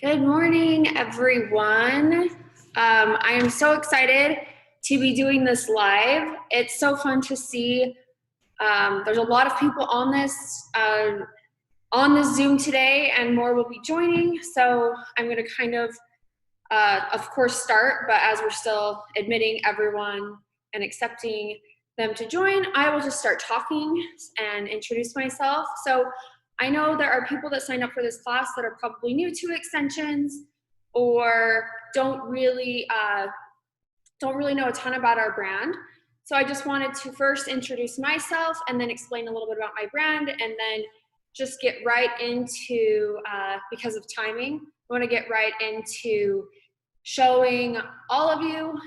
Good morning, everyone. I am so excited to be doing this live. It's so fun to see. There's a lot of people on this Zoom today, and more will be joining. So I'm going to kind of course, start. But as we're still admitting everyone and accepting them to join, I will just start talking and introduce myself. So I know there are people that signed up for this class that are probably new to extensions or don't really know a ton about our brand. So I just wanted to first introduce myself and then explain a little bit about my brand, and then just get right into, because of timing, I want to get right into showing all of you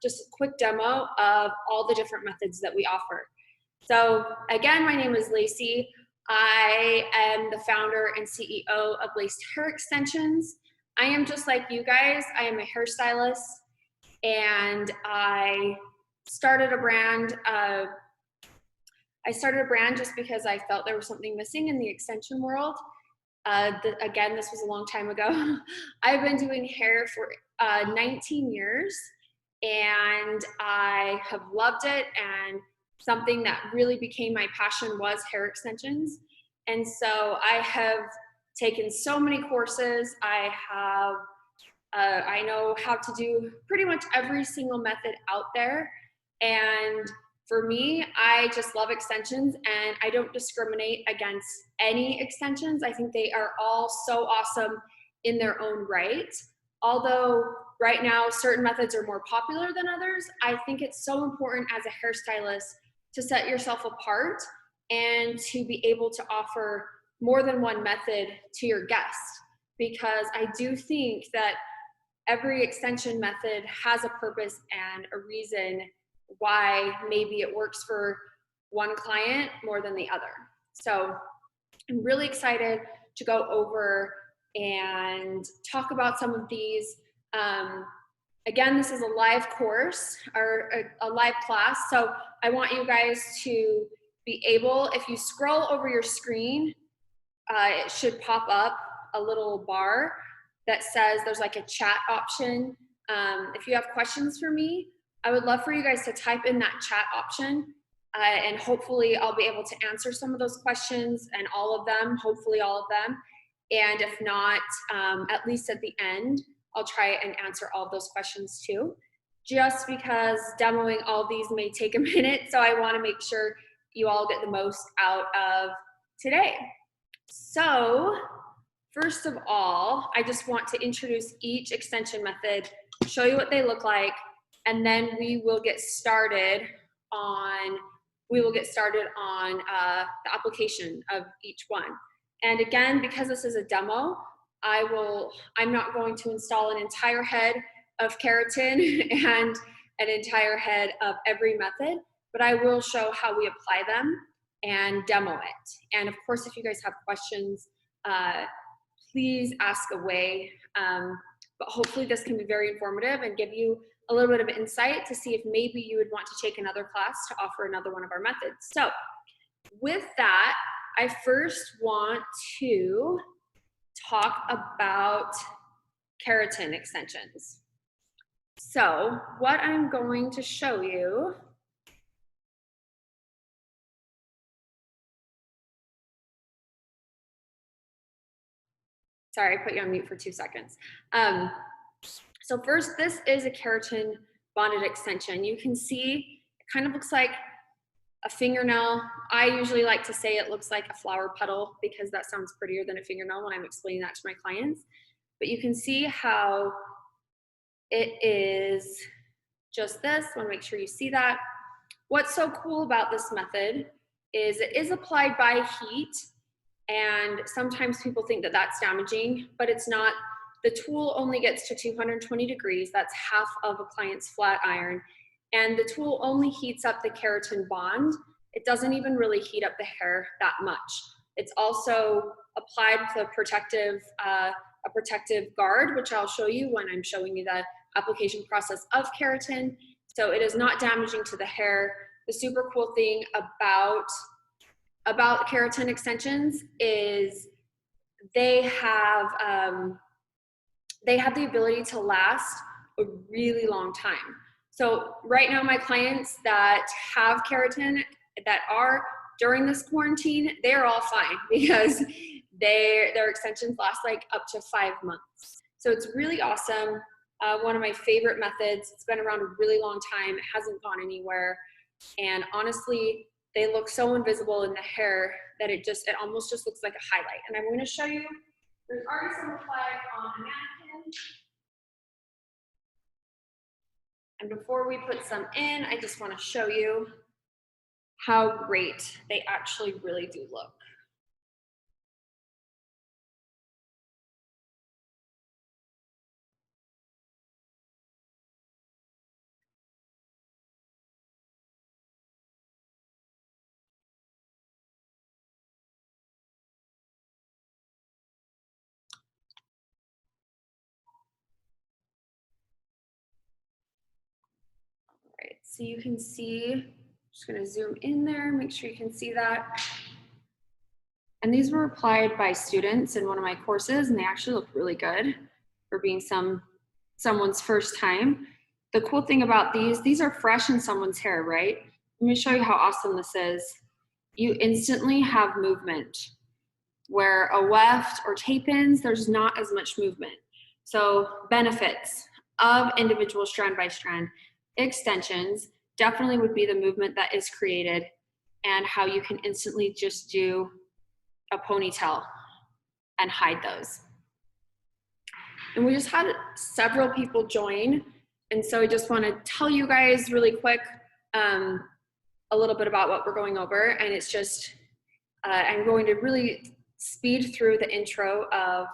just a quick demo of all the different methods that we offer. So again, my name is Lacy. I am the founder and CEO of Lace Hair Extensions. I am just like you guys. I am a hairstylist, and I started a brand. Just because I felt there was something missing in the extension world. Again, this was a long time ago. I've been doing hair for 19 years, and I have loved it, and something that really became my passion was hair extensions. And so I have taken so many courses. I know how to do pretty much every single method out there. And for me, I just love extensions, and I don't discriminate against any extensions. I think they are all so awesome in their own right. Although right now certain methods are more popular than others, I think it's so important as a hairstylist to set yourself apart and to be able to offer more than one method to your guests, because I do think that every extension method has a purpose and a reason why maybe it works for one client more than the other. So I'm really excited to go over and talk about some of these. Again, this is a live course or a live class. So I want you guys to be able, if you scroll over your screen, it should pop up a little bar that says there's like a chat option. If you have questions for me, I would love for you guys to type in that chat option, and hopefully I'll be able to answer some of those questions, and all of them, hopefully all of them. And if not, at least at the end, I'll try and answer all of those questions too, just because demoing all these may take a minute. So I want to make sure you all get the most out of today. So first of all, I just want to introduce each extension method, show you what they look like, and then we will get started on the application of each one. And again, because this is a demo, I'm not going to install an entire head of keratin and an entire head of every method, but I will show how we apply them and demo it. And of course, if you guys have questions, please ask away. But hopefully this can be very informative and give you a little bit of insight to see if maybe you would want to take another class to offer another one of our methods. So with that, I first want to talk about keratin extensions. So what I'm going to show you, sorry, I put you on mute for 2 seconds. So first, this is a keratin bonded extension. You can see it kind of looks like a fingernail. I usually like to say it looks like a flower petal because that sounds prettier than a fingernail when I'm explaining that to my clients. But you can see how it is just this. I want to make sure you see that. What's so cool about this method is it is applied by heat, and sometimes people think that that's damaging, but it's not. The tool only gets to 220 degrees. That's half of a client's flat iron. And the tool only heats up the keratin bond. It doesn't even really heat up the hair that much. It's also applied with a protective guard, which I'll show you when I'm showing you the application process of keratin. So it is not damaging to the hair. The super cool thing about keratin extensions is they have the ability to last a really long time. So right now, my clients that have keratin that are during this quarantine, they're all fine because their extensions last like up to 5 months. So it's really awesome. One of my favorite methods. It's been around a really long time. It hasn't gone anywhere. And honestly, they look so invisible in the hair that it almost just looks like a highlight. And I'm going to show you, there's already some applied on the mannequin. And before we put some in, I just want to show you how great they actually really do look. Right, so you can see, just going to zoom in there, make sure you can see that. And these were applied by students in one of my courses, and they actually look really good for being someone's first time. The cool thing about these are fresh in someone's hair, right? Let me show you how awesome this is. You instantly have movement. Where a weft or tape-ins, there's not as much movement. So benefits of individual strand by strand extensions definitely would be the movement that is created and how you can instantly just do a ponytail and hide those. And we just had several people join. And so I just want to tell you guys really quick a little bit about what we're going over. And it's just, I'm going to really speed through the intro of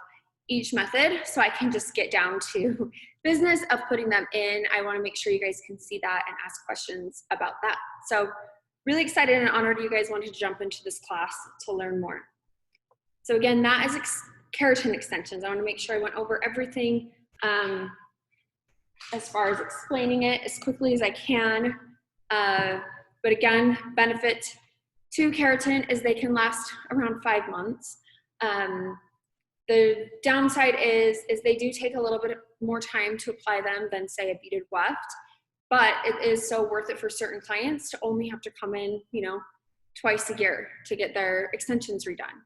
each method so I can just get down to business of putting them in. I want to make sure you guys can see that and ask questions about that. So really excited and honored you guys wanted to jump into this class to learn more. So again, that is keratin extensions. I want to make sure I went over everything as far as explaining it as quickly as I can. But again, benefit to keratin is they can last around 5 months. The downside is they do take a little bit more time to apply them than say a beaded weft, but it is so worth it for certain clients to only have to come in, twice a year to get their extensions redone.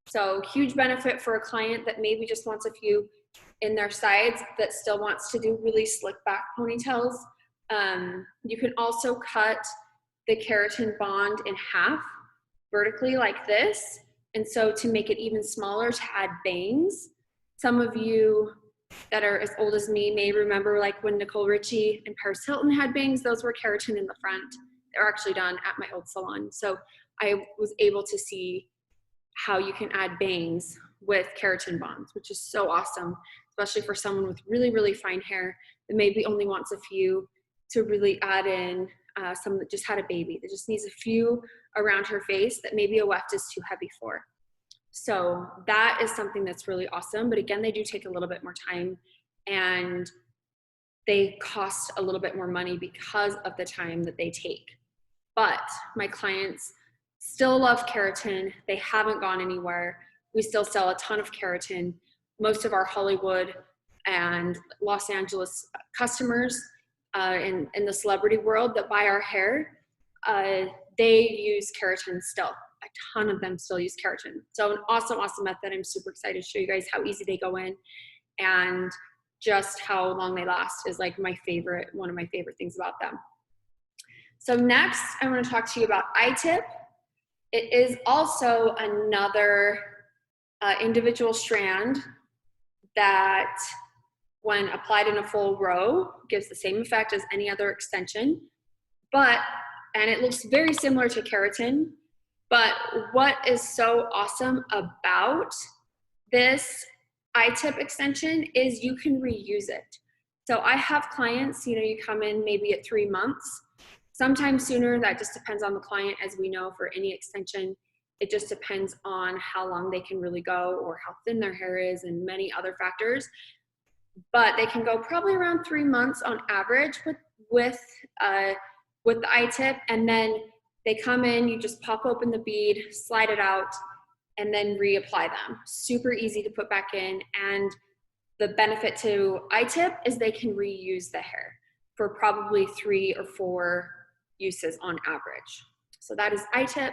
So huge benefit for a client that maybe just wants a few in their sides that still wants to do really slick back ponytails. You can also cut the keratin bond in half vertically like this. And so to make it even smaller to add bangs. Some of you that are as old as me may remember like when Nicole Richie and Paris Hilton had bangs, those were keratin in the front. They're actually done at my old salon. So I was able to see how you can add bangs with keratin bonds, which is so awesome, especially for someone with really, really fine hair that maybe only wants a few to really add in someone that just had a baby, that just needs a few around her face that maybe a weft is too heavy for. So that is something that's really awesome. But again, they do take a little bit more time and they cost a little bit more money because of the time that they take. But my clients still love keratin. They haven't gone anywhere. We still sell a ton of keratin. Most of our Hollywood and Los Angeles customers in the celebrity world that buy our hair, they use keratin still. A ton of them still use keratin. So an awesome, awesome method. I'm super excited to show you guys how easy they go in and just how long they last is like one of my favorite things about them. So next, I want to talk to you about Itip. It is also another individual strand that when applied in a full row gives the same effect as any other extension, and it looks very similar to keratin. But what is so awesome about this Itip extension is you can reuse it. So I have clients, you come in maybe at 3 months, sometimes sooner. That just depends on the client. As we know, for any extension, it just depends on how long they can really go or how thin their hair is and many other factors. But they can go probably around 3 months on average with the Itip, and then they come in, you just pop open the bead, slide it out, and then reapply them. Super easy to put back in. And the benefit to Itip is they can reuse the hair for probably 3 or 4 uses on average. So that is Itip.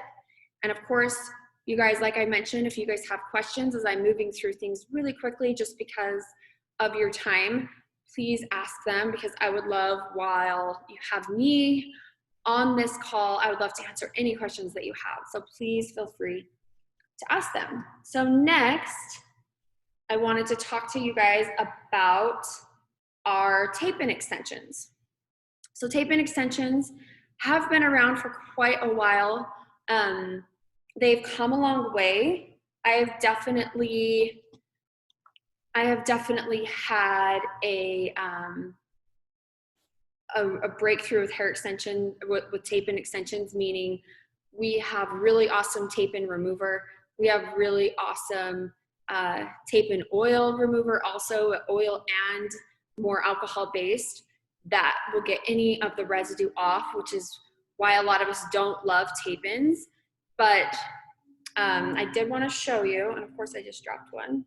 And of course, you guys, like I mentioned, if you guys have questions as I'm moving through things really quickly just because of your time, please ask them, because I would love, while you have me on this call, I would love to answer any questions that you have. So please feel free to ask them. So next, I wanted to talk to you guys about our tape-in extensions. So tape-in extensions have been around for quite a while. They've come a long way. I have definitely had a breakthrough with hair extension, with tape-in extensions, meaning we have really awesome tape-in remover. We have really awesome tape-in oil remover, also oil and more alcohol-based, that will get any of the residue off, which is why a lot of us don't love tape-ins. But I did want to show you, and of course I just dropped one.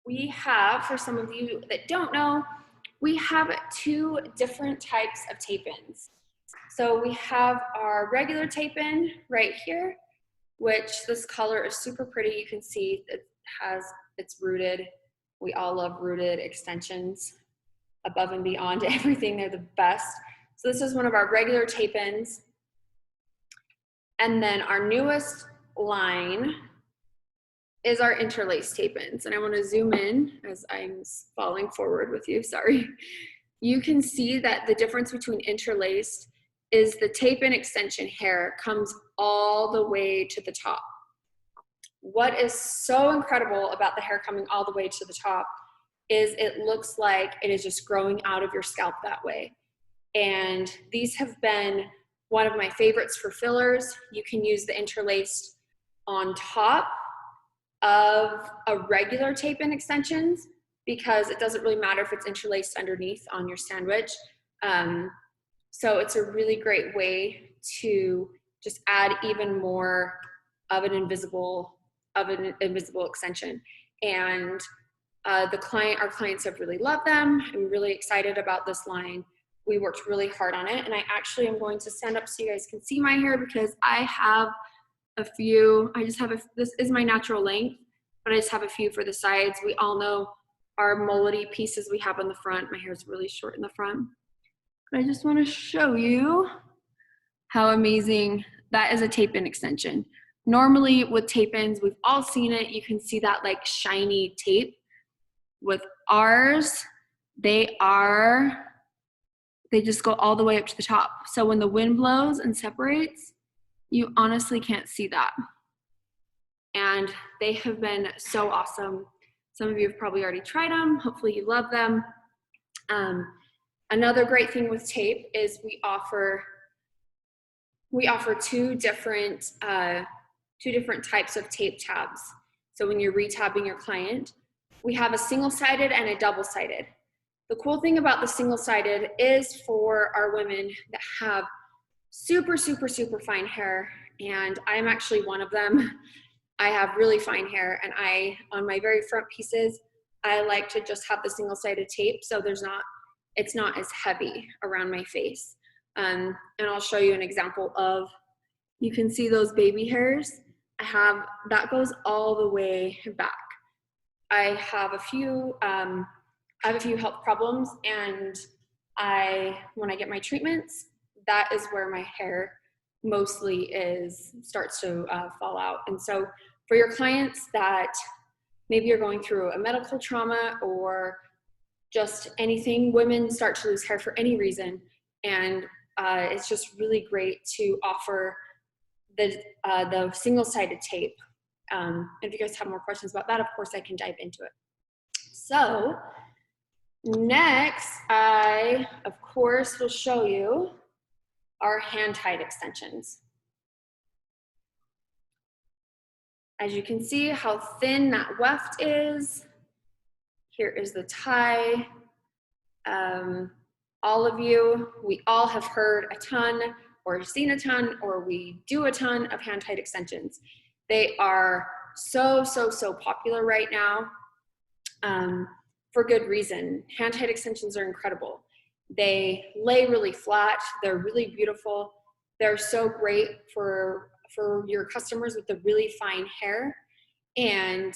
We have, for some of you that don't know, we have 2 different types of tape-ins. So we have our regular tape-in right here, which this color is super pretty. You can see it's rooted. We all love rooted extensions, above and beyond everything. They're the best. So this is one of our regular tape-ins. And then our newest line is our interlace tape-ins. And I want to zoom in as I'm falling forward with you, sorry. You can see that the difference between interlaced is the tape-in extension hair comes all the way to the top. What is so incredible about the hair coming all the way to the top is it looks like it is just growing out of your scalp that way. And these have been one of my favorites for fillers. You can use the interlaced on top of a regular tape-in extensions, because it doesn't really matter if it's interlaced underneath on your sandwich. So it's a really great way to just add even more of an invisible extension. And our clients have really loved them. I'm really excited about this line. We worked really hard on it, and I actually am going to stand up so you guys can see my hair, because I have a few, this is my natural length, but I just have a few for the sides. We all know our mullety pieces we have on the front. My hair is really short in the front. But I just want to show you how amazing that is, a tape-in extension. Normally with tape-ins, we've all seen it. You can see that like shiny tape. With ours, they just go all the way up to the top. So when the wind blows and separates, you honestly can't see that. And they have been so awesome. Some of you have probably already tried them. Hopefully you love them. Another great thing with tape is we offer 2 different types of tape tabs. So when you're retabbing your client, we have a single-sided and a double-sided. The cool thing about the single-sided is for our women that have super, super, super fine hair, and I'm actually one of them. I have really fine hair, and on my very front pieces, I like to just have the single-sided tape, so it's not as heavy around my face. And I'll show you an example of, you can see those baby hairs. That goes all the way back. I have a few health problems, and when I get my treatments, that is where my hair mostly starts to fall out. And so for your clients that maybe you're going through a medical trauma or just anything, women start to lose hair for any reason, and it's just really great to offer the single-sided tape. If you guys have more questions about that, of course I can dive into it. So next, I of course will show you our hand-tied extensions. As you can see how thin that weft is. Here is the tie. We all have heard a ton or seen a ton, or we do a ton of hand-tied extensions. They are so popular right now, for good reason. Hand-tied extensions are incredible. They lay really flat, they're really beautiful. They're so great for your customers with the really fine hair, and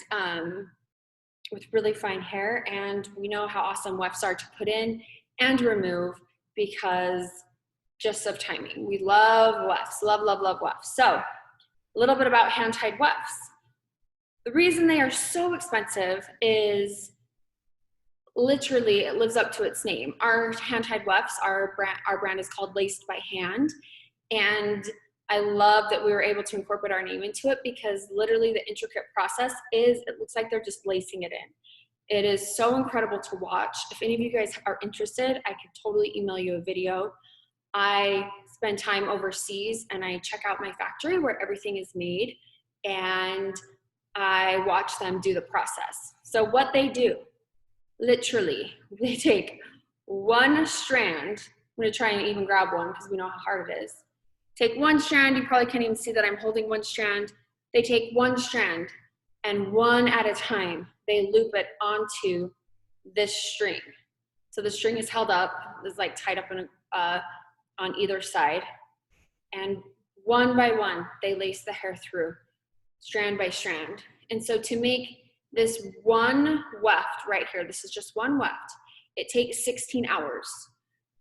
we know how awesome wefts are to put in and remove because just of timing. We love wefts, love wefts. So a little bit about hand-tied wefts. The reason they are so expensive is literally it lives up to its name. Our hand-tied wefts, our brand is called Laced by Hand, and I love that we were able to incorporate our name into it because literally the intricate process is, it looks like they're just lacing it in. It is so incredible to watch. If any of you guys are interested, I could totally email you a video. I spend time overseas and I check out my factory where everything is made, and I watch them do the process. So what they do, literally, they take one strand. I'm gonna try and even grab one because we know how hard it is. Take one strand, you probably can't even see that I'm holding one strand. They take one strand and one at a time, they loop it onto this string. So the string is held up, is like tied up in on either side. And one by one, they lace the hair through, strand by strand. And so to make this one weft right here, this is just one weft, it takes 16 hours.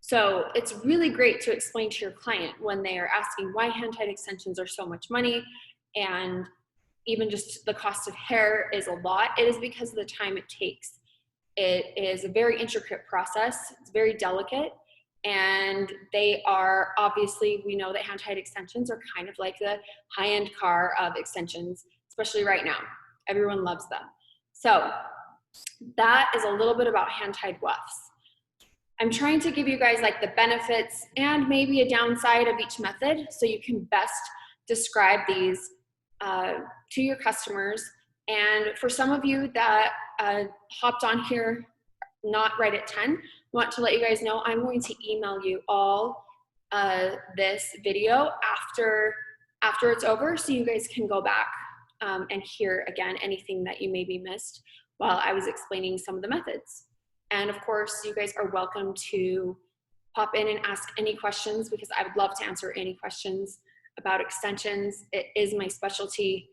So it's really great to explain to your client when they are asking why hand-tied extensions are so much money, and even just the cost of hair is a lot. It is because of the time it takes. It is a very intricate process. It's very delicate. And they are, obviously, we know that hand-tied extensions are kind of like the high-end car of extensions, especially right now. Everyone loves them. So that is a little bit about hand-tied wefts. I'm trying to give you guys like the benefits and maybe a downside of each method so you can best describe these to your customers. And for some of you that hopped on here not right at 10, want to let you guys know I'm going to email you all this video after it's over, so you guys can go back and hear again anything that you maybe missed while I was explaining some of the methods. And of course, you guys are welcome to pop in and ask any questions because I would love to answer any questions about extensions. It is my specialty,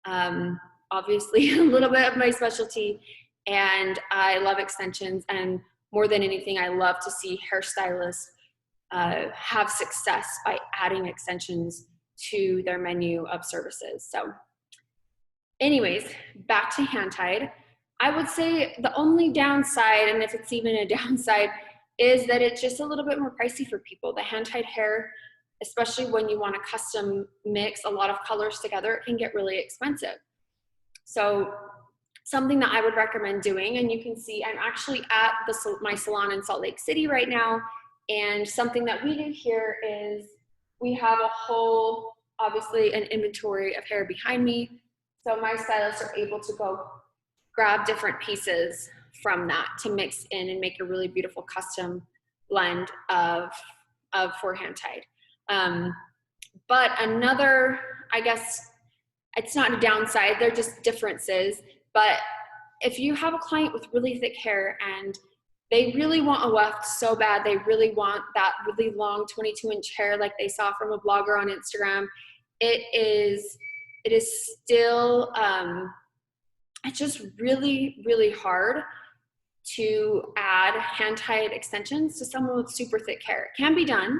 obviously a little bit of my specialty, and I love extensions, and more than anything, I love to see hairstylists have success by adding extensions to their menu of services. So anyways, back to hand-tied. I would say the only downside, and if it's even a downside, is that it's just a little bit more pricey for people. The hand-tied hair, especially when you want to custom mix a lot of colors together, it can get really expensive. So something that I would recommend doing, and you can see I'm actually at my salon in Salt Lake City right now, and something that we do here is we have a whole, obviously, an inventory of hair behind me. So my stylists are able to go grab different pieces from that to mix in and make a really beautiful custom blend of for hand-tied. But another, I guess, it's not a downside, they're just differences. But if you have a client with really thick hair and they really want a weft so bad, they really want that really long 22-inch hair like they saw from a blogger on Instagram, it is still, it's just really hard to add hand-tied extensions to someone with super thick hair. It can be done,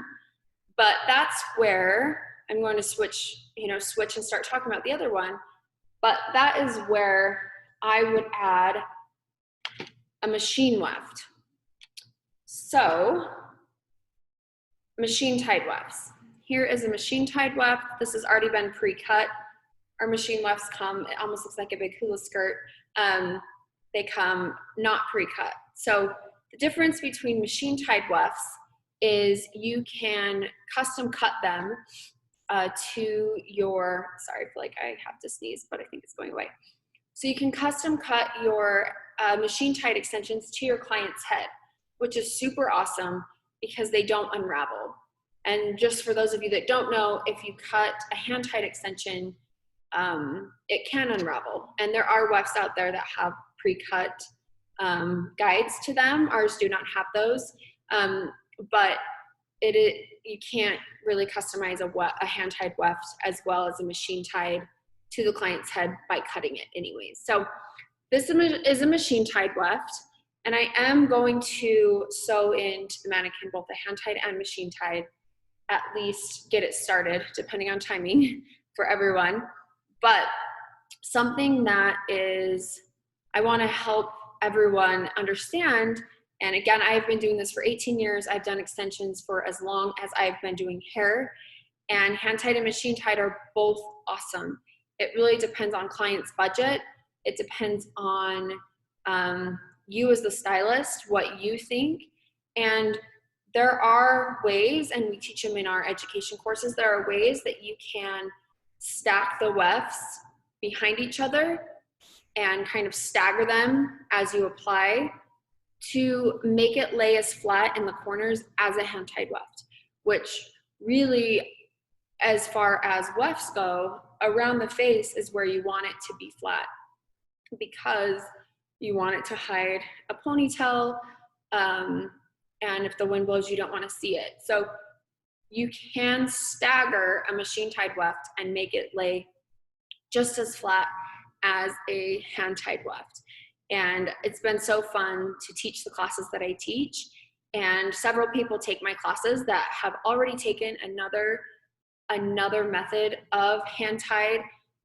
but that's where I'm going to switch and start talking about the other one. But that is where I would add a machine weft. So, machine-tied wefts. Here is a machine-tied weft. This has already been pre-cut. Our machine wefts come, it almost looks like a big hula skirt. They come not pre-cut. So the difference between machine-tied wefts is you can custom cut them to your, sorry, I feel like I have to sneeze, but I think it's going away. So you can custom cut your machine-tied extensions to your client's head, which is super awesome because they don't unravel. And just for those of you that don't know, if you cut a hand-tied extension, it can unravel. And there are Wefts out there that have pre-cut guides to them. Ours do not have those, but you can't really customize a hand-tied weft as well as a machine-tied to the client's head by cutting it anyways. So this is a machine-tied weft, and I am going to sew into the mannequin both a hand-tied and machine-tied, at least get it started, depending on timing for everyone. But something that I want to help everyone understand, and again, I've been doing this for 18 years. I've done extensions for as long as I've been doing hair, and hand-tied and machine-tied are both awesome. It really depends on client's budget. It depends on you as the stylist, what you think. And there are ways, and we teach them in our education courses, there are ways that you can stack the wefts behind each other and kind of stagger them as you apply to make it lay as flat in the corners as a hand-tied weft, which really, as far as wefts go, around the face is where you want it to be flat, because you want it to hide a ponytail, and if the wind blows, you don't want to see it. So you can stagger a machine-tied weft and make it lay just as flat as a hand-tied weft. And it's been so fun to teach the classes that I teach. And several people take my classes that have already taken another method of hand-tied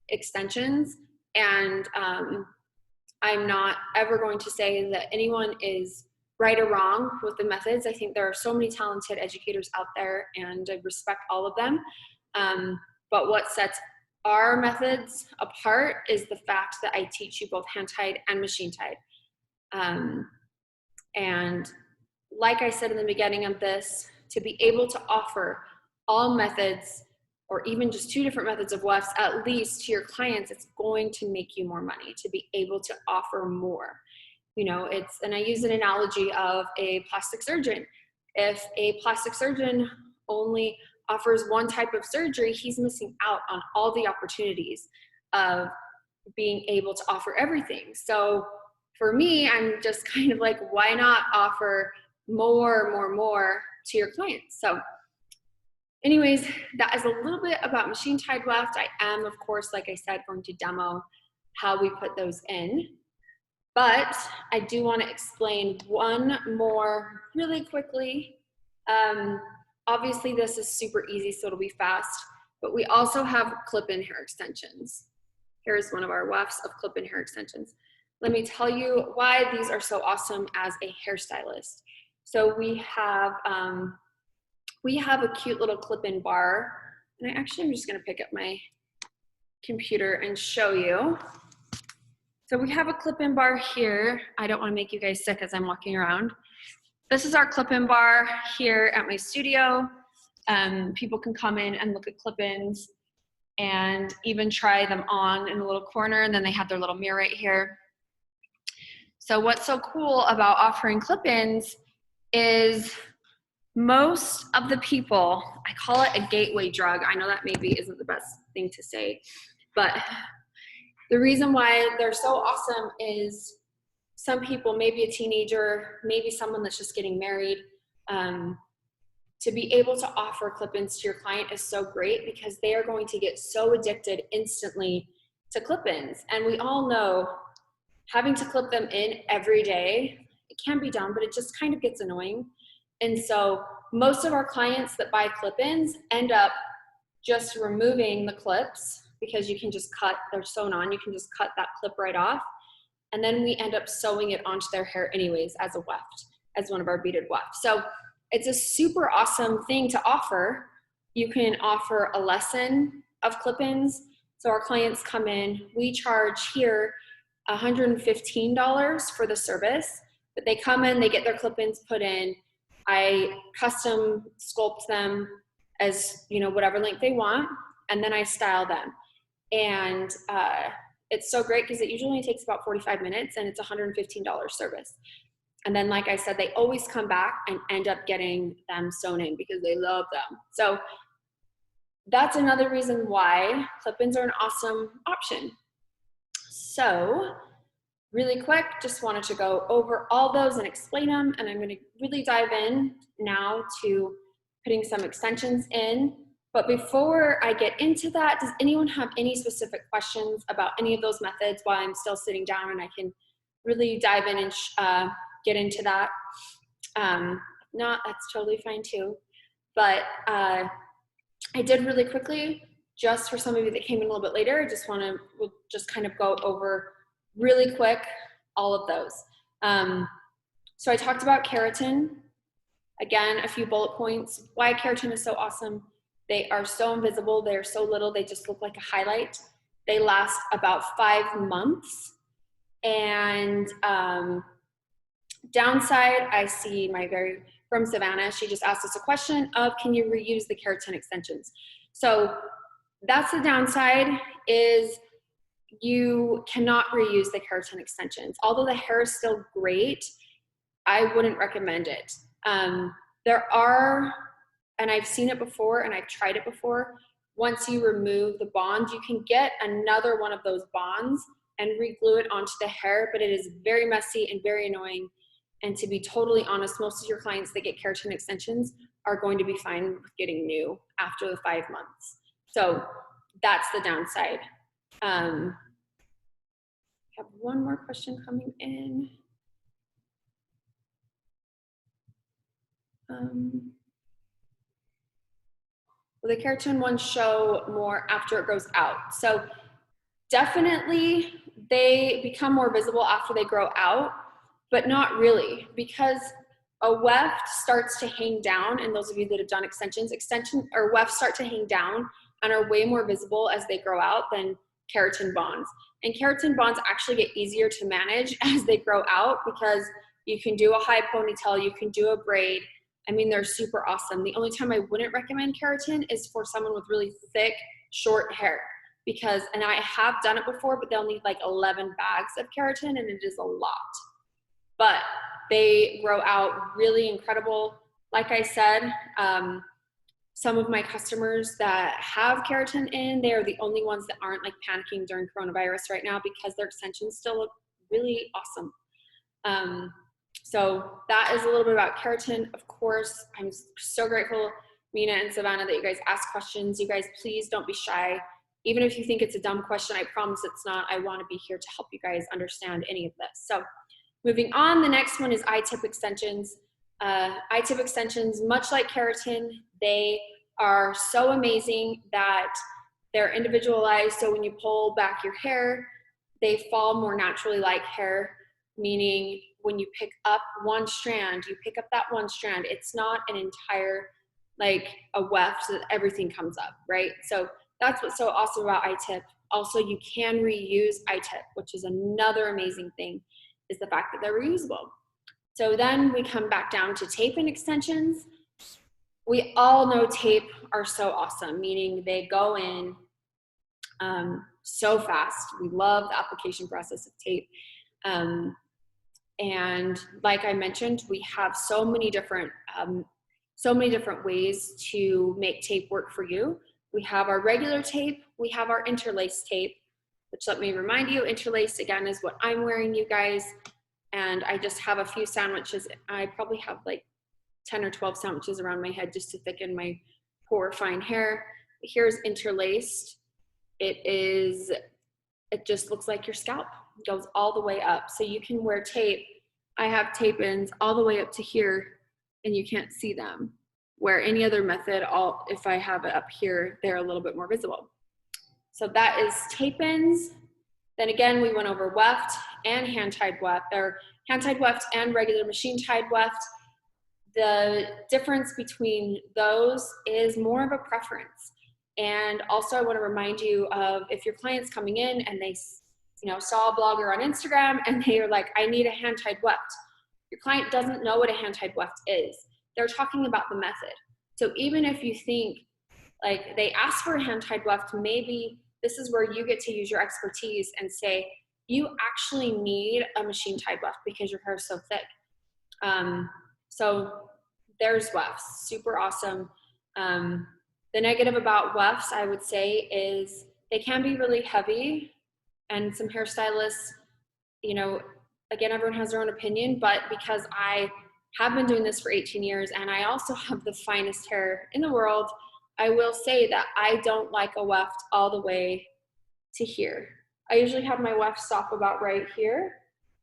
extensions. And I'm not ever going to say that anyone is right or wrong with the methods. I think there are so many talented educators out there, and I respect all of them. But what sets our methods apart is the fact that I teach you both hand-tied and machine-tied. And like I said in the beginning of this, to be able to offer all methods, or even just 2 different methods of wefts, at least to your clients, it's going to make you more money to be able to offer more. You know, and I use an analogy of a plastic surgeon. If a plastic surgeon only offers one type of surgery, he's missing out on all the opportunities of being able to offer everything. So for me, I'm just kind of like, why not offer more to your clients? So anyways, that is a little bit about machine-tied weft. I am, of course, like I said, going to demo how we put those in. But I do want to explain one more really quickly. Obviously, this is super easy, so it'll be fast. But we also have clip-in hair extensions. Here's one of our wefts of clip-in hair extensions. Let me tell you why these are so awesome as a hairstylist. So we have a cute little clip-in bar. And I'm just going to pick up my computer and show you. So we have a clip-in bar here. I don't want to make you guys sick as I'm walking around. This is our clip-in bar here at my studio. People can come in and look at clip-ins and even try them on in a little corner, and then they have their little mirror right here. So what's so cool about offering clip-ins is most of the people, I call it a gateway drug. I know that maybe isn't the best thing to say, but the reason why they're so awesome is some people, maybe a teenager, maybe someone that's just getting married, to be able to offer clip-ins to your client is so great, because they are going to get so addicted instantly to clip-ins. And we all know having to clip them in every day, it can be done, but it just kind of gets annoying. And so most of our clients that buy clip-ins end up just removing the clips, because you can just cut, they're sewn on, you can just cut that clip right off. And then we end up sewing it onto their hair anyways as a weft, as one of our beaded wefts. So it's a super awesome thing to offer. You can offer a lesson of clip-ins. So our clients come in, we charge here $115 for the service, but they come in, they get their clip-ins put in. I custom sculpt them as, you know, whatever length they want, and then I style them. And it's so great because it usually only takes about 45 minutes, and it's a $115 service. And then, like I said, they always come back and end up getting them sewn in because they love them. So that's another reason why clip-ins are an awesome option. So really quick, just wanted to go over all those and explain them, and I'm going to really dive in now to putting some extensions in. But before I get into that, does anyone have any specific questions about any of those methods while I'm still sitting down and I can really dive in and get into that? Not, that's totally fine too. But I did really quickly, just for some of you that came in a little bit later, I just want to just kind of go over really quick all of those. So I talked about keratin. Again, a few bullet points. Why keratin is so awesome. They are so invisible. They're so little. They just look like a highlight. They last about 5 months. And downside, I see from Savannah, she just asked us a question of, can you reuse the keratin extensions? So that's the downside, is you cannot reuse the keratin extensions. Although the hair is still great, I wouldn't recommend it. There are, and I've seen it before and I've tried it before, once you remove the bond, you can get another one of those bonds and re-glue it onto the hair, but it is very messy and very annoying. And to be totally honest, most of your clients that get keratin extensions are going to be fine with getting new after the 5 months. So that's the downside. I have one more question coming in. Will the keratin ones show more after it grows out? So definitely they become more visible after they grow out, but not really, because a weft starts to hang down, and those of you that have done extensions or wefts start to hang down and are way more visible as they grow out than keratin bonds. And keratin bonds actually get easier to manage as they grow out, because you can do a high ponytail, you can do a braid. I mean, they're super awesome. The only time I wouldn't recommend keratin is for someone with really thick, short hair, because, and I have done it before, but they'll need like 11 bags of keratin, and it is a lot. But they grow out really incredible. Like I said, some of my customers that have keratin in, they are the only ones that aren't like panicking during coronavirus right now, because their extensions still look really awesome. So that is a little bit about keratin. Of course, I'm so grateful, Mina and Savannah, that you guys ask questions. You guys, please don't be shy. Even if you think it's a dumb question, I promise it's not. I want to be here to help you guys understand any of this. So moving on, the next one is Itip extensions. Itip extensions, much like keratin, they are so amazing that they're individualized. So when you pull back your hair, they fall more naturally like hair, meaning when you pick up one strand, you pick up that one strand. It's not an entire, like a weft so that everything comes up, right? So that's what's so awesome about Itip. Also, you can reuse Itip, which is another amazing thing, is the fact that they're reusable. So then we come back down to tape and extensions. We all know tape are so awesome, meaning they go in so fast. We love the application process of tape. And like I mentioned, we have so many different ways to make tape work for you. We have our regular tape, we have our interlace tape, which, let me remind you, interlace again is what I'm wearing, you guys. And I just have a few sandwiches. I probably have like 10 or 12 sandwiches around my head just to thicken my poor fine hair. Here's interlaced. It just looks like your scalp. It goes all the way up. So you can wear tape. I have tape ins all the way up to here, and you can't see them. Where any other method, if I have it up here, they're a little bit more visible. So that is tape ins. Then again, we went over weft and hand-tied weft, or hand-tied weft and regular machine-tied weft. The difference between those is more of a preference. And also I want to remind you of, if your client's coming in and they saw a blogger on Instagram and they are like, I need a hand-tied weft. Your client doesn't know what a hand-tied weft is. They're talking about the method. So even if you think, like, they ask for a hand-tied weft, maybe this is where you get to use your expertise and say, you actually need a machine-tied weft because your hair is so thick. So there's Wefts, super awesome. The negative about Wefts, I would say, is they can be really heavy, and some hairstylists, you know, again, everyone has their own opinion, but because I have been doing this for 18 years and I also have the finest hair in the world, I will say that I don't like a weft all the way to here. I usually have my weft stop about right here,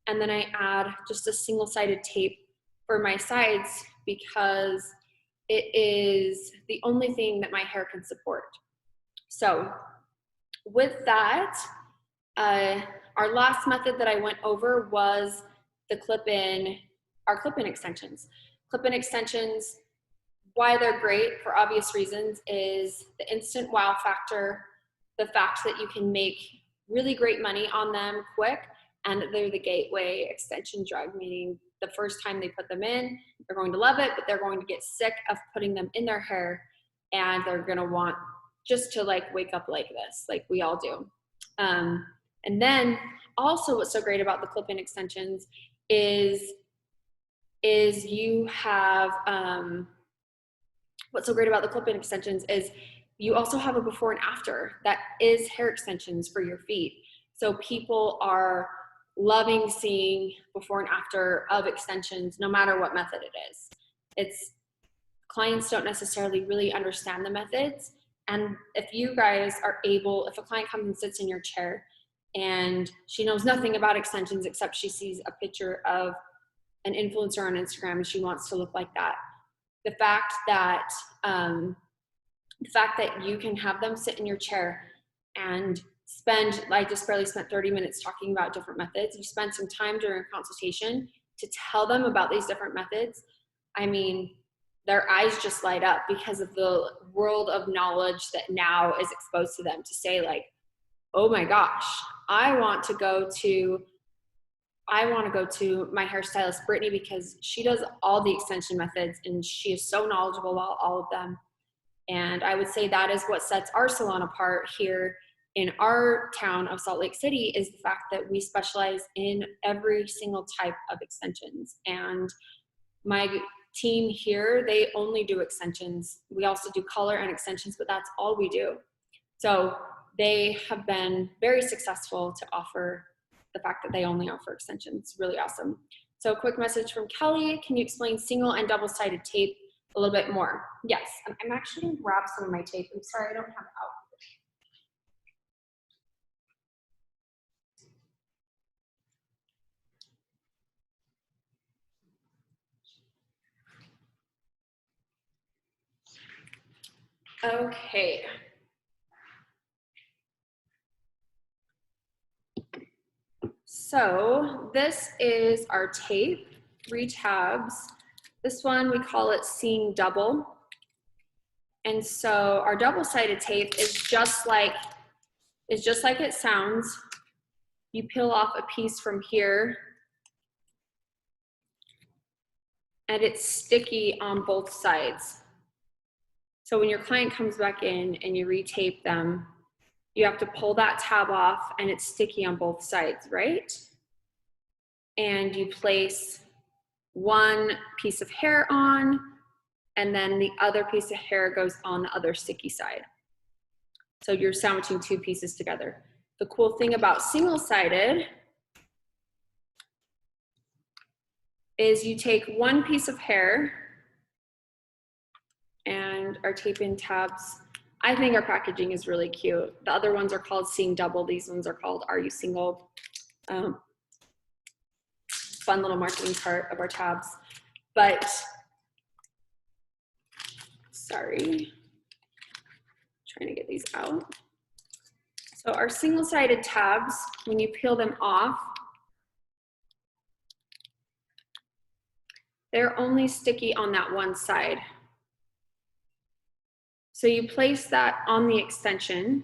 and then I add just a single-sided tape for my sides because it is the only thing that my hair can support. So with that, our last method that I went over was the our clip-in extensions. Clip-in extensions, why they're great for obvious reasons is the instant wow factor, the fact that you can make really great money on them quick, and that they're the gateway extension drug, meaning the first time they put them in, they're going to love it, but they're going to get sick of putting them in their hair, and they're gonna want just to like wake up like this, like we all do. And then also what's so great about the clip-in extensions is you have, what's so great about the clip-in extensions is you also have a before and after that is hair extensions for your feet. So people are loving seeing before and after of extensions, no matter what method it is. Clients don't necessarily really understand the methods. And if you guys are able, if a client comes and sits in your chair and she knows nothing about extensions except she sees a picture of an influencer on Instagram and she wants to look like that, the fact that you can have them sit in your chair and spend, I just barely spent 30 minutes talking about different methods. You spend some time during a consultation to tell them about these different methods. I mean, their eyes just light up because of the world of knowledge that now is exposed to them, to say like, oh my gosh, I want to go to my hairstylist Brittany because she does all the extension methods and she is so knowledgeable about all of them. And I would say that is what sets our salon apart here in our town of Salt Lake City, is the fact that we specialize in every single type of extensions. And my team here, they only do extensions. We also do color and extensions, but that's all we do. So they have been very successful to offer the fact that they only offer extensions. Really awesome. So a quick message from Kelly. Can you explain single and double-sided tape a little bit more? Yes, I'm actually gonna grab some of my tape. I'm sorry, I don't have it out. Okay. So this is our tape, 3 tabs. This one, we call it seeing double. And so our double-sided tape is just like it sounds. You peel off a piece from here and it's sticky on both sides. So when your client comes back in and you retape them, you have to pull that tab off and it's sticky on both sides, right? And you place one piece of hair on, and then the other piece of hair goes on the other sticky side. So you're sandwiching 2 pieces together. The cool thing about single-sided is you take 1 piece of hair, and our tape-in tabs, I think our packaging is really cute. The other ones are called Seeing Double. These ones are called Are You Single? Fun little marketing part of our tabs. But, sorry, trying to get these out. So our single-sided tabs, when you peel them off, they're only sticky on that one side. So you place that on the extension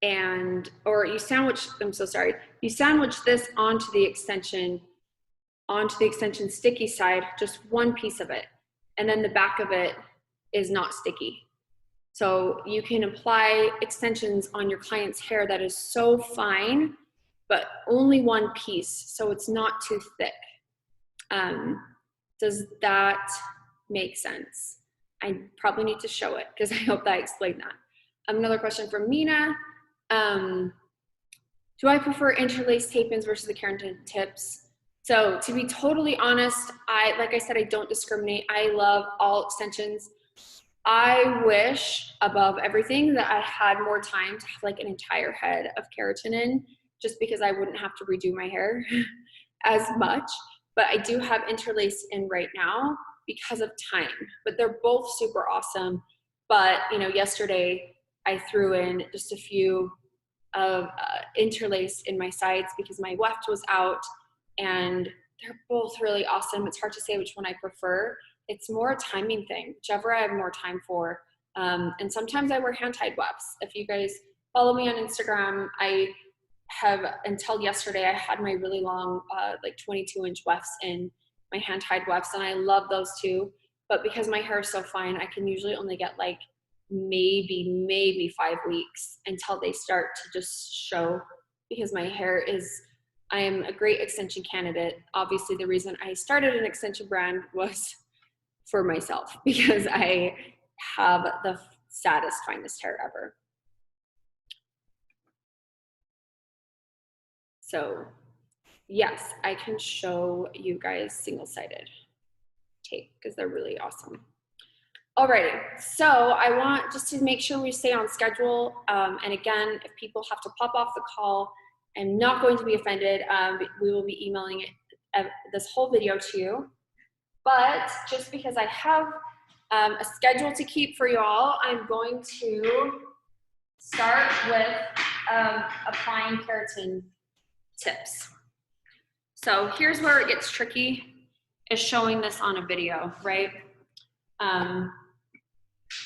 you sandwich, I'm so sorry, you sandwich this onto the extension sticky side, just 1 piece of it. And then the back of it is not sticky. So you can apply extensions on your client's hair that is so fine, but only 1 piece, so it's not too thick. Does that make sense? I probably need to show it because I hope that I explained that. Another question from Mina. Do I prefer interlace tape-ins versus the Keratin tips? So to be totally honest, like I said, I don't discriminate. I love all extensions. I wish above everything that I had more time to have like an entire head of keratin in, just because I wouldn't have to redo my hair as much. But I do have interlace in right now because of time, but they're both super awesome. But you know, yesterday I threw in just a few of interlace in my sides because my weft was out, and they're both really awesome. It's hard to say which one I prefer. It's more a timing thing, whichever I have more time for. And sometimes I wear hand-tied wefts. If you guys follow me on Instagram, I have, until yesterday, I had my really long, like 22-inch wefts in, my hand-tied wefts, and I love those too. But because my hair is so fine, I can usually only get like maybe 5 weeks until they start to just show, because my hair is, I am a great extension candidate. Obviously, the reason I started an extension brand was for myself, because I have the saddest, finest hair ever. So yes, I can show you guys single-sided tape because they're really awesome. Alrighty, so I want just to make sure we stay on schedule. And again, if people have to pop off the call, I'm not going to be offended. We will be emailing this whole video to you. But just because I have a schedule to keep for y'all, I'm going to start with applying keratin tips. So here's where it gets tricky, is showing this on a video, right?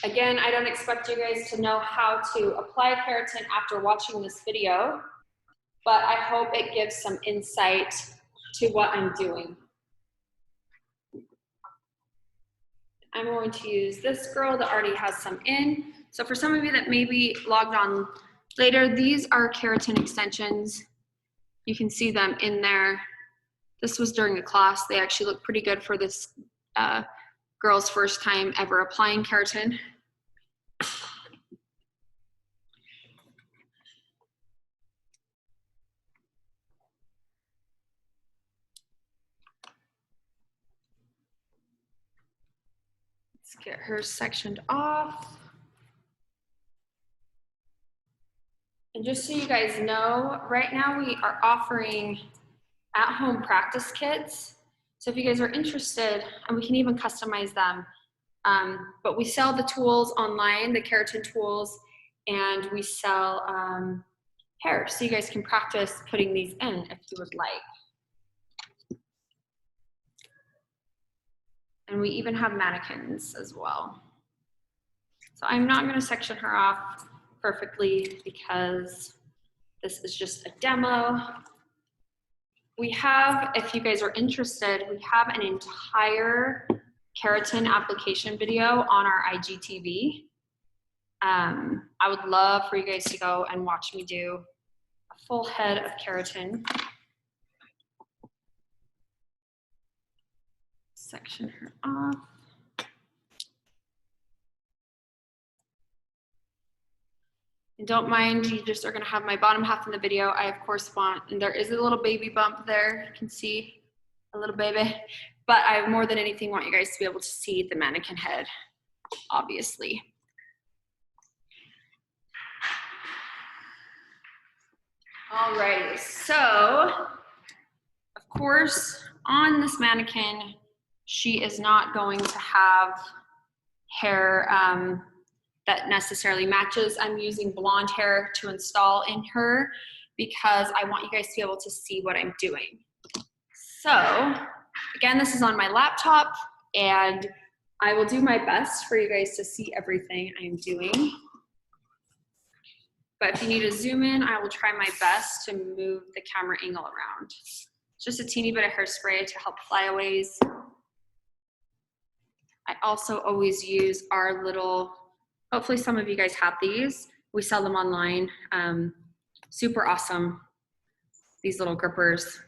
Again, I don't expect you guys to know how to apply keratin after watching this video, but I hope it gives some insight to what I'm doing. I'm going to use this girl that already has some in. So for some of you that may be logged on later, these are Keratin Extensions. You can see them in there. This was during the class. They actually look pretty good for this girl's first time ever applying keratin. Let's get her sectioned off. And just so you guys know, right now we are offering at-home practice kits. So if you guys are interested, and we can even customize them, but we sell the tools online, the keratin tools, and we sell hair. So you guys can practice putting these in if you would like. And we even have mannequins as well. So I'm not going to section her off perfectly because this is just a demo. We have, if you guys are interested, we have an entire keratin application video on our IGTV. I would love for you guys to go and watch me do a full head of keratin. Section her off. And don't mind, you just are gonna have my bottom half in the video. I of course want, and there is a little baby bump there. You can see a little baby, but I more than anything want you guys to be able to see the mannequin head, obviously. Alrighty, so of course on this mannequin, she is not going to have hair that necessarily matches. I'm using blonde hair to install in her because I want you guys to be able to see what I'm doing. So again, this is on my laptop and I will do my best for you guys to see everything I'm doing. But if you need to zoom in, I will try my best to move the camera angle around. Just a teeny bit of hairspray to help flyaways. I also always use our little, hopefully some of you guys have these. We sell them online. Super awesome, these little grippers.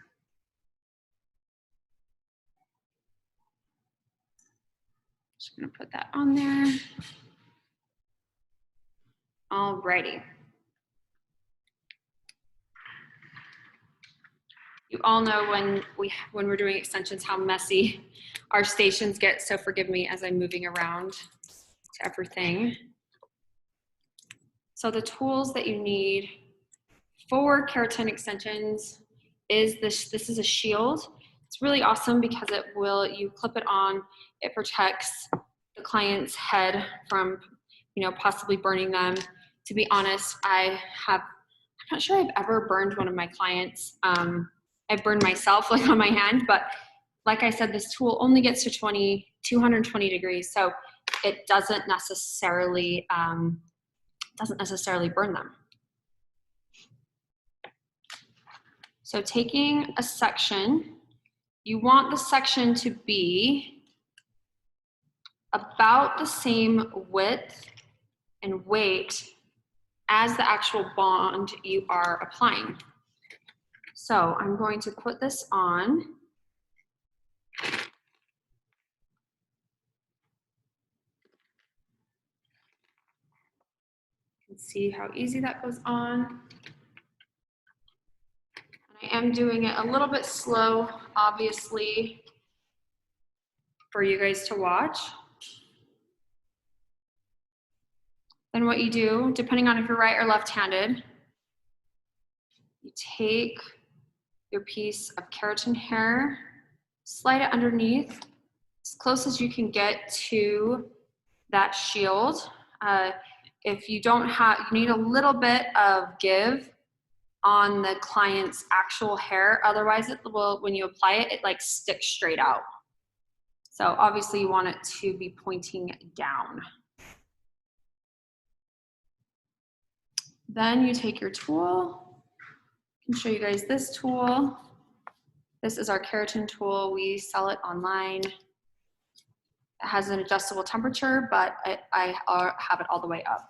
Just gonna put that on there. Alrighty. You all know when we're doing extensions how messy our stations get, so forgive me as I'm moving around to everything. So the tools that you need for keratin extensions is this. This is a shield. It's really awesome because you clip it on, it protects the client's head from, possibly burning them. To be honest, I'm not sure I've ever burned one of my clients. I've burned myself like on my hand, but like I said, this tool only gets to 220 degrees, so it doesn't necessarily burn them. So taking a section, you want the section to be about the same width and weight as the actual bond you are applying. So I'm going to put this on. You can see how easy that goes on. I am doing it a little bit slow, obviously, for you guys to watch. Then what you do, depending on if you're right or left-handed, you take your piece of keratin hair, slide it underneath as close as you can get to that shield. If you don't have, you need a little bit of give on the client's actual hair. Otherwise, it will, when you apply it, it like sticks straight out. So obviously you want it to be pointing down. Then you take your tool. I can show you guys this tool. This is our keratin tool. We sell it online. It has an adjustable temperature, but I have it all the way up.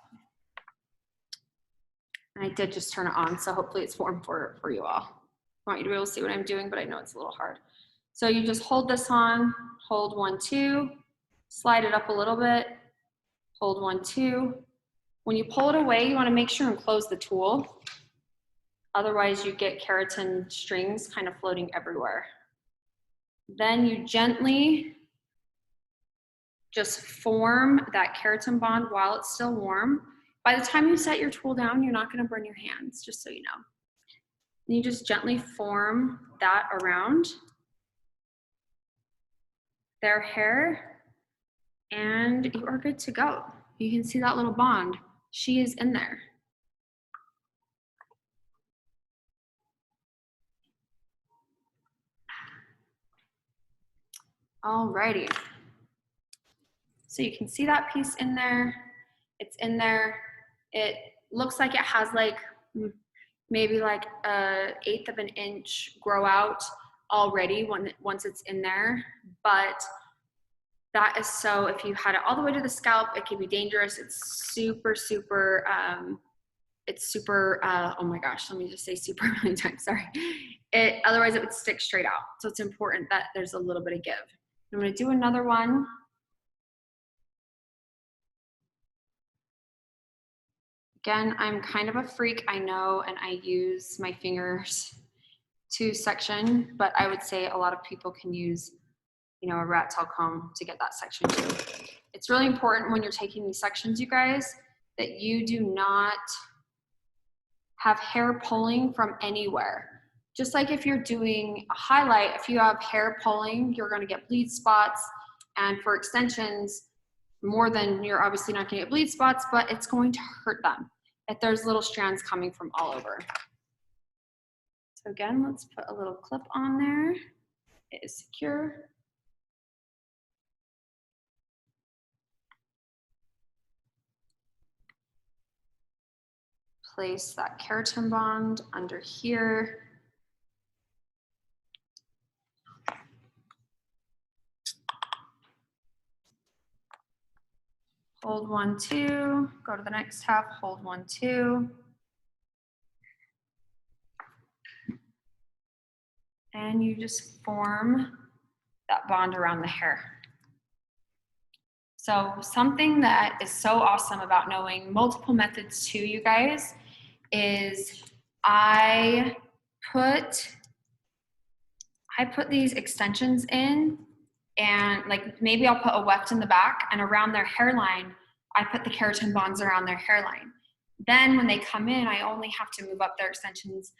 And I did just turn it on, so hopefully it's warm for you all. I want you to be able to see what I'm doing, but I know it's a little hard. So you just hold this on, hold 1, 2, slide it up a little bit, hold 1, 2. When you pull it away, you want to make sure and close the tool. Otherwise, you get keratin strings kind of floating everywhere. Then you gently just form that keratin bond while it's still warm. By the time you set your tool down, you're not going to burn your hands, just so you know. And you just gently form that around their hair, and you are good to go. You can see that little bond. She is in there. Alrighty. So you can see that piece in there. It's in there. It looks like it has like maybe like 1/8 of an inch grow out already once it's in there. But that is so, if you had it all the way to the scalp, it can be dangerous. It's super, super, oh my gosh, let me just say super a million times, sorry. Otherwise it would stick straight out. So it's important that there's a little bit of give. I'm gonna do another one. Again, I'm kind of a freak, I know, and I use my fingers to section, but I would say a lot of people can use, a rat tail comb to get that section too. It's really important when you're taking these sections, you guys, that you do not have hair pulling from anywhere. Just like if you're doing a highlight, if you have hair pulling, you're gonna get bleed spots. And for extensions, you're obviously not gonna get bleed spots, but it's going to hurt them if there's little strands coming from all over. So again, let's put a little clip on there. It is secure. Place that keratin bond under here. Hold 1, 2, go to the next half, hold 1, 2. And you just form that bond around the hair. So something that is so awesome about knowing multiple methods too, you guys, is I put these extensions in, and like maybe I'll put a weft in the back, and around their hairline, I put the keratin bonds around their hairline. Then when they come in, I only have to move up their extensions,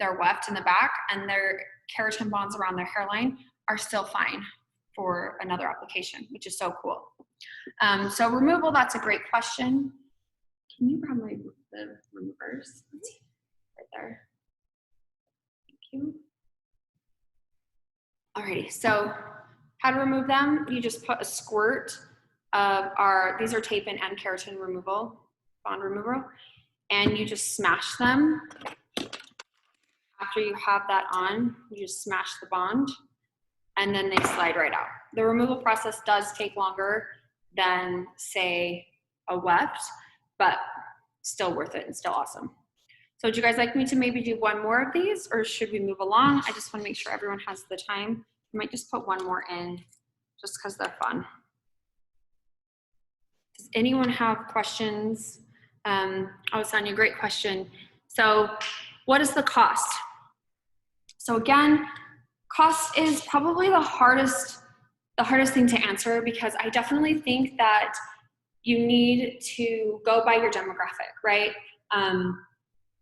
their weft in the back, and their keratin bonds around their hairline are still fine for another application, which is so cool. So removal, that's a great question. Can you grab the removers? Let's see, right there. Thank you. Alrighty, so how to remove them? You just put a squirt of these are tape-in and keratin removal, bond removal, and you just smash them. After you have that on, you just smash the bond, and then they slide right out. The removal process does take longer than, say, a weft, but still worth it and still awesome. So would you guys like me to maybe do one more of these, or should we move along? I just want to make sure everyone has the time. I might just put one more in just because they're fun. Does anyone have questions? Oh, Sonia, great question. So what is the cost? So again, cost is probably the hardest thing to answer, because I definitely think that you need to go by your demographic, right?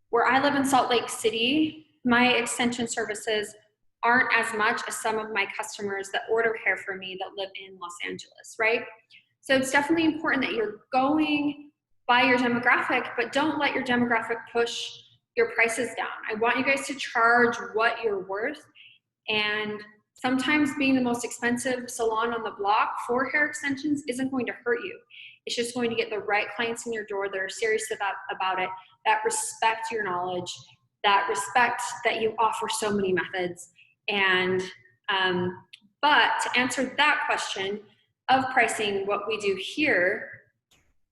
Where I live in Salt Lake City, my extension services aren't as much as some of my customers that order hair for me that live in Los Angeles, right? So it's definitely important that you're going by your demographic, but don't let your demographic push your prices down. I want you guys to charge what you're worth, and sometimes being the most expensive salon on the block for hair extensions isn't going to hurt you. It's just going to get the right clients in your door that are serious about it, that respect your knowledge, that respect that you offer so many methods. And but to answer that question of pricing what we do here,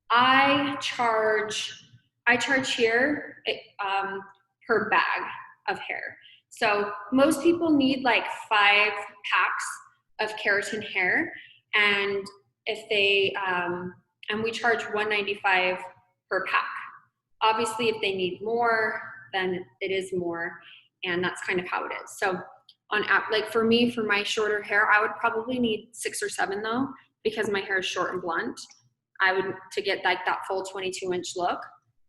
I charge here per bag of hair. So most people need like 5 packs of keratin hair, and if they and we charge $195 per pack. Obviously, if they need more, then it is more, and that's kind of how it is. So like for me, for my shorter hair, I would probably need 6 or 7 though, because my hair is short and blunt. I would, to get like that full 22-inch look.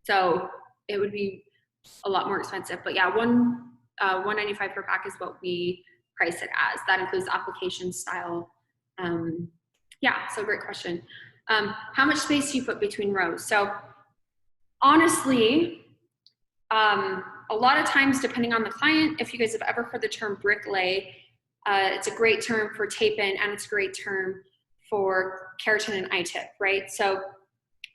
So it would be a lot more expensive. But yeah, $195 per pack is what we price it as. That includes application style. Yeah, so great question. How much space do you put between rows? So honestly, a lot of times, depending on the client, if you guys have ever heard the term brick lay, it's a great term for tape-in, and it's a great term for keratin and Itip, right? So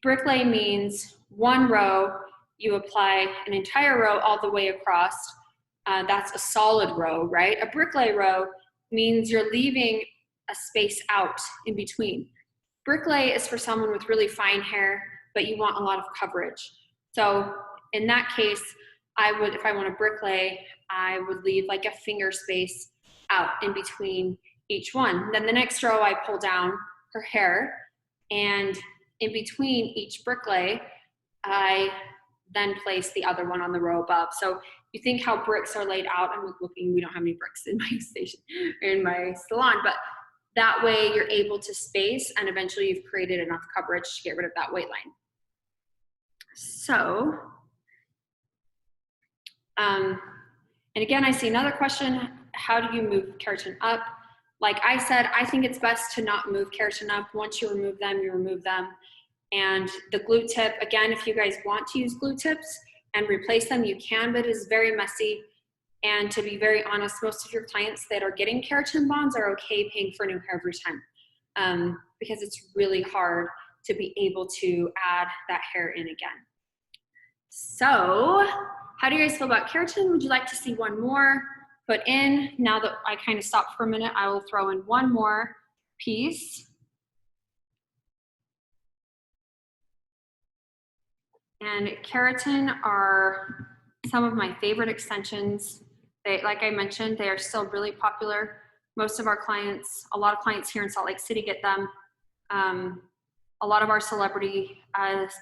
brick lay means one row, you apply an entire row all the way across. That's a solid row, right? A brick lay row means you're leaving a space out in between. Brick lay is for someone with really fine hair, but you want a lot of coverage. So in that case, if I want a brick lay, I would leave like a finger space out in between each one. Then the next row, I pull down her hair, and in between each brick lay, I then place the other one on the row above. So you think how bricks are laid out. I'm looking, we don't have any bricks in my station, or in my salon, but that way you're able to space, and eventually you've created enough coverage to get rid of that weight line. So, and again, I see another question, how do you move keratin up? Like I said, I think it's best to not move keratin up. Once you remove them, you remove them. And the glue tip, again, if you guys want to use glue tips and replace them, you can, but it is very messy. And to be very honest, most of your clients that are getting keratin bonds are okay paying for new hair every time, because it's really hard to be able to add that hair in again. So how do you guys feel about keratin? Would you like to see one more put in? Now that I kind of stopped for a minute, I will throw in one more piece. And keratin are some of my favorite extensions. Like I mentioned, they are still really popular. Most of our clients, a lot of clients here in Salt Lake City get them. A lot of our celebrity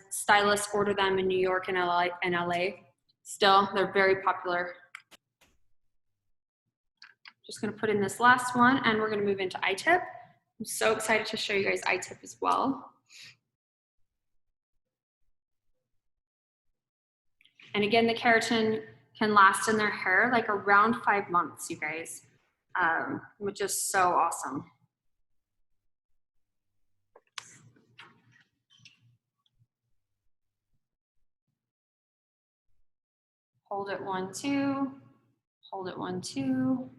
stylists order them in New York and LA. Still, they're very popular. Just gonna put in this last one and we're gonna move into Itip. I'm so excited to show you guys Itip as well. And again, the keratin can last in their hair like around 5 months, you guys, which is so awesome. Hold it 1, 2, hold it 1, 2.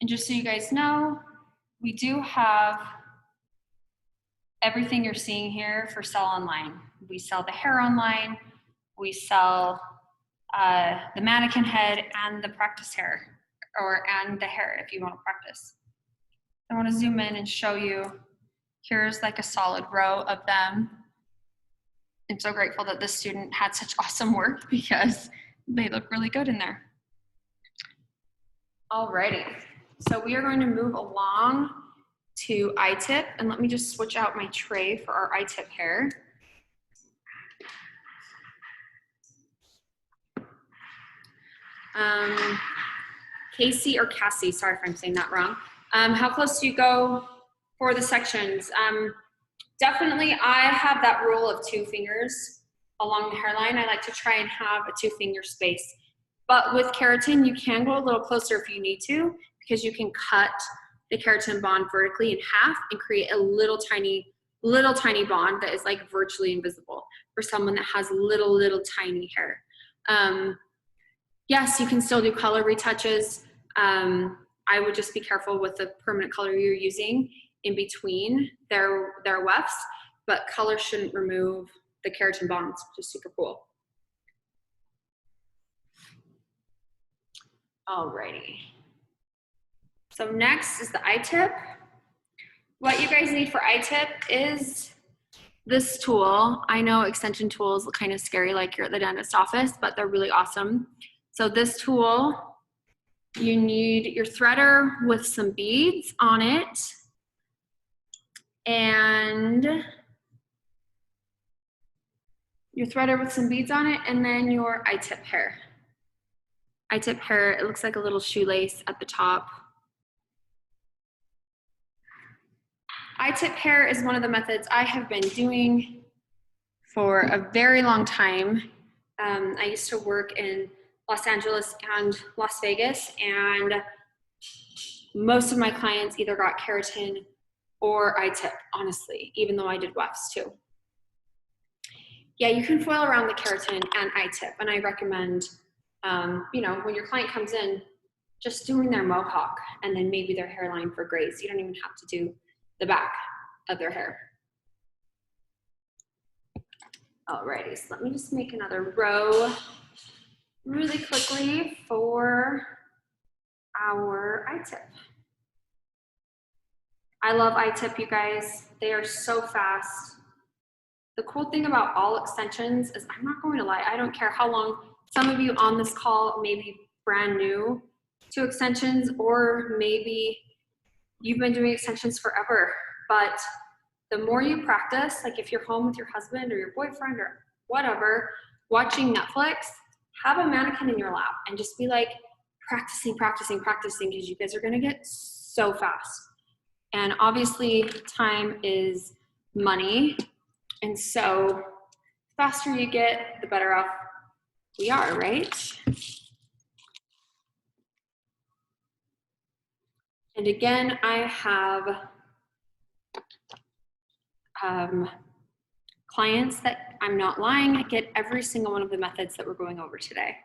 And just so you guys know, we do have everything you're seeing here for sell online. We sell the hair online, we sell the mannequin head and the practice hair, and the hair if you want to practice. I want to zoom in and show you, here's like a solid row of them. I'm so grateful that this student had such awesome work because they look really good in there. Alrighty, so we are going to move along to Itip, and let me just switch out my tray for our Itip hair. Casey or Cassie, sorry if I'm saying that wrong. How close do you go for the sections? Definitely, I have that rule of 2 fingers along the hairline. I like to try and have a 2-finger space. But with keratin, you can go a little closer if you need to, because you can cut the keratin bond vertically in half and create a little tiny bond that is like virtually invisible for someone that has little tiny hair. Yes, you can still do color retouches. I would just be careful with the permanent color you're using in between their wefts, but color shouldn't remove the keratin bonds, which is super cool. Alrighty. So next is the Itip. What you guys need for Itip is this tool. I know extension tools look kind of scary like you're at the dentist office, but they're really awesome. So this tool, you need your threader with some beads on it, and your threader with some beads on it, and then your Itip hair. Itip hair, it looks like a little shoelace at the top. Itip hair is one of the methods I have been doing for a very long time. I used to work in Los Angeles and Las Vegas, and most of my clients either got keratin or Itip, honestly, even though I did Wefts too. Yeah, you can foil around the keratin and Itip, and I recommend, you know, when your client comes in, just doing their mohawk and then maybe their hairline for grace. You don't even have to do the back of their hair. Alrighty, so let me just make another row really quickly for our Itip. I love Itip, you guys. They are so fast. The cool thing about all extensions is, I'm not going to lie, I don't care how long, some of you on this call may be brand new to extensions, or maybe you've been doing extensions forever, but the more you practice, like if you're home with your husband or your boyfriend or whatever, watching Netflix, have a mannequin in your lap and just be like practicing, because you guys are gonna get so fast. And obviously time is money. And so the faster you get, the better off we are, right? And again, I have clients that, I'm not lying, get every single one of the methods that we're going over today.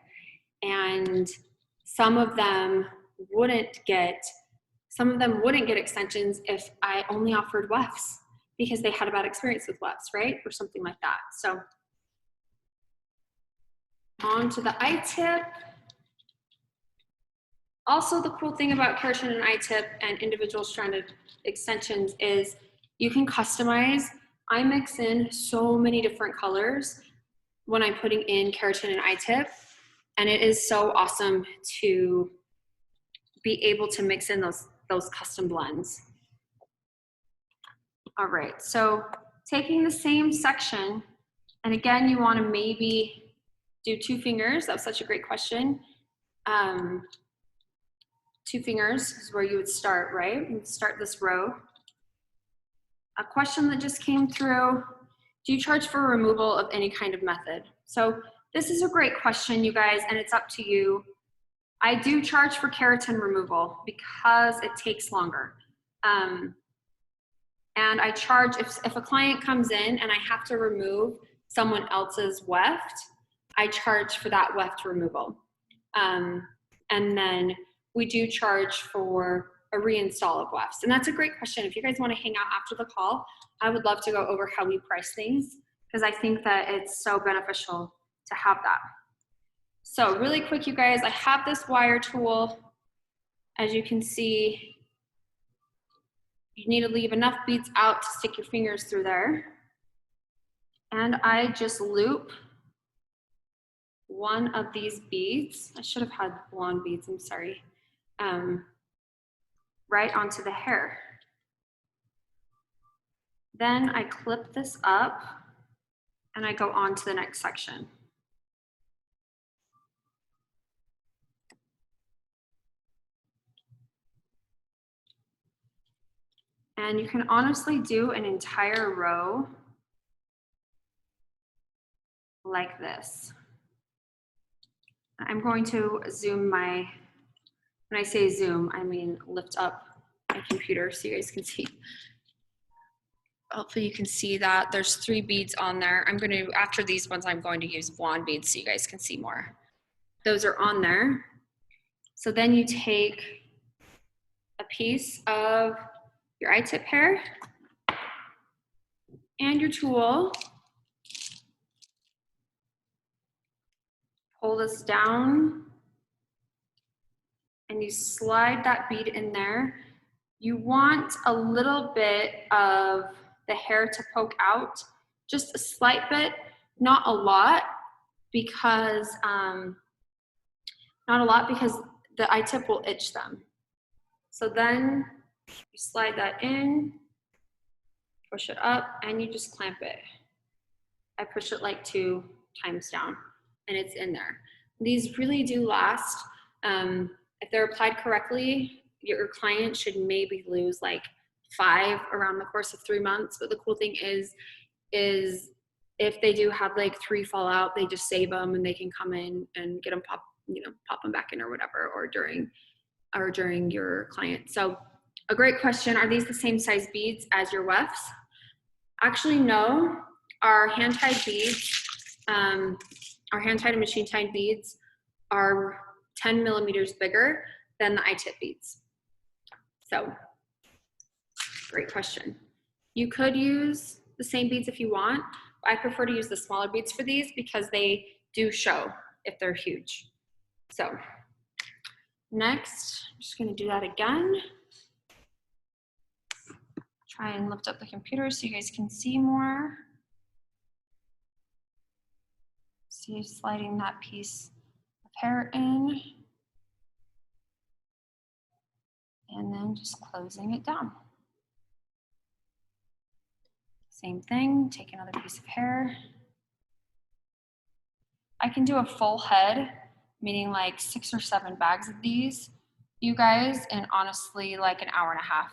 And some of them wouldn't get extensions if I only offered Wefts because they had a bad experience with Wefts, right? Or something like that. So on to the Itip. Also, the cool thing about keratin and Itip and individual stranded extensions is you can customize. I mix in so many different colors when I'm putting in keratin and Itip, and it is so awesome to be able to mix in those custom blends. All right, so taking the same section, and again, you want to maybe do 2 fingers. That was such a great question. 2 fingers is where you would start, right? You would start this row. A question that just came through, do you charge for removal of any kind of method? So this is a great question, you guys, and it's up to you. I do charge for keratin removal because it takes longer. And I charge, if a client comes in and I have to remove someone else's weft, I charge for that weft removal. And then we do charge for a reinstall of wefts. And that's a great question. If you guys want to hang out after the call, I would love to go over how we price things, because I think that it's so beneficial to have that. So really quick, you guys, I have this wire tool. As you can see, you need to leave enough beads out to stick your fingers through there. And I just loop one of these beads. I should have had blonde beads, I'm sorry. Right onto the hair. Then I clip this up and I go on to the next section. And you can honestly do an entire row like this. I'm going to zoom when I say zoom, I mean lift up my computer so you guys can see. Hopefully you can see that there's 3 beads on there. After these ones, I'm going to use blonde beads so you guys can see more. Those are on there. So then you take a piece of your Itip hair and your tool, pull this down, and you slide that bead in there. You want a little bit of the hair to poke out, just a slight bit, not a lot, because the Itip will itch them. So then you slide that in, push it up, and you just clamp it. I push it like 2 times down, and it's in there. These really do last. If they're applied correctly, your client should maybe lose like 5 around the course of 3 months. But the cool thing is if they do have like 3 fall out, they just save them and they can come in and get them pop them back in or whatever, or during your client. So a great question. Are these the same size beads as your wefts? Actually, no. Our hand-tied beads, our hand-tied and machine-tied beads are 10 millimeters bigger than the Itip beads. So, great question. You could use the same beads if you want. I prefer to use the smaller beads for these because they do show if they're huge. So, next, I'm just gonna do that again. Try and lift up the computer so you guys can see more. See, sliding that piece of hair in. And then just closing it down. Same thing, take another piece of hair. I can do a full head, meaning like 6 or 7 bags of these, you guys, in honestly like an hour and a half,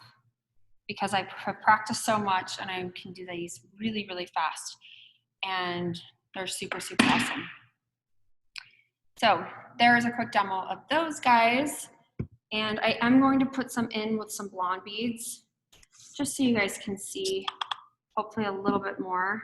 because I have practiced so much and I can do these really, really fast, and they're super, super awesome. So there's a quick demo of those guys, and I am going to put some in with some blonde beads, just so you guys can see hopefully a little bit more.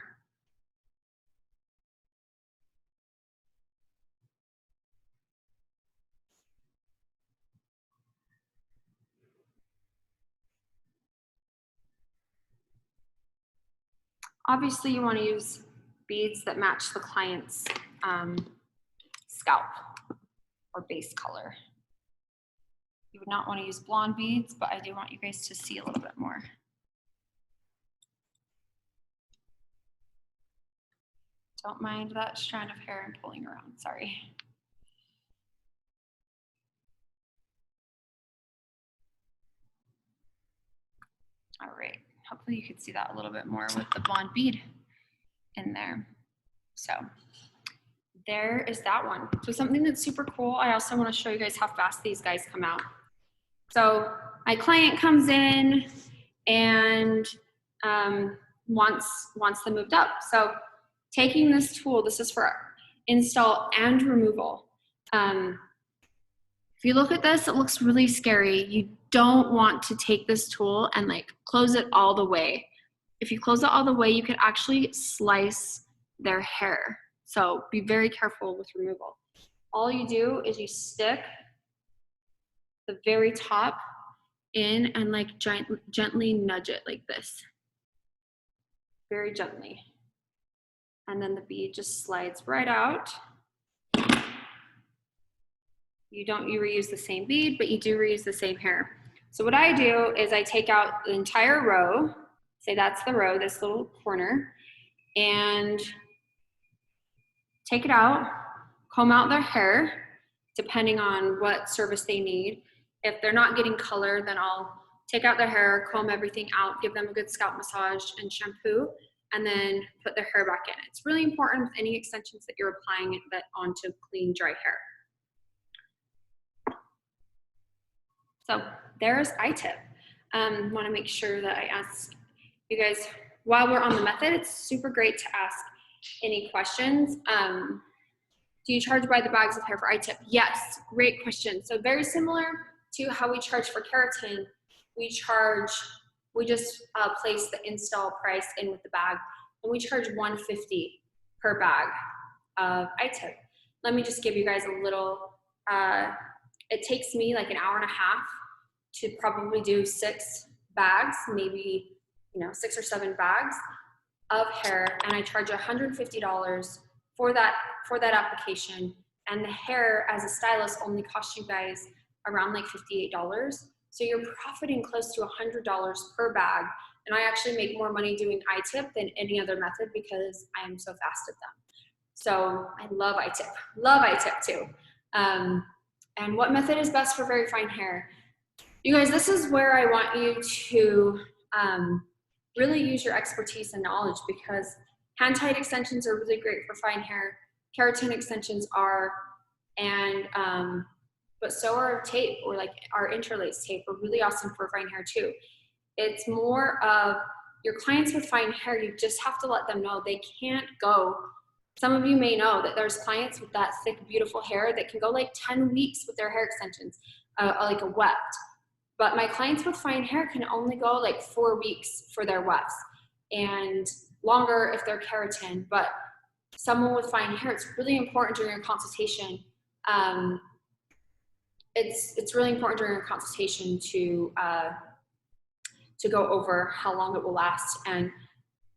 Obviously, you want to use beads that match the client's scalp or base color. You would not want to use blonde beads, but I do want you guys to see a little bit more. Don't mind that strand of hair I'm pulling around, sorry. All right, hopefully you can see that a little bit more with the blonde bead in there. So there is that one. So something that's super cool, I also want to show you guys how fast these guys come out. So my client comes in and wants them moved up. So taking this tool, this is for install and removal. If you look at this, it looks really scary. You don't want to take this tool and like close it all the way. If you close it all the way, you could actually slice their hair. So be very careful with removal. All you do is you stick the very top in and like gently nudge it like this. Very gently. And then the bead just slides right out. You reuse the same bead, but you do reuse the same hair. So what I do is I take out the entire row, say that's the row, this little corner, and take it out, comb out their hair, depending on what service they need. If they're not getting color, then I'll take out their hair, comb everything out, give them a good scalp massage and shampoo, and then put their hair back in. It's really important with any extensions that you're applying that onto clean, dry hair. So there's Itip. Want to make sure that I ask you guys, while we're on the method, it's super great to ask any questions. Do you charge by the bags of hair for Itip? Yes, great question. So very similar to how we charge for keratin, we just place the install price in with the bag, and we charge $150 per bag of Itip. Let me just give you guys a little, it takes me like an hour and a half to probably do 6 bags, maybe 6 or 7 bags of hair, and I charge $150 for that application. And the hair as a stylist only costs you guys around like $58. So you're profiting close to $100 per bag. And I actually make more money doing Itip than any other method because I am so fast at them. So I love Itip too. And what method is best for very fine hair? You guys, this is where I want you to really use your expertise and knowledge, because hand-tied extensions are really great for fine hair. Keratin extensions are, and but so are tape, or like our interlace tape are really awesome for fine hair too. It's more of your clients with fine hair, you just have to let them know they can't go. Some of you may know that there's clients with that thick, beautiful hair that can go like 10 weeks with their hair extensions, like a weft. But my clients with fine hair can only go like 4 weeks for their wefts, and longer if they're keratin. But someone with fine hair, it's really important during a consultation. It's really important during a consultation to go over how long it will last, and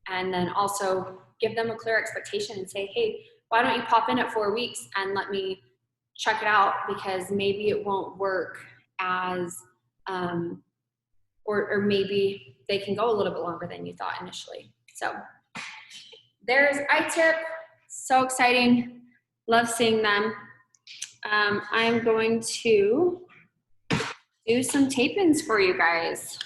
then also give them a clear expectation and say, hey, why don't you pop in at 4 weeks and let me check it out, because maybe it won't work as or maybe they can go a little bit longer than you thought initially. So there's Itip, so exciting, love seeing them. I'm going to do some tape-ins for you guys.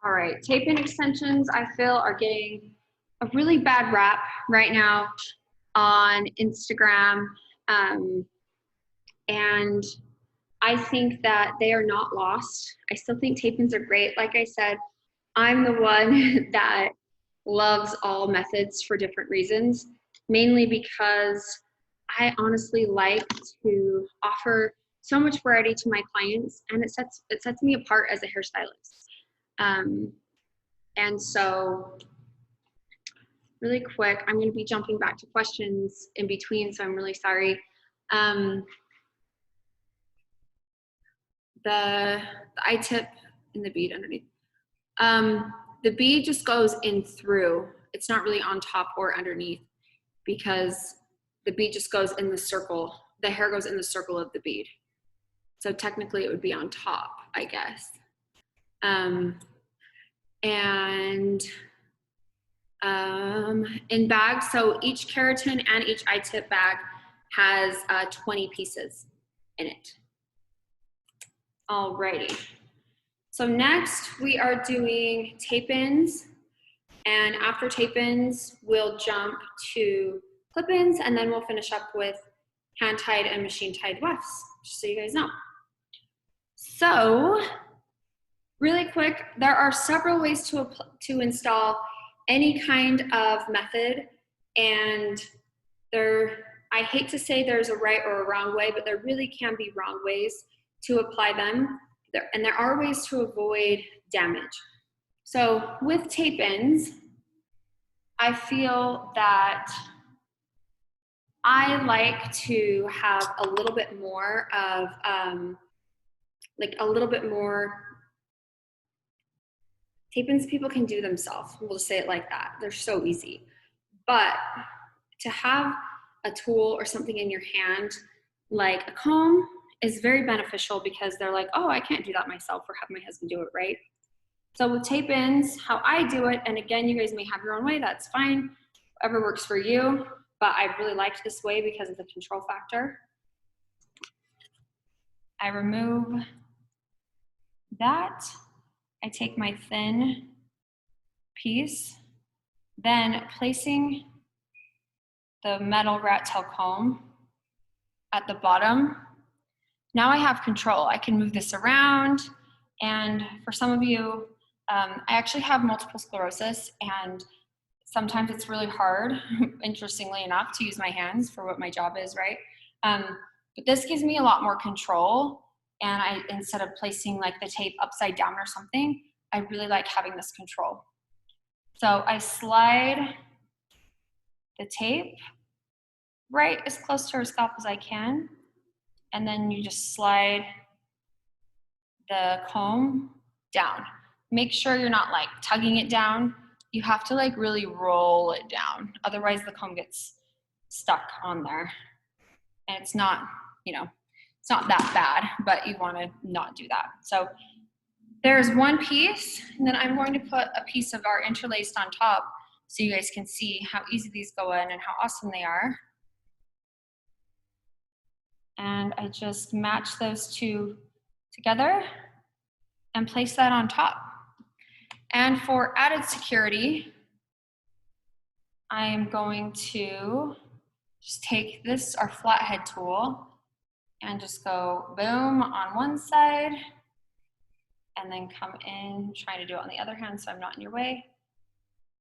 All right, tape-in extensions, I feel, are getting a really bad rap right now on Instagram. And I think that they are not lost. I still think tape-ins are great. Like I said, I'm the one that loves all methods for different reasons, mainly because I honestly like to offer so much variety to my clients, and it sets me apart as a hairstylist. And so really quick, I'm going to be jumping back to questions in between, so I'm really sorry. The Itip in the bead underneath. The bead just goes in through. It's not really on top or underneath because the bead just goes in the circle. The hair goes in the circle of the bead. So technically it would be on top, I guess. In bags, so each keratin and each Itip bag has 20 pieces in it. Alrighty. So next we are doing tape-ins, and after tape-ins we'll jump to clip-ins, and then we'll finish up with hand-tied and machine-tied wefts, just so you guys know. So really quick, there are several ways to install any kind of method, and I hate to say there's a right or a wrong way, but there really can be wrong ways to apply them, and there are ways to avoid damage. So with tape-ins, I feel that I like to have a little bit more of, tape-ins people can do themselves. We'll just say it like that. They're so easy. But to have a tool or something in your hand, like a comb, is very beneficial because they're like, oh, I can't do that myself, or have my husband do it, right? So with tape-ins, how I do it, and again, you guys may have your own way, that's fine, whatever works for you, but I really liked this way because of the control factor. I remove that. I take my thin piece, then placing the metal rat tail comb at the bottom. Now I have control. I can move this around, and for some of you, I actually have multiple sclerosis, and sometimes it's really hard, interestingly enough, to use my hands for what my job is, right? But this gives me a lot more control, and instead of placing like the tape upside down or something, I really like having this control. So I slide the tape right as close to her scalp as I can, and then you just slide the comb down. Make sure you're not like tugging it down. You have to like really roll it down. Otherwise the comb gets stuck on there. And it's not, you know, it's not that bad, but you want to not do that. So there's one piece, and then I'm going to put a piece of our interlaced on top so you guys can see how easy these go in and how awesome they are. And I just match those two together and place that on top. And for added security, I am going to just take this, our flathead tool, and just go boom on one side, and then come in, trying to do it on the other hand so I'm not in your way,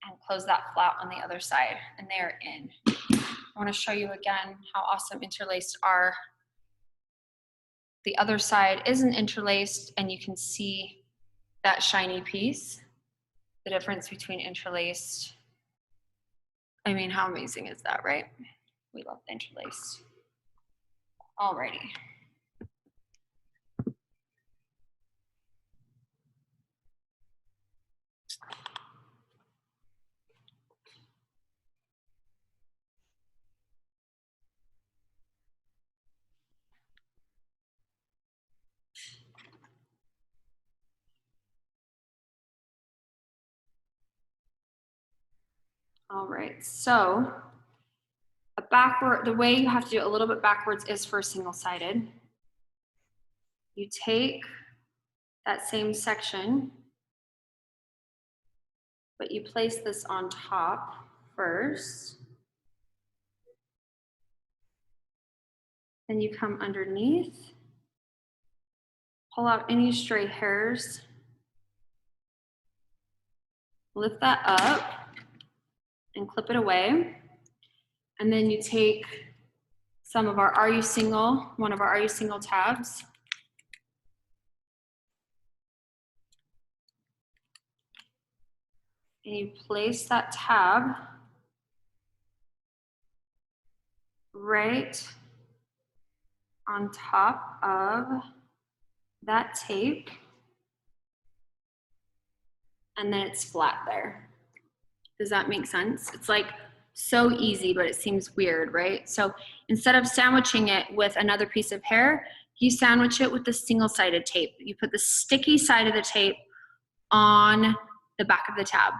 and close that flat on the other side, and they are in. I want to show you again how awesome interlaced are. The other side isn't interlaced, and you can see that shiny piece. The difference between interlaced, I mean, how amazing is that, right? We love the interlaced. Alrighty. All right, so the way you have to do it a little bit backwards is for single-sided. You take that same section, but you place this on top first. Then you come underneath, pull out any stray hairs, lift that up, and clip it away. And then you take some of our Are You Single, one of our Are You Single tabs, and you place that tab right on top of that tape. and then it's flat there. Does that make sense? It's like so easy, but it seems weird, right? So instead of sandwiching it with another piece of hair, you sandwich it with the single-sided tape. You put the sticky side of the tape on the back of the tab.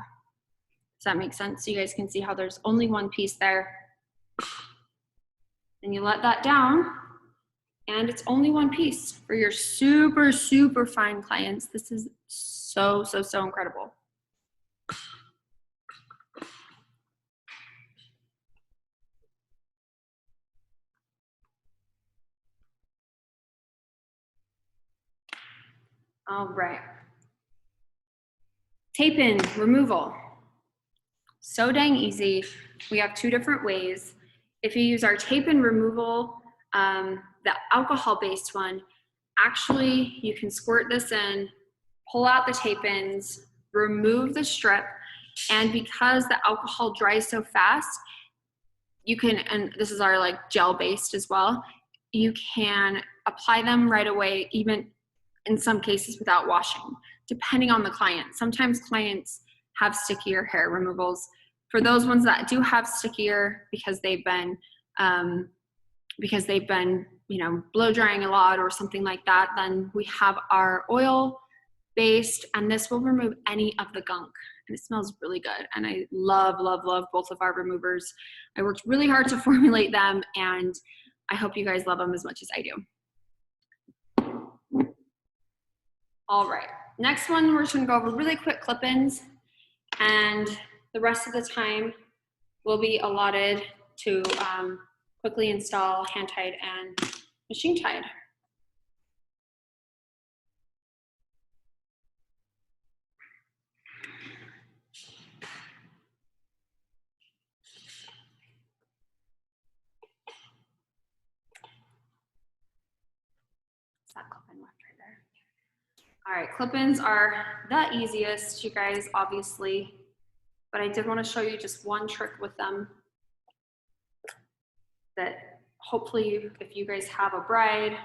Does that make sense? So you guys can see how there's only one piece there. And you let that down, and it's only one piece. For your super, super fine clients, this is so, so, so incredible. All right. Tape-in removal. So dang easy. We have two different ways. If you use our tape-in removal, the alcohol-based one, actually you can squirt this in, pull out the tape-ins, remove the strip, and because the alcohol dries so fast, you can, and this is our like gel-based as well, you can apply them right away, even in some cases without washing, depending on the client. Sometimes clients have stickier hair removals. For those ones that do have stickier because they've been you know, blow drying a lot or something like that, then we have our oil based, and this will remove any of the gunk, and it smells really good. And I love, love, love both of our removers. I worked really hard to formulate them, and I hope you guys love them as much as I do. All right, next one, we're just gonna go over really quick clip-ins, and the rest of the time will be allotted to quickly install hand-tied and machine-tied. That clip-in left right there. All right, clip-ins are the easiest, you guys, obviously, but I did want to show you just one trick with them that hopefully if you guys have a bride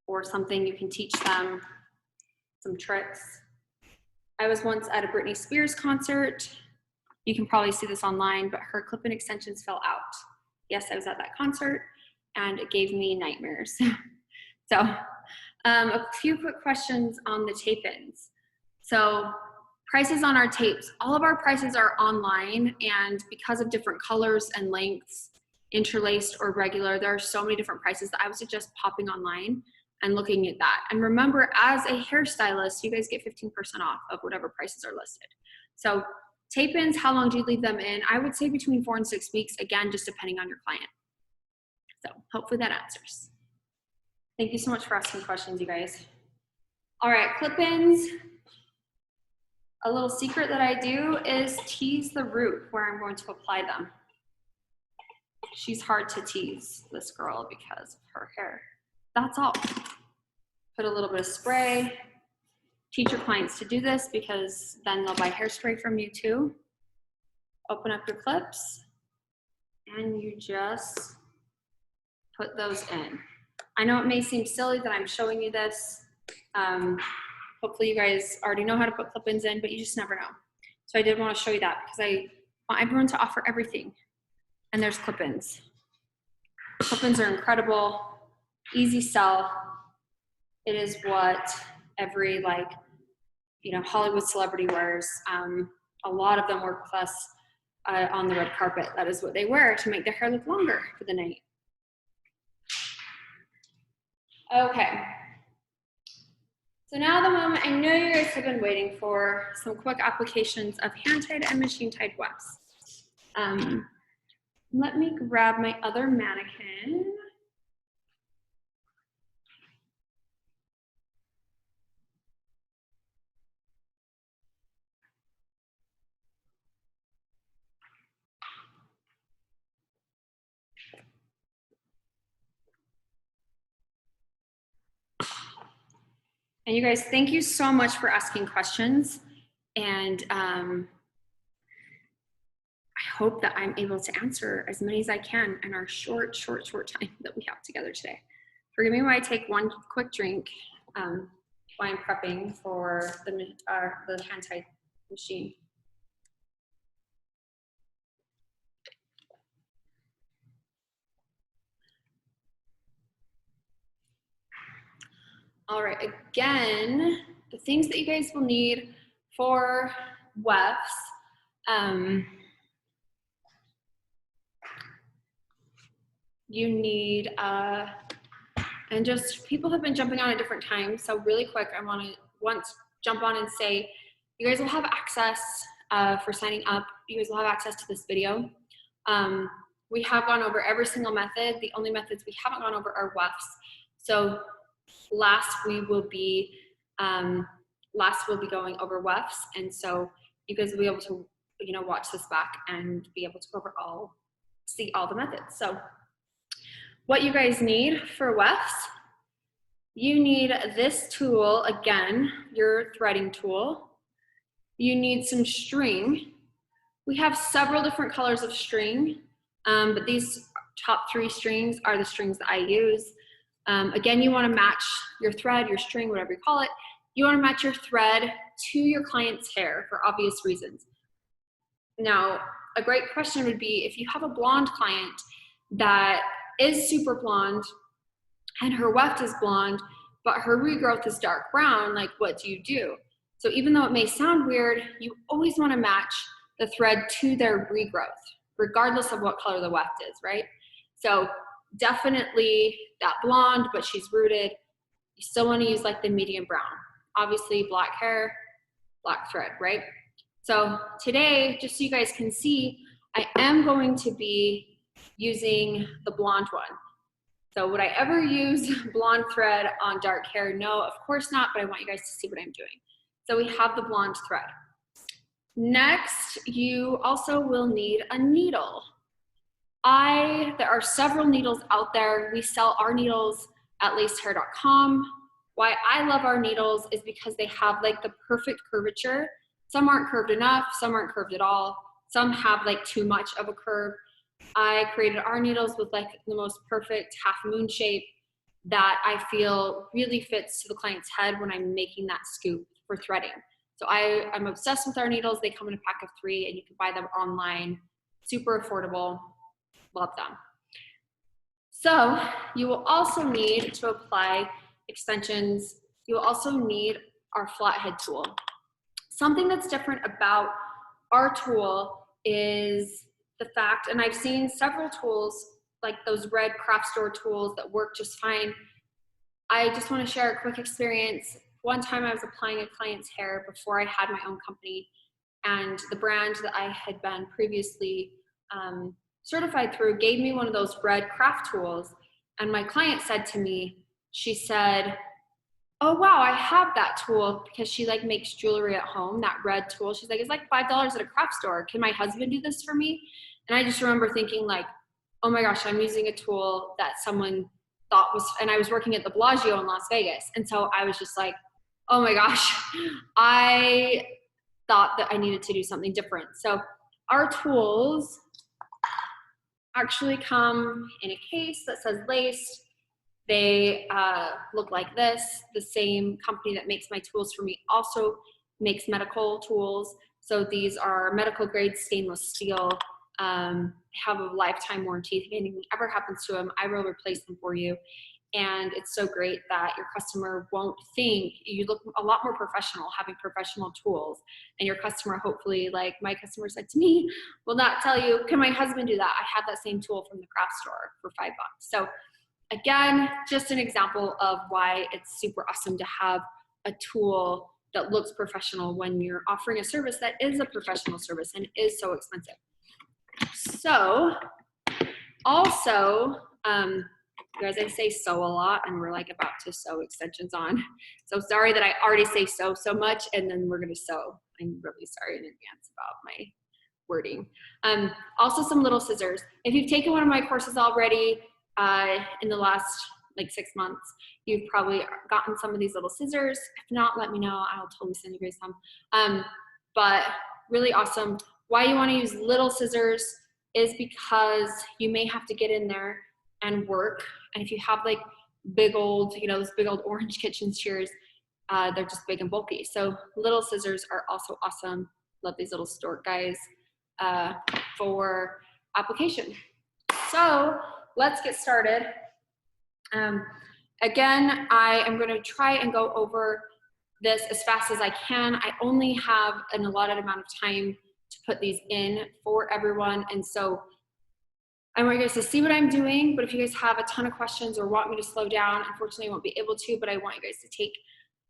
or something, you can teach them some tricks. I was once at a Britney Spears concert. You can probably see this online, but her clip-in extensions fell out. Yes, I was at that concert, and it gave me nightmares. So a few quick questions on the tape-ins. So prices on our tapes, all of our prices are online, and because of different colors and lengths, interlaced or regular, there are so many different prices that I would suggest popping online and looking at that. And remember, as a hairstylist, you guys get 15% off of whatever prices are listed. So tape-ins, how long do you leave them in? I would say between 4 and 6 weeks, again, just depending on your client. So hopefully that answers. Thank you so much for asking questions, you guys. All right, clip-ins. A little secret that I do is tease the root where I'm going to apply them. She's hard to tease, this girl, because of her hair. That's all. Put a little bit of spray. Teach your clients to do this because then they'll buy hairspray from you too. Open up your clips and you just put those in. I know it may seem silly that I'm showing you this. Hopefully you guys already know how to put clip-ins in, but you just never know. So I did want to show you that because I want everyone to offer everything. And there's clip-ins. Clip-ins are incredible, easy sell. It is what every Hollywood celebrity wears. A lot of them work with us on the red carpet. That is what they wear to make their hair look longer for the night. Okay. So now the moment I know you guys have been waiting for, some quick applications of hand-tied and machine-tied wefts. Let me grab my other mannequin. And you guys, thank you so much for asking questions. And I hope that I'm able to answer as many as I can in our short time that we have together today. Forgive me while I take one quick drink while I'm prepping for the hand-tied machine. All right, again, the things that you guys will need for Wefts, you need, and just people have been jumping on at different times, so really quick, I want to jump on and say, you guys will have access for signing up. You guys will have access to this video. We have gone over every single method. The only methods we haven't gone over are Wefts. So last we'll be going over Wefts, and so you guys will be able to, you know, watch this back and be able to go over see all the methods. So what you guys need for Wefts, you need this tool, again, your threading tool. You need some string. We have several different colors of string, but these top 3 strings are the strings that I use. Again, you want to match your thread, your string, whatever you call it. You want to match your thread to your client's hair for obvious reasons. Now, a great question would be, if you have a blonde client that is super blonde and her weft is blonde, but her regrowth is dark brown, like what do you do? So even though it may sound weird, you always want to match the thread to their regrowth, regardless of what color the weft is, right? So definitely that blonde, but she's rooted, you still want to use like the medium brown. Obviously black hair, black thread, right? So today, just so you guys can see, I am going to be using the blonde one. So would I ever use blonde thread on dark hair? No, of course not, but I want you guys to see what I'm doing. So we have the blonde thread. Next, you also will need a needle. There are several needles out there. We sell our needles at LACEDD.com. Why I love our needles is because they have like the perfect curvature. Some aren't curved enough, some aren't curved at all. Some have like too much of a curve. I created our needles with like the most perfect half moon shape that I feel really fits to the client's head when I'm making that scoop for threading. So I'm obsessed with our needles. They come in a pack of 3 and you can buy them online. Super affordable, love them. So you will also need to apply extensions. You will also need our flathead tool. Something that's different about our tool is the fact, and I've seen several tools like those red craft store tools that work just fine. I just want to share a quick experience. One time I was applying a client's hair before I had my own company, and the brand that I had been previously certified through gave me one of those red craft tools, and my client said to me, she said, oh wow, I have that tool, because she like makes jewelry at home, that red tool. She's like, it's like $5 at a craft store. Can my husband do this for me? And I just remember thinking like, oh my gosh, I'm using a tool that someone thought was, and I was working at the Bellagio in Las Vegas. And so I was just like, oh my gosh, I thought that I needed to do something different. So our tools actually come in a case that says Laced. They look like this. The same company that makes my tools for me also makes medical tools. So these are medical grade stainless steel, have a lifetime warranty. If anything ever happens to them, I will replace them for you. And it's so great that your customer won't think, you look a lot more professional having professional tools. And your customer, hopefully, like my customer said to me, will not tell you, can my husband do that? I have that same tool from the craft store for $5. So again, just an example of why it's super awesome to have a tool that looks professional when you're offering a service that is a professional service and is so expensive. So also, guys, I say so a lot and we're like about to sew extensions on. So sorry that I already say so much and then we're gonna sew. I'm really sorry in advance about my wording. Also some little scissors. If you've taken one of my courses already, in the last like 6 months, you've probably gotten some of these little scissors. If not, let me know. I'll totally send you guys some. But really awesome. Why you want to use little scissors is because you may have to get in there and work. And if you have like big old, you know, those big old orange kitchen shears, they're just big and bulky. So little scissors are also awesome. Love these little stork guys for application. So let's get started. Again, I am going to try and go over this as fast as I can. I only have an allotted amount of time to put these in for everyone, and so I want you guys to see what I'm doing, but if you guys have a ton of questions or want me to slow down, unfortunately I won't be able to, but I want you guys to take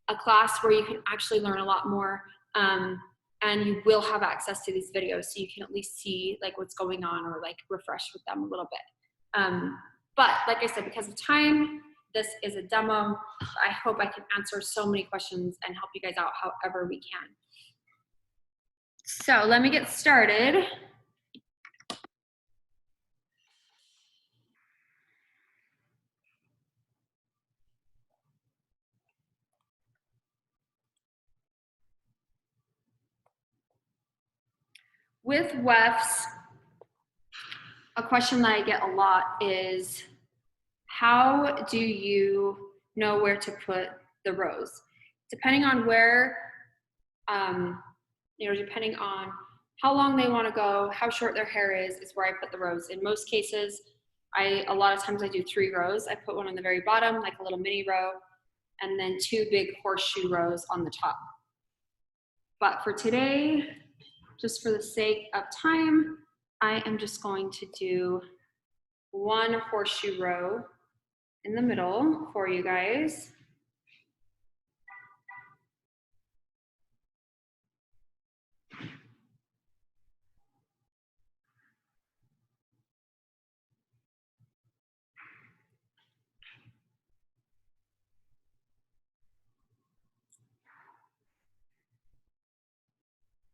a class where you can actually learn a lot more, and you will have access to these videos, so you can at least see like what's going on or like refresh with them a little bit. But like I said, because of time, this is a demo. I hope I can answer so many questions and help you guys out however we can. So let me get started. With Wefts, a question that I get a lot is, how do you know where to put the rows? Depending on where, depending on how long they want to go, how short their hair is where I put the rows. In most cases, a lot of times I do 3 rows. I put one on the very bottom, like a little mini row, and then 2 big horseshoe rows on the top. But for today, just for the sake of time, I am just going to do 1 horseshoe row in the middle for you guys.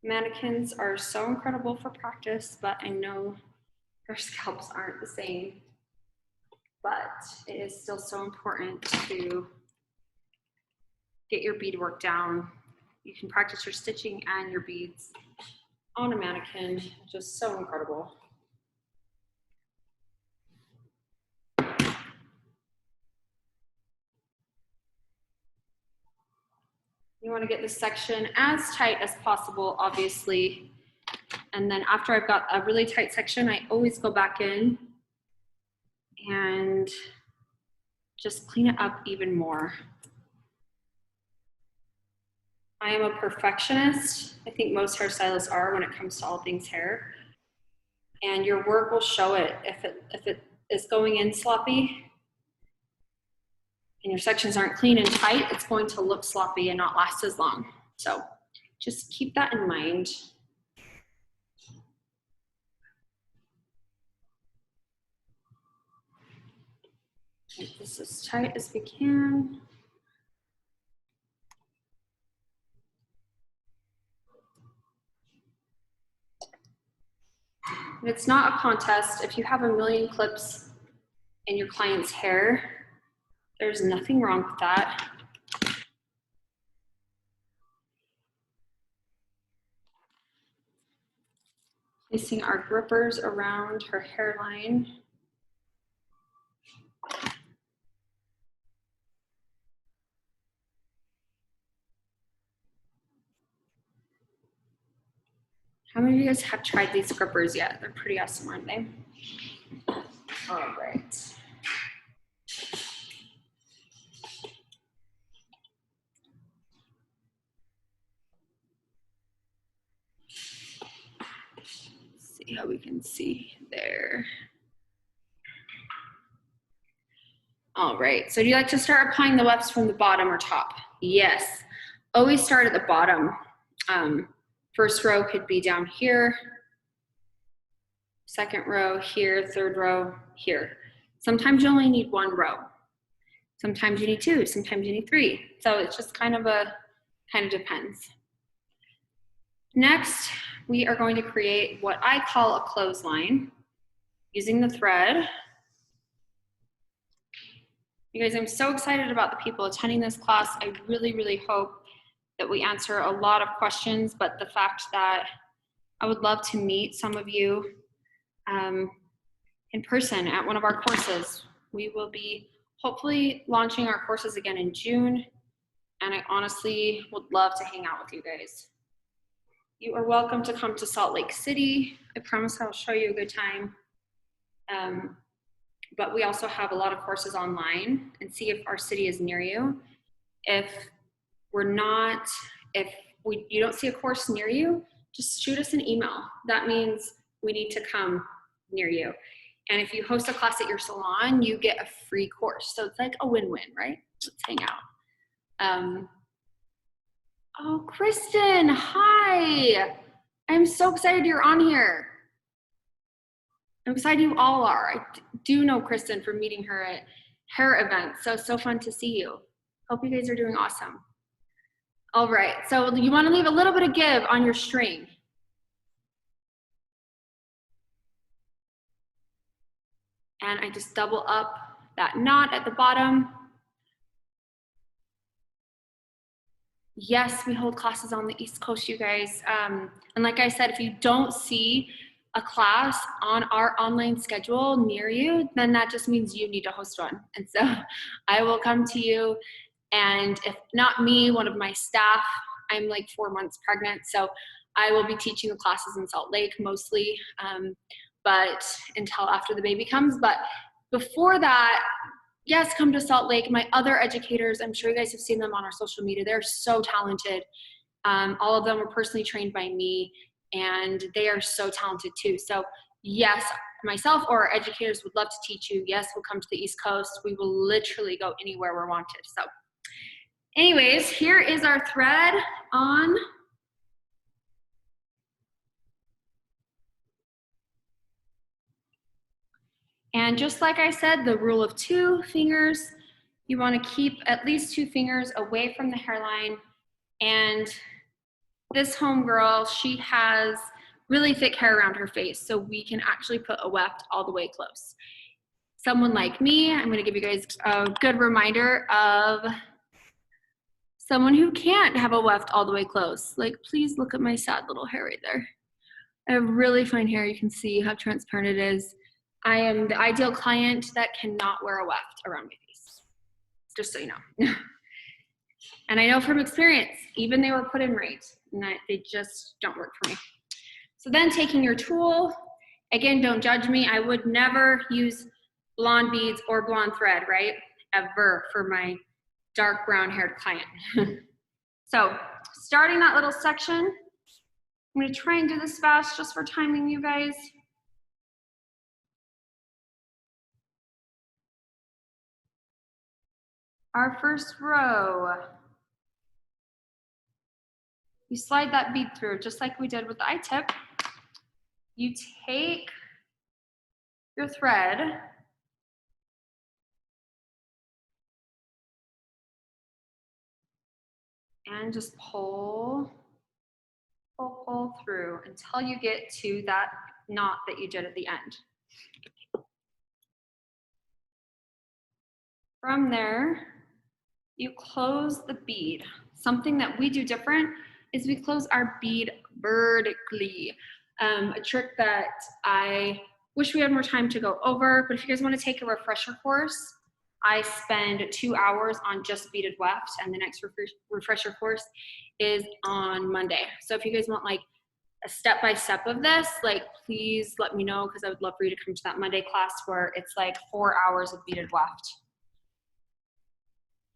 Mannequins are so incredible for practice, but I know their scalps aren't the same. But it is still so important to get your beadwork down. You can practice your stitching and your beads on a mannequin, just so incredible. You want to get this section as tight as possible, obviously. And then after I've got a really tight section, I always go back in and just clean it up even more. I am a perfectionist. I think most hairstylists are when it comes to all things hair. And your work will show it. If it is going in sloppy and your sections aren't clean and tight, it's going to look sloppy and not last as long. So just keep that in mind. Make this as tight as we can. And it's not a contest. If you have a million clips in your client's hair, there's nothing wrong with that. Placing our grippers around her hairline. How many of you guys have tried these grippers yet? They're pretty awesome, aren't they? All right. See how we can see there. All right, so do you like to start applying the wefts from the bottom or top? Yes, always start at the bottom. First row could be down here, second row here, third row here. Sometimes you only need 1 row. Sometimes you need 2, sometimes you need 3. So it's just kind of depends. Next, we are going to create what I call a clothesline using the thread. You guys, I'm so excited about the people attending this class. I really, really hope that we answer a lot of questions, but the fact that I would love to meet some of you in person at one of our courses. We will be hopefully launching our courses again in June, And I honestly would love to hang out with you guys. You are welcome to come to Salt Lake City. I promise I'll show you a good time. But we also have a lot of courses online, and see if our city is near you. If you don't see a course near you, just shoot us an email. That means we need to come near you. And if you host a class at your salon, you get a free course. So it's like a win-win, right? Let's hang out. Oh, Kristen, hi. I'm so excited you're on here. I'm excited you all are. I do know Kristen from meeting her at her event. So fun to see you. Hope you guys are doing awesome. All right, so you want to leave a little bit of give on your string. And I just double up that knot at the bottom. Yes, we hold classes on the East Coast, you guys. And like I said, if you don't see a class on our online schedule near you, then that just means you need to host one. And so I will come to you, and if not me, one of my staff. I'm like 4 months pregnant, so I will be teaching the classes in Salt Lake mostly, but until after the baby comes. But before that, yes, come to Salt Lake. My other educators, I'm sure you guys have seen them on our social media. They're so talented. All of them were personally trained by me, and they are so talented too. So yes, myself or our educators would love to teach you. Yes, we'll come to the East Coast. We will literally go anywhere we're wanted. So anyways, here is our thread on. And just like I said, the rule of 2 fingers, you want to keep at least 2 fingers away from the hairline. And this homegirl, she has really thick hair around her face, so we can actually put a weft all the way close. Someone like me, I'm going to give you guys a good reminder of someone who can't have a weft all the way close. Like, please look at my sad little hair right there. I have really fine hair. You can see how transparent it is. I am the ideal client that cannot wear a weft around my face, just so you know. And I know from experience, even they were put in right, and they just don't work for me. So then taking your tool, again, don't judge me. I would never use blonde beads or blonde thread, right? Ever, for my dark brown haired client. So starting that little section, I'm gonna try and do this fast just for timing, you guys. Our first row, you slide that bead through just like we did with the Itip. You take your thread and just pull through until you get to that knot that you did at the end. From there, you close the bead. Something that we do different is we close our bead vertically. A trick that I wish we had more time to go over, but if you guys want to take a refresher course, I spend 2 hours on just beaded weft, and the next refresher course is on Monday. So if you guys want like a step-by-step of this, like please let me know, because I would love for you to come to that Monday class where it's like 4 hours of beaded weft.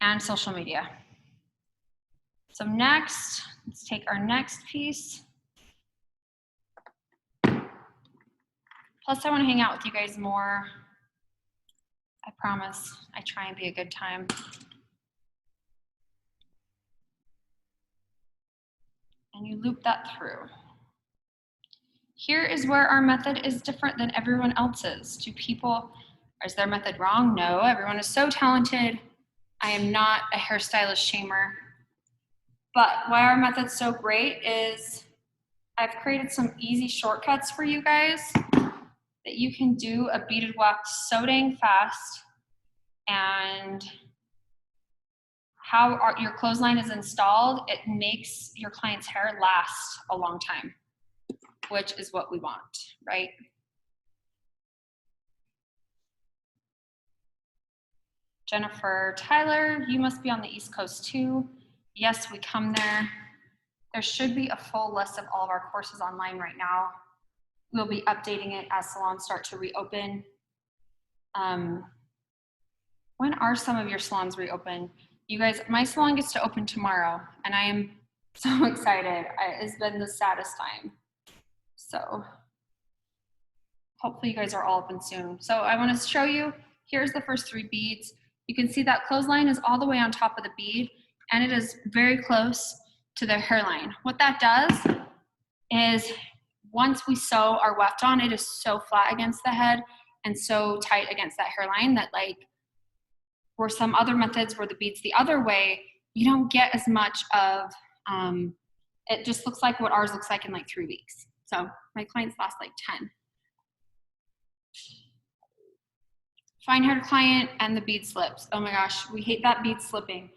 And social media. So next, let's take our next piece. Plus I want to hang out with you guys more. I promise, I try and be a good time. And you loop that through. Here is where our method is different than everyone else's. Is their method wrong? No, everyone is so talented. I am not a hairstylist shamer. But why our method's so great is I've created some easy shortcuts for you guys that you can do a beaded weft so dang fast, and how your clothesline is installed, it makes your client's hair last a long time, which is what we want, right? Jennifer Tyler, you must be on the East Coast too. yes, we come there. There should be a full list of all of our courses online right now. We'll be updating it as salons start to reopen. When are some of your salons reopen? You guys, my salon gets to open tomorrow, and I am so excited. It's been the saddest time. So hopefully you guys are all open soon. So I want to show you, here's the first 3 beads. You can see that clothesline is all the way on top of the bead, and it is very close to the hairline. What that does is once we sew our weft on, it is so flat against the head and so tight against that hairline that, like, for some other methods where the bead's the other way, you don't get as much of, it just looks like what ours looks like in like 3 weeks. So my clients last like 10. Fine haired client and the bead slips. Oh my gosh, we hate that bead slipping.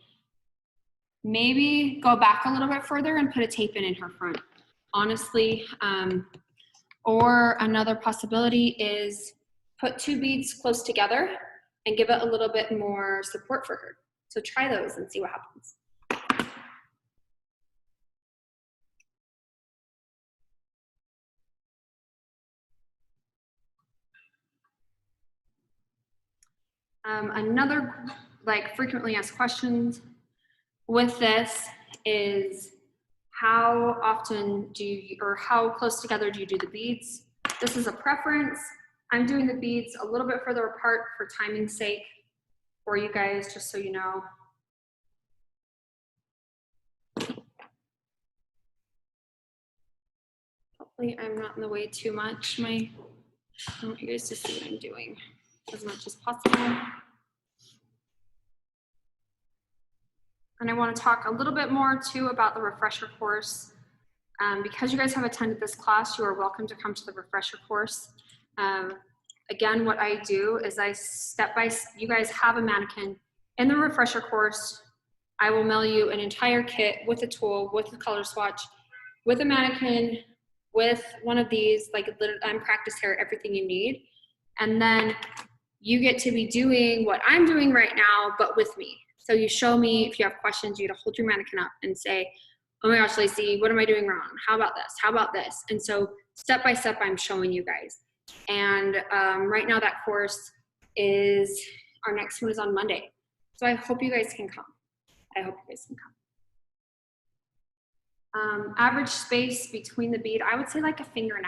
Maybe go back a little bit further and put a tape in her front, honestly. Or another possibility is put 2 beads close together and give it a little bit more support for her. So try those and see what happens. Another like frequently asked questions with this is how often do you, or how close together do you do the beads? This is a preference. I'm doing the beads a little bit further apart for timing's sake for you guys, just so you know. Hopefully I'm not in the way too much. I want you guys to see what I'm doing as much as possible. And I want to talk a little bit more too about the refresher course. Because you guys have attended this class, you are welcome to come to the refresher course. Again, what I do is you guys have a mannequin. In the refresher course, I will mail you an entire kit with a tool, with a color swatch, with a mannequin, with one of these, like practice hair, everything you need. And then you get to be doing what I'm doing right now, but with me. So you show me, if you have questions, you get to hold your mannequin up and say, oh my gosh, Lacy, what am I doing wrong? How about this? How about this? And so step by step, I'm showing you guys. And right now that course is, our next one is on Monday. So I hope you guys can come. I hope you guys can come. Average space between the bead, I would say like 1.5 fingers.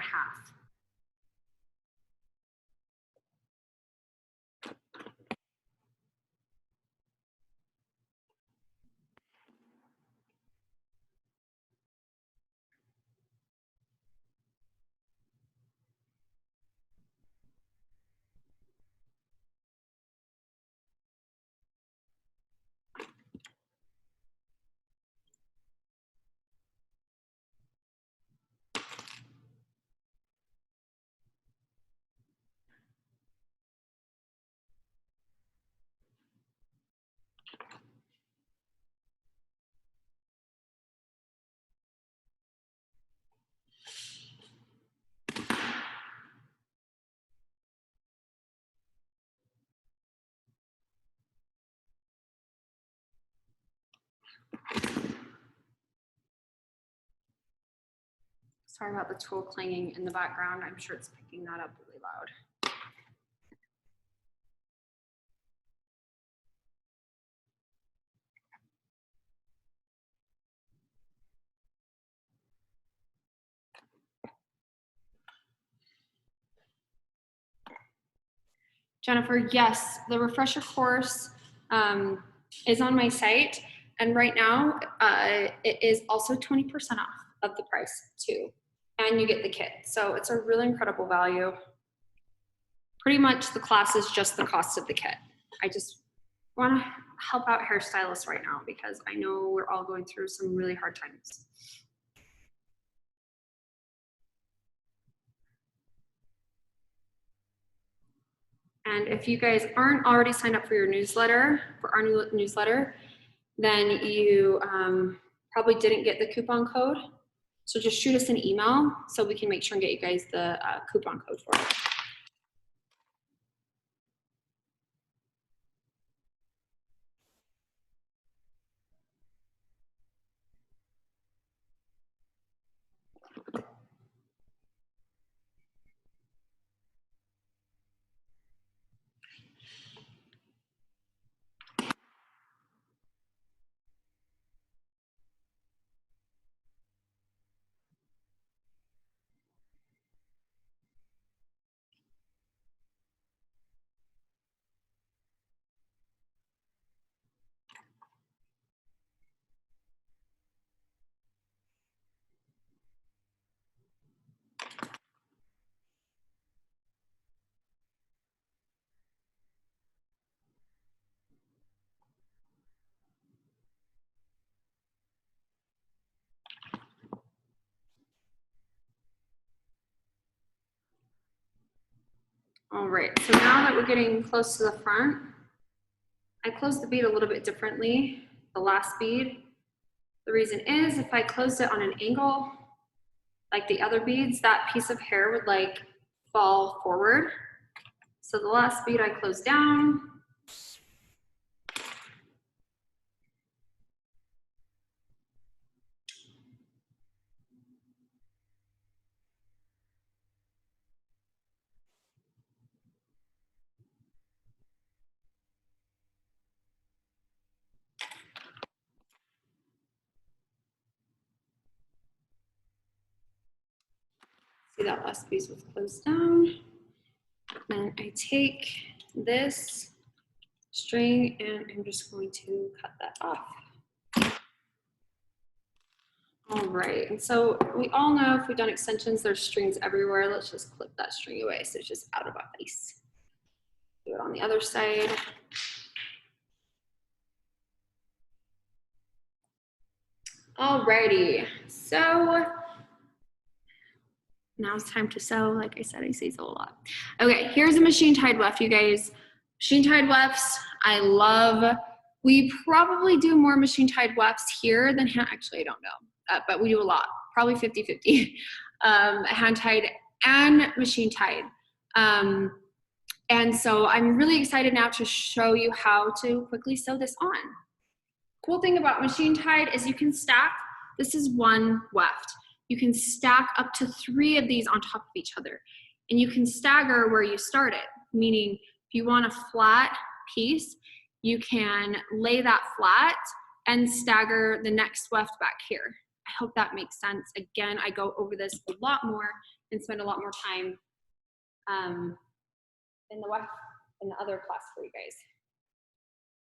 Sorry about the tool clanging in the background. I'm sure it's picking that up really loud. Jennifer, yes, the refresher course is on my site. And right now it is also 20% off of the price too. And you get the kit. So it's a really incredible value. Pretty much the class is just the cost of the kit. I just want to help out hairstylists right now because I know we're all going through some really hard times. And if you guys aren't already signed up for your newsletter, for our new newsletter, then you probably didn't get the coupon code. So just shoot us an email so we can make sure and get you guys the coupon code for it. All right, so now that we're getting close to the front, I closed the bead a little bit differently, the last bead. The reason is if I closed it on an angle, like the other beads, that piece of hair would like fall forward. So the last bead I closed down. See, that last piece was closed down. Then I take this string and I'm just going to cut that off. All right, and so we all know if we've done extensions, there's strings everywhere. Let's just clip that string away so it's just out of our face. Do it on the other side. Alrighty, so now it's time to sew. Like I said, I say sew a lot. Okay, here's a machine tied weft, you guys. Machine tied wefts, I love. We probably do more machine tied wefts here than actually I don't know, but we do a lot, probably 50-50, hand tied and machine tied. And so I'm really excited now to show you how to quickly sew this on. Cool thing about machine tied is you can stack, this is one weft. You can stack up to 3 of these on top of each other. And you can stagger where you started, meaning if you want a flat piece, you can lay that flat and stagger the next weft back here. I hope that makes sense. Again, I go over this a lot more and spend a lot more time in the other class for you guys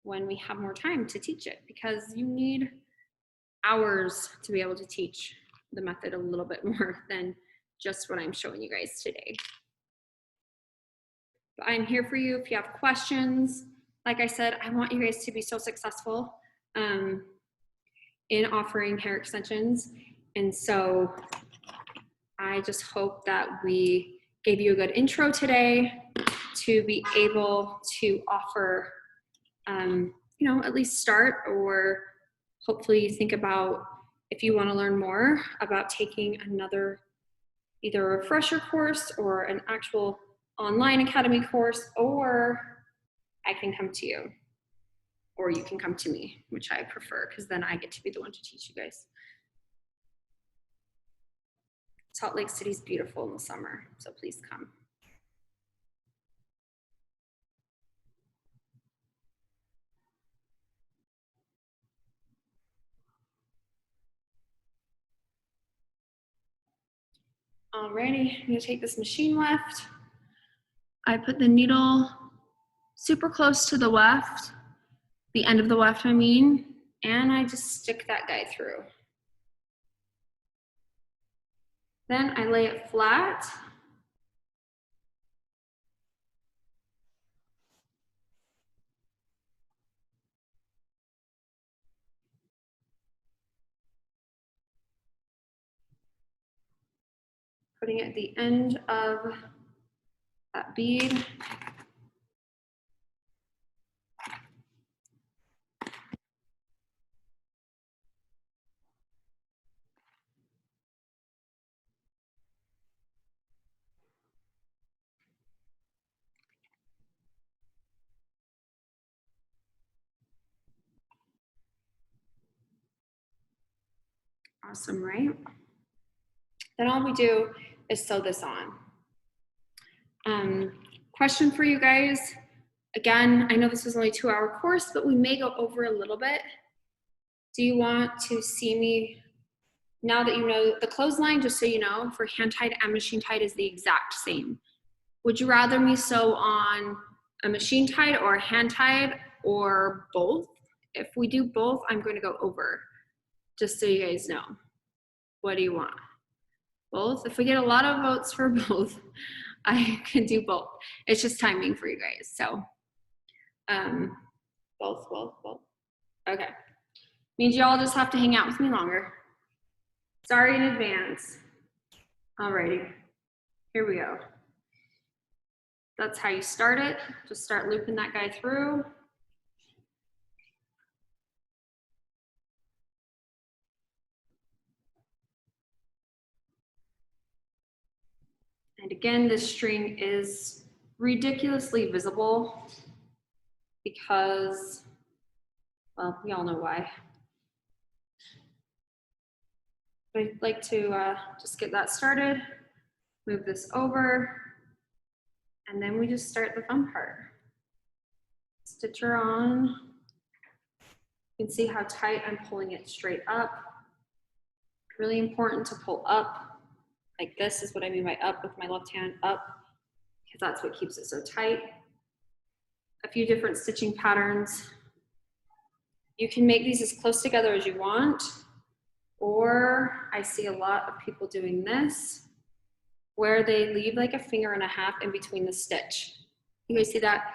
when we have more time to teach it, because you need hours to be able to teach the method a little bit more than just what I'm showing you guys today. But I'm here for you if you have questions. Like I said, I want you guys to be so successful in offering hair extensions. And so I just hope that we gave you a good intro today to be able to offer, you know, at least start, or hopefully think about if you want to learn more about taking another, either a refresher course or an actual online academy course, or I can come to you, or you can come to me, which I prefer, because then I get to be the one to teach you guys. Salt Lake City is beautiful in the summer, so please come. Alrighty, I'm gonna take this machine weft. I put the needle super close to the weft, the end of the weft I mean, and I just stick that guy through. Then I lay it flat. Putting it at the end of that bead. Awesome, right? Then all we do is sew this on. Question for you guys. Again, I know this was only a 2-hour course, but we may go over a little bit. Do you want to see me, now that you know the clothesline, just so you know, for hand tied and machine tied is the exact same. Would you rather me sew on a machine tied or a hand tied, or both? If we do both, I'm going to go over, just so you guys know. What do you want? Both? If we get a lot of votes for both, I can do both. It's just timing for you guys. So both. Okay. Means y'all just have to hang out with me longer. Sorry in advance. Alrighty, here we go. That's how you start it. Just start looping that guy through. And again, this string is ridiculously visible because, well, we all know why. But I'd like to just get that started, move this over, and then we just start the fun part. Stitch her on. You can see how tight I'm pulling it straight up. Really important to pull up. Like this is what I mean by up with my left hand, up, because that's what keeps it so tight. A few different stitching patterns. You can make these as close together as you want, or I see a lot of people doing this, where they leave like a finger and a half in between the stitch. You guys see that?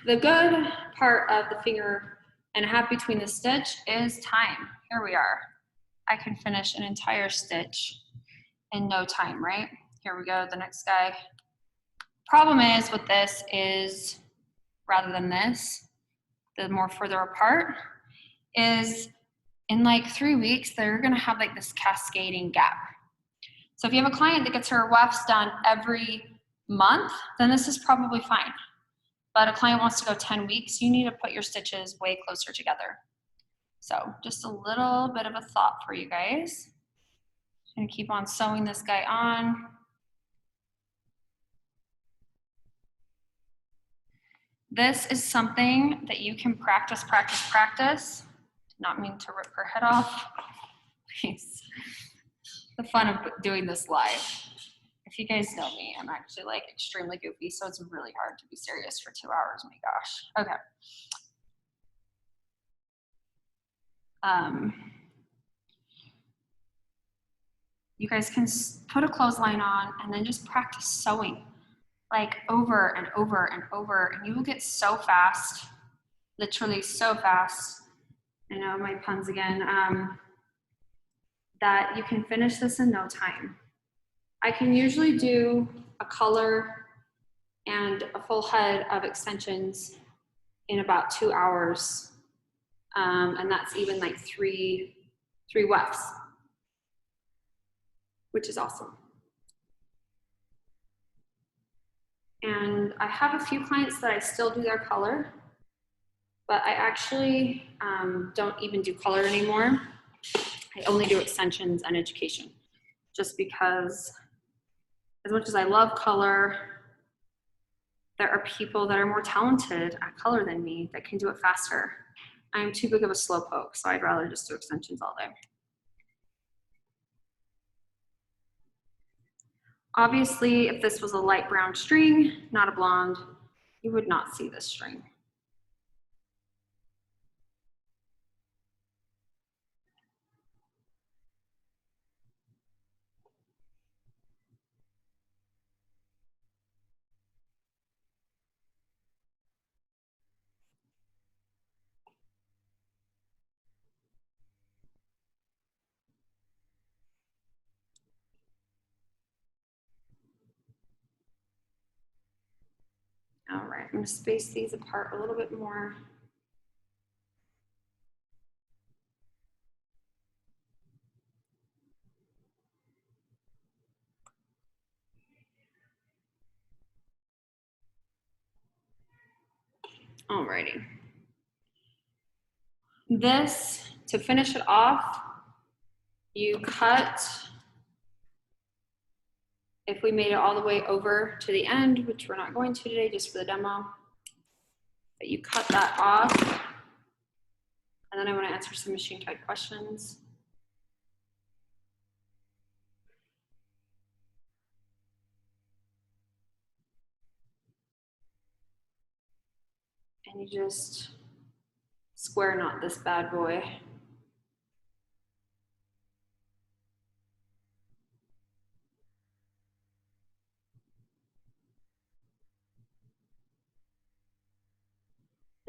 The good part of the finger and a half between the stitch is time. Here we are. I can finish an entire stitch in no time, right? Here we go, the next guy. Problem is with this is, rather than this, the more further apart, is in like 3 weeks, they're gonna have like this cascading gap. So if you have a client that gets her wefts done every month, then this is probably fine. But a client wants to go 10 weeks, you need to put your stitches way closer together. So just a little bit of a thought for you guys. I'm gonna keep on sewing this guy on. This is something that you can practice, practice, practice. Did not mean to rip her head off. Please. The fun of doing this live. If you guys know me, I'm actually like extremely goofy, so it's really hard to be serious for 2 hours, my gosh. Okay. You guys can put a clothesline on and then just practice sewing like over and over and over, and you will get so fast, literally so fast. I know my puns again, that you can finish this in no time. I can usually do a color and a full head of extensions in about 2 hours, and that's even like three wefts, which is awesome. And I have a few clients that I still do their color, but I actually don't even do color anymore. I only do extensions and education, just because as much as I love color, there are people that are more talented at color than me that can do it faster. I'm too big of a slowpoke, so I'd rather just do extensions all day. Obviously, if this was a light brown string, not a blonde, you would not see this string. All right, I'm gonna space these apart a little bit more. Alrighty. This, to finish it off, you cut, if we made it all the way over to the end, which we're not going to today, just for the demo, but you cut that off. And then I want to answer some machine type questions. And you just square knot this bad boy.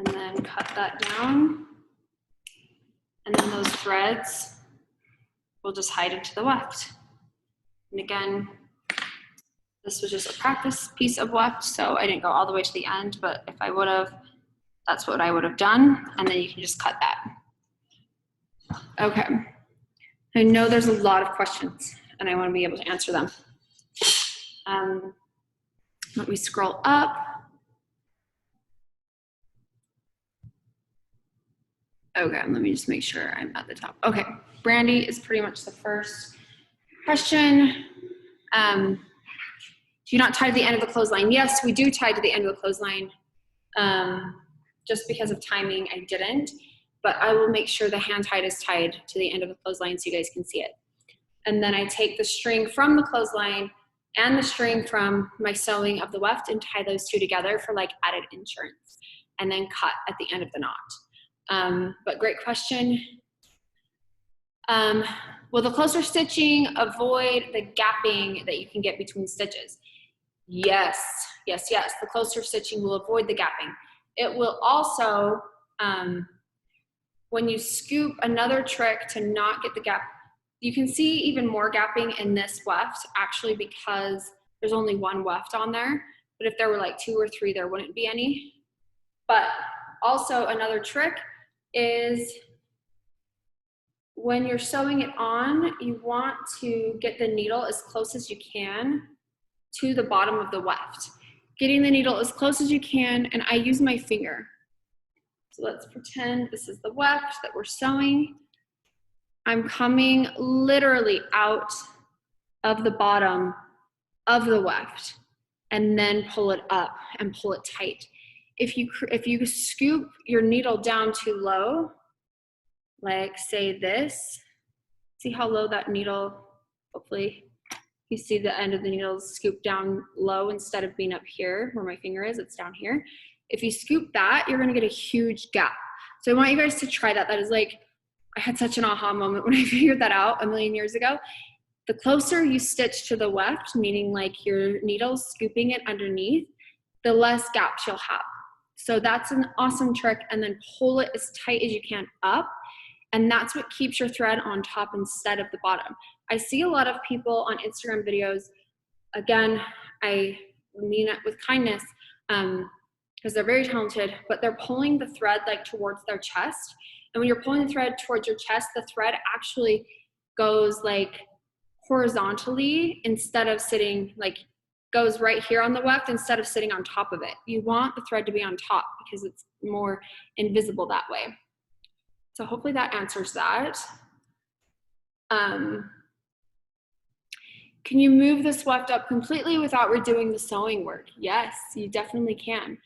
And then cut that down. And then those threads will just hide into the weft. And again, This was just a practice piece of weft, so I didn't go all the way to the end, but if I would have, that's what I would have done, and then you can just cut that. Okay, I know there's a lot of questions, and I want to be able to answer them. Let me scroll up. Okay, let me just make sure I'm at the top. Okay, Brandy is pretty much the first question. Do you not tie to the end of the clothesline? Yes, we do tie to the end of the clothesline. Just because of timing, I didn't, but I will make sure the hand tied is tied to the end of the clothesline so you guys can see it. And then I take the string from the clothesline and the string from my sewing of the weft and tie those two together for like added insurance, and then cut at the end of the knot. But great question. Will the closer stitching avoid the gapping that you can get between stitches? Yes, yes, yes. The closer stitching will avoid the gapping. It will also, when you scoop, another trick to not get the gap, you can see even more gapping in this weft actually because there's only one weft on there. But if there were like 2 or 3, there wouldn't be any. But also another trick is when you're sewing it on, you want to get the needle as close as you can to the bottom of the weft. Getting the needle as close as you can, and I use my finger. So let's pretend this is the weft that we're sewing. I'm coming literally out of the bottom of the weft and then pull it up and pull it tight. If you scoop your needle down too low, like say this, see how low that needle, hopefully you see the end of the needle scoop down low instead of being up here where my finger is, it's down here. If you scoop that, you're gonna get a huge gap. So I want you guys to try that. That is like, I had such an aha moment when I figured that out a million years ago. The closer you stitch to the weft, meaning like your needle's scooping it underneath, the less gaps you'll have. So that's an awesome trick, and then pull it as tight as you can up, and that's what keeps your thread on top instead of the bottom. I see a lot of people on Instagram videos, again, I mean it with kindness, because they're very talented, but they're pulling the thread like towards their chest. And when you're pulling the thread towards your chest, the thread actually goes like horizontally instead of sitting, like goes right here on the weft instead of sitting on top of it. You want the thread to be on top because it's more invisible that way. So hopefully that answers that. Can you move this weft up completely without redoing the sewing work? Yes, you definitely can.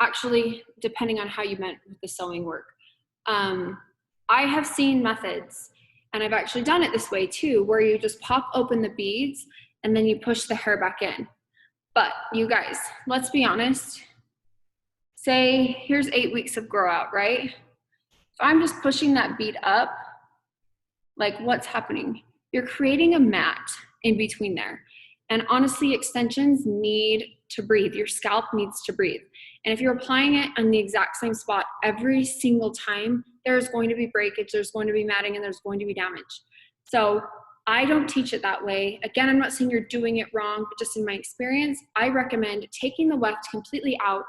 Actually, depending on how you meant with the sewing work. I have seen methods, and I've actually done it this way too, where you just pop open the beads and then you push the hair back in. But you guys, let's be honest. Say here's 8 weeks of grow out, right? If I'm just pushing that bead up, like what's happening? You're creating a mat in between there. And honestly, extensions need to breathe. Your scalp needs to breathe. And if you're applying it on the exact same spot every single time, there's going to be breakage, there's going to be matting, and there's going to be damage. So I don't teach it that way. Again, I'm not saying you're doing it wrong, but just in my experience, I recommend taking the weft completely out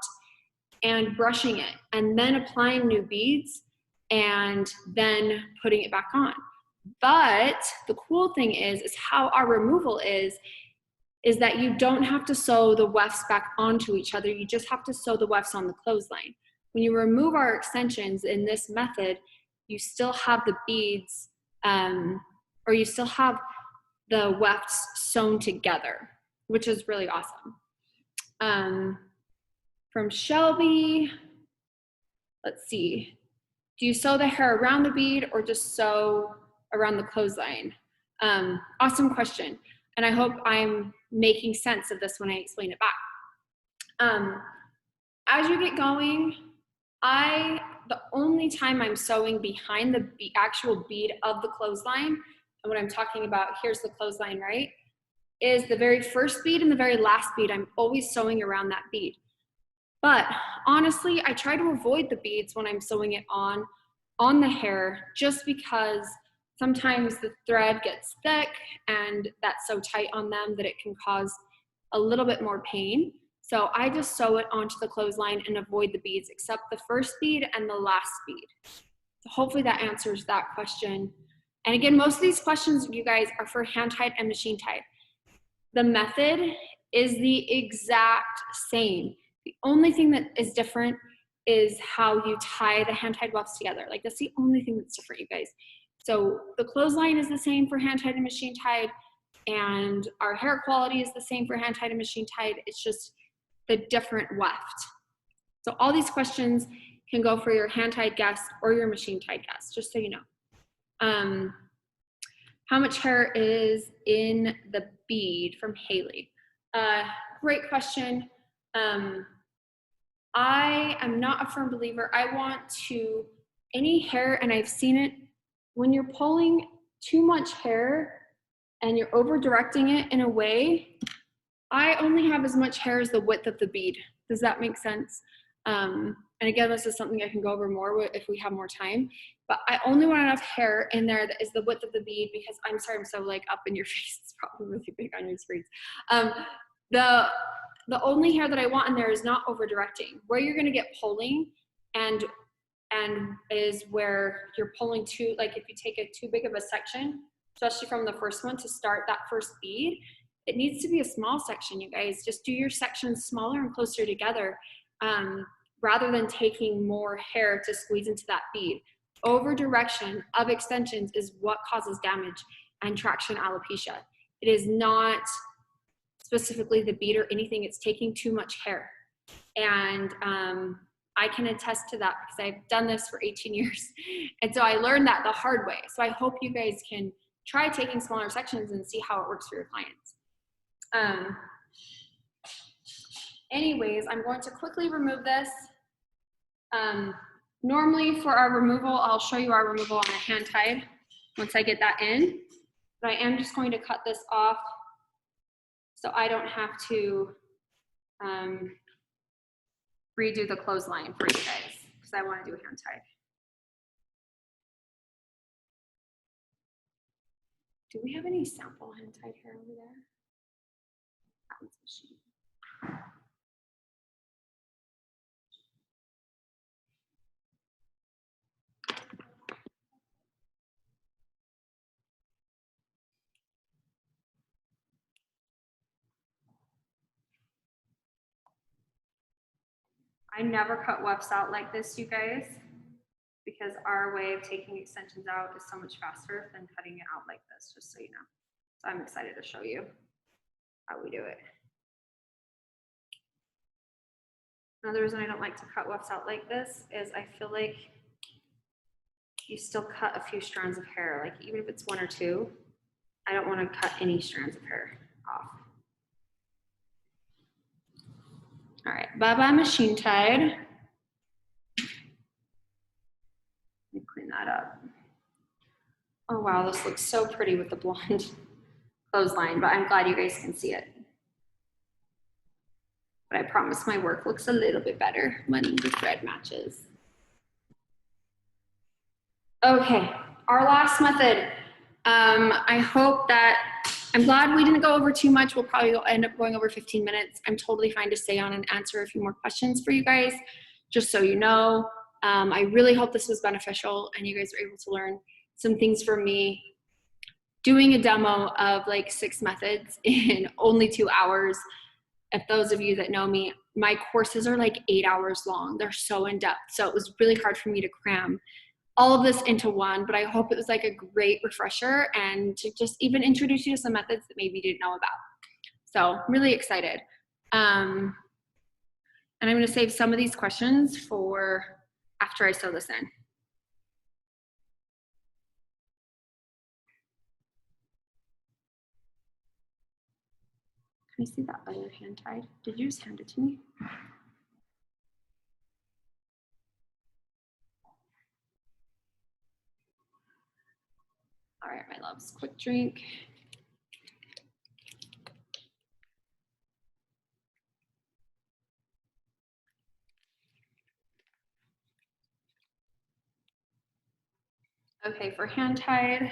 and brushing it, and then applying new beads, and then putting it back on. But the cool thing is how our removal is that you don't have to sew the wefts back onto each other. You just have to sew the wefts on the clothesline. When you remove our extensions in this method, you still have the beads, or you still have the wefts sewn together, which is really awesome. From Shelby, let's see. Do you sew the hair around the bead or just sew around the clothesline? Awesome question. And I hope I'm making sense of this when I explain it back. As you get going, the only time I'm sewing behind the actual bead of the clothesline, and what I'm talking about, here's the clothesline, right, is the very first bead and the very last bead. I'm always sewing around that bead. But honestly, I try to avoid the beads when I'm sewing it on the hair, just because sometimes the thread gets thick and that's so tight on them that it can cause a little bit more pain. So I just sew it onto the clothesline and avoid the beads, except the first bead and the last bead. So hopefully that answers that question. And again, most of these questions, you guys, are for hand tied and machine tied. The method is the exact same. The only thing that is different is how you tie the hand tied wefts together. Like, that's the only thing that's different, you guys. So the clothesline is the same for hand tied and machine tied, and our hair quality is the same for hand tied and machine tied. It's just the different weft. So all these questions can go for your hand tied guest or your machine tied guest, just so you know. How much hair is in the bead, from Haley? Great question. I am not a firm believer. I want to, any hair, and I've seen it, when you're pulling too much hair and you're over directing it in a way, I only have as much hair as the width of the bead. Does that make sense? And again, this is something I can go over more if we have more time, but I only want enough hair in there that is the width of the bead, because I'm sorry, I'm so like up in your face. It's probably really big on your screens. The only hair that I want in there is not over directing. Where you're gonna get pulling and is where you're pulling too, like if you take it too big of a section, especially from the first one to start that first bead, it needs to be a small section, you guys. Just do your sections smaller and closer together, rather than taking more hair to squeeze into that bead. Over direction of extensions is what causes damage and traction alopecia. It is not specifically the bead or anything, it's taking too much hair. And I can attest to that because I've done this for 18 years. And so I learned that the hard way. So I hope you guys can try taking smaller sections and see how it works for your clients. Anyways, I'm going to quickly remove this. Normally for our removal, I'll show you our removal on a hand tied once I get that in. But I am just going to cut this off so I don't have to redo the clothesline for you guys, because I want to do a hand tied. Do we have any sample hand tied hair over there? That one's machine. I never cut wefts out like this, you guys, because our way of taking extensions out is so much faster than cutting it out like this, just so you know. So I'm excited to show you how we do it. Another reason I don't like to cut wefts out like this is I feel like you still cut a few strands of hair, like even if it's one or two, I don't want to cut any strands of hair off. All right, bye-bye machine tied. Let me clean that up. Oh wow, this looks so pretty with the blonde clothesline, but I'm glad you guys can see it. But I promise my work looks a little bit better when the thread matches. Okay, our last method. I hope that, I'm glad we didn't go over too much. We'll probably end up going over 15 minutes. I'm totally fine to stay on and answer a few more questions for you guys, just so you know. I really hope this was beneficial and you guys are able to learn some things from me. Doing a demo of like 6 methods in only 2 hours. If those of you that know me, my courses are like 8 hours long. They're so in depth. So it was really hard for me to cram all of this into one, but I hope it was like a great refresher and to just even introduce you to some methods that maybe you didn't know about. So I'm really excited. And I'm gonna save some of these questions for after I sew this in. Can I see that other hand tied? Did you just hand it to me? All right, my loves, quick drink. Okay, for hand tied,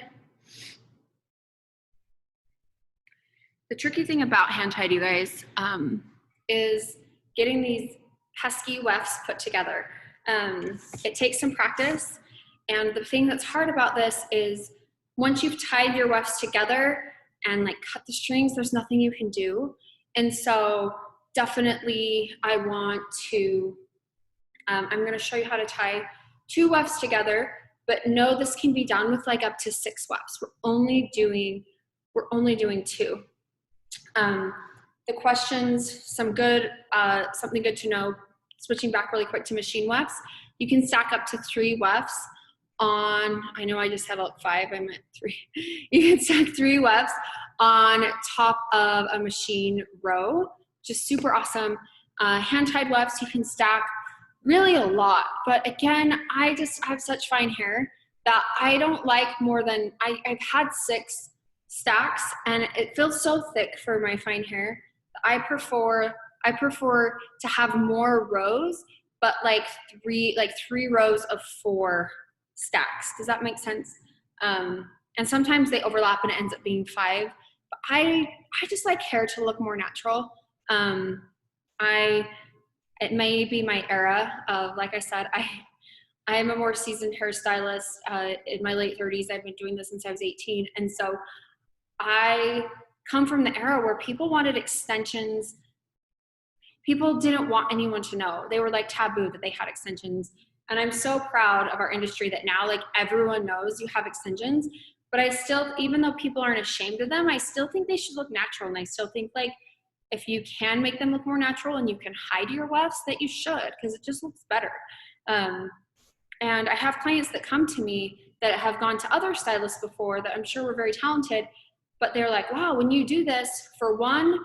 The tricky thing about hand tied, you guys, is getting these pesky wefts put together. It takes some practice, and the thing that's hard about this is once you've tied your wefts together and like cut the strings, there's nothing you can do. And so definitely I want to, I'm gonna show you how to tie 2 wefts together, but no, this can be done with like up to 6 wefts. We're only doing 2. The questions, something good to know, switching back really quick to machine wefts. You can stack up to 3 wefts on, I know I just have like 5, I meant 3. You can stack 3 wefts on top of a machine row, which is super awesome. Hand-tied wefts, you can stack really a lot, but again, I have such fine hair that I don't like more than, I've had 6 stacks and it feels so thick for my fine hair. I prefer to have more rows, but like 3 rows of 4 stacks. Does that make sense? And sometimes they overlap and it ends up being 5. But I just like hair to look more natural. It may be my era of, like I said, I am a more seasoned hairstylist in my late 30s. I've been doing this since I was 18. And so I come from the era where people wanted extensions. People didn't want anyone to know. They were like taboo that they had extensions. And I'm so proud of our industry that now like everyone knows you have extensions, but I still, even though people aren't ashamed of them, I still think they should look natural. And I still think like, if you can make them look more natural and you can hide your wefts, that you should, because it just looks better. And I have clients that come to me that have gone to other stylists before that I'm sure were very talented, but they're like, wow, when you do this, for one,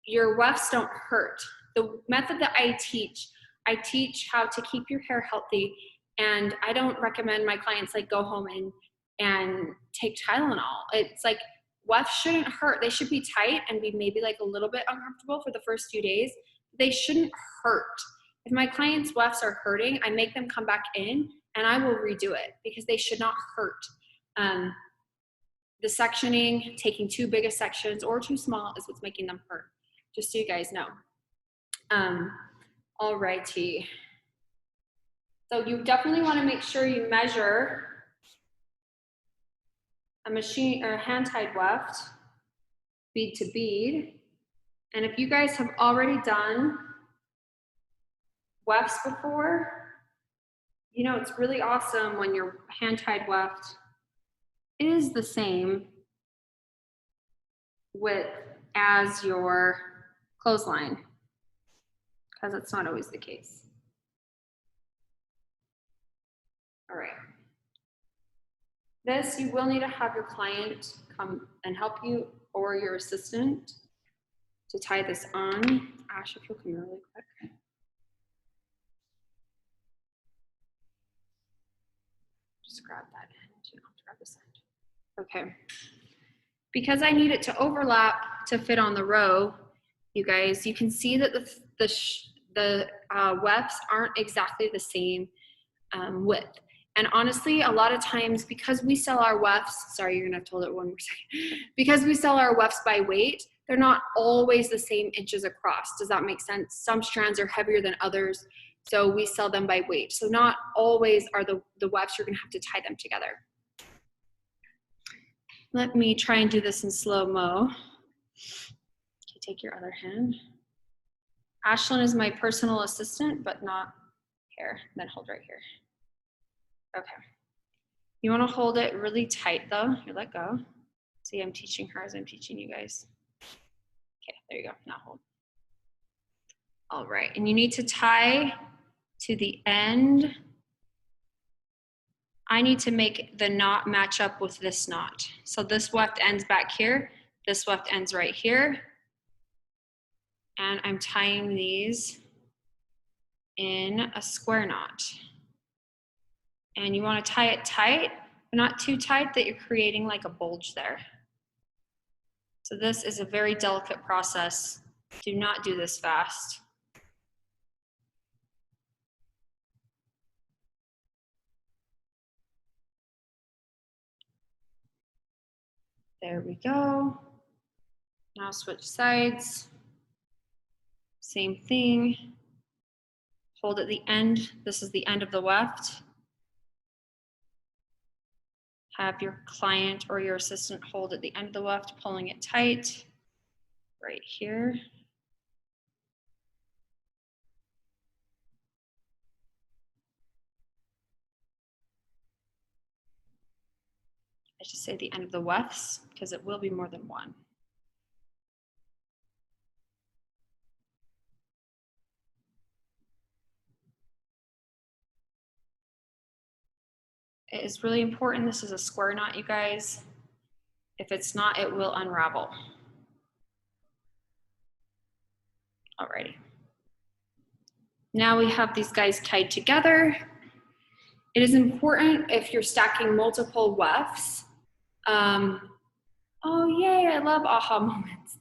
your wefts don't hurt. The method that I teach how to keep your hair healthy, and I don't recommend my clients like go home and take Tylenol. It's like, wefts shouldn't hurt. They should be tight and be maybe like a little bit uncomfortable for the first few days. They shouldn't hurt. If my clients' wefts are hurting, I make them come back in and I will redo it because they should not hurt. The sectioning, taking too big of sections or too small is what's making them hurt, just so you guys know. Alrighty. So you definitely want to make sure you measure a machine or a hand-tied weft, bead to bead. And if you guys have already done wefts before, you know, it's really awesome when your hand-tied weft is the same width as your clothesline, because it's not always the case. All right. This, you will need to have your client come and help you or your assistant to tie this on. Ash, if you'll come here really quick. Just grab that end, you know, grab this end. Okay. Because I need it to overlap to fit on the row, you guys, you can see that the wefts aren't exactly the same width. And honestly, a lot of times, because we sell our wefts, sorry, you're gonna have to hold it one more second. Because we sell our wefts by weight, they're not always the same inches across. Does that make sense? Some strands are heavier than others, so we sell them by weight. So not always are the wefts, you're gonna have to tie them together. Let me try and do this in slow-mo. Okay, take your other hand. Ashlyn is my personal assistant, but not here. Then hold right here. Okay. You want to hold it really tight though. You let go. See, I'm teaching her as I'm teaching you guys. Okay, there you go. Now hold. All right, and you need to tie to the end. I need to make the knot match up with this knot. So this weft ends back here. This weft ends right here. And I'm tying these in a square knot. And you want to tie it tight, but not too tight that you're creating like a bulge there. So this is a very delicate process. Do not do this fast. There we go. Now switch sides. Same thing. Hold at the end. This is the end of the weft. Have your client or your assistant hold at the end of the weft, pulling it tight right here. I should say the end of the wefts because it will be more than one. It is really important. This is a square knot, you guys. If it's not, it will unravel. Alrighty. Now we have these guys tied together. It is important if you're stacking multiple wefts. Oh yay, I love aha moments.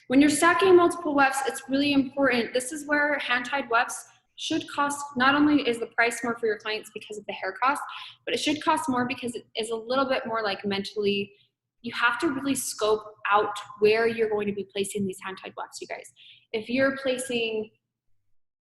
When you're stacking multiple wefts, it's really important. This is where hand-tied wefts should cost, not only is the price more for your clients because of the hair cost, but it should cost more because it is a little bit more like mentally, you have to really scope out where you're going to be placing these hand-tied wefts, you guys. If you're placing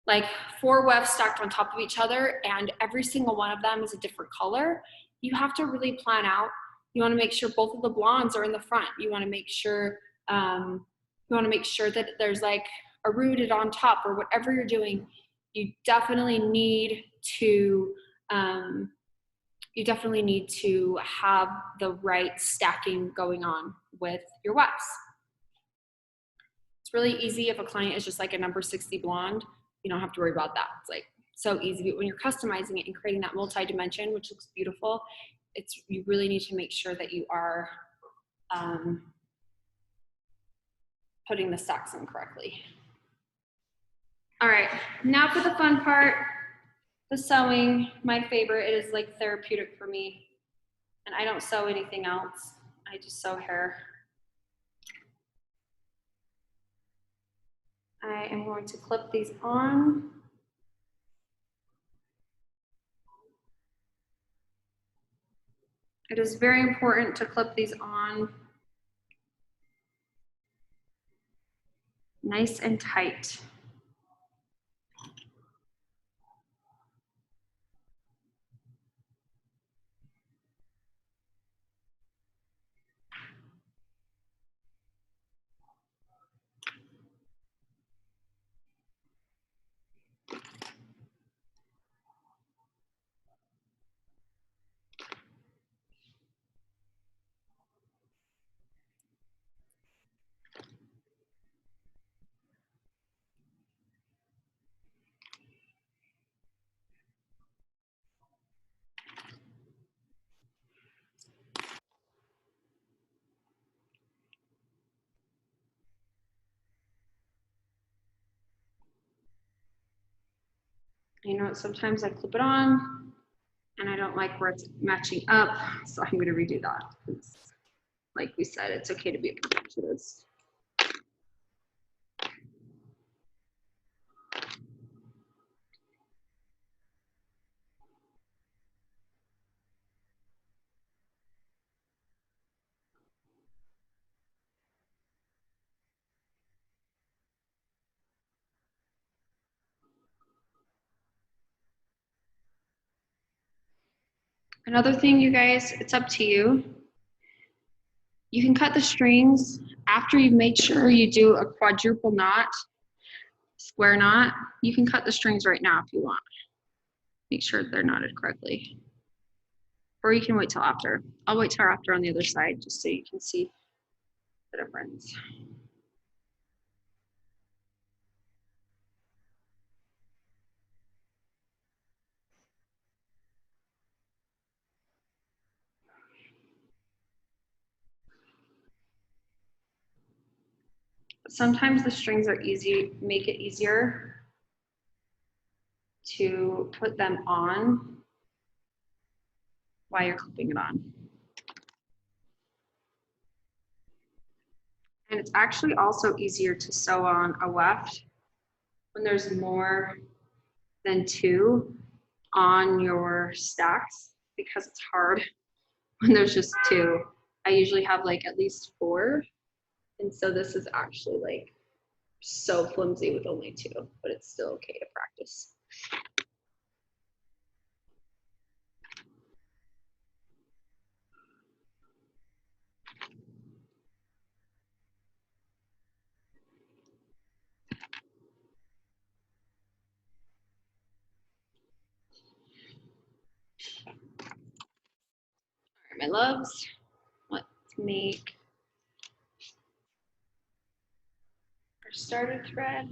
like 4 wefts stacked on top of each other and every single one of them is a different color, you have to really plan out. You want to make sure both of the blondes are in the front. You want to make sure that there's like a rooted on top or whatever you're doing. You definitely need to have the right stacking going on with your wefts. It's really easy if a client is just like a number 60 blonde. You don't have to worry about that. It's like so easy. But when you're customizing it and creating that multi-dimension, which looks beautiful, you really need to make sure that you are putting the stacks in correctly. All right, now for the fun part, the sewing. My favorite. It is like therapeutic for me. And I don't sew anything else. I just sew hair. I am going to clip these on. It is very important to clip these on nice and tight. You know, sometimes I clip it on and I don't like where it's matching up, so I'm going to redo that. Like we said, it's okay to be a perfectionist. Another thing, you guys, it's up to you. You can cut the strings after you've made sure you do a quadruple knot, square knot. You can cut the strings right now if you want. Make sure they're knotted correctly. Or you can wait till after. I'll wait till after on the other side just so you can see the difference. Sometimes the strings are make it easier to put them on while you're clipping it on. And it's actually also easier to sew on a weft when there's more than 2 on your stacks, because it's hard when there's just 2. I usually have like at least 4 And so this is actually like so flimsy with only 2, but it's still okay to practice. All right, my loves, let's make our starter thread.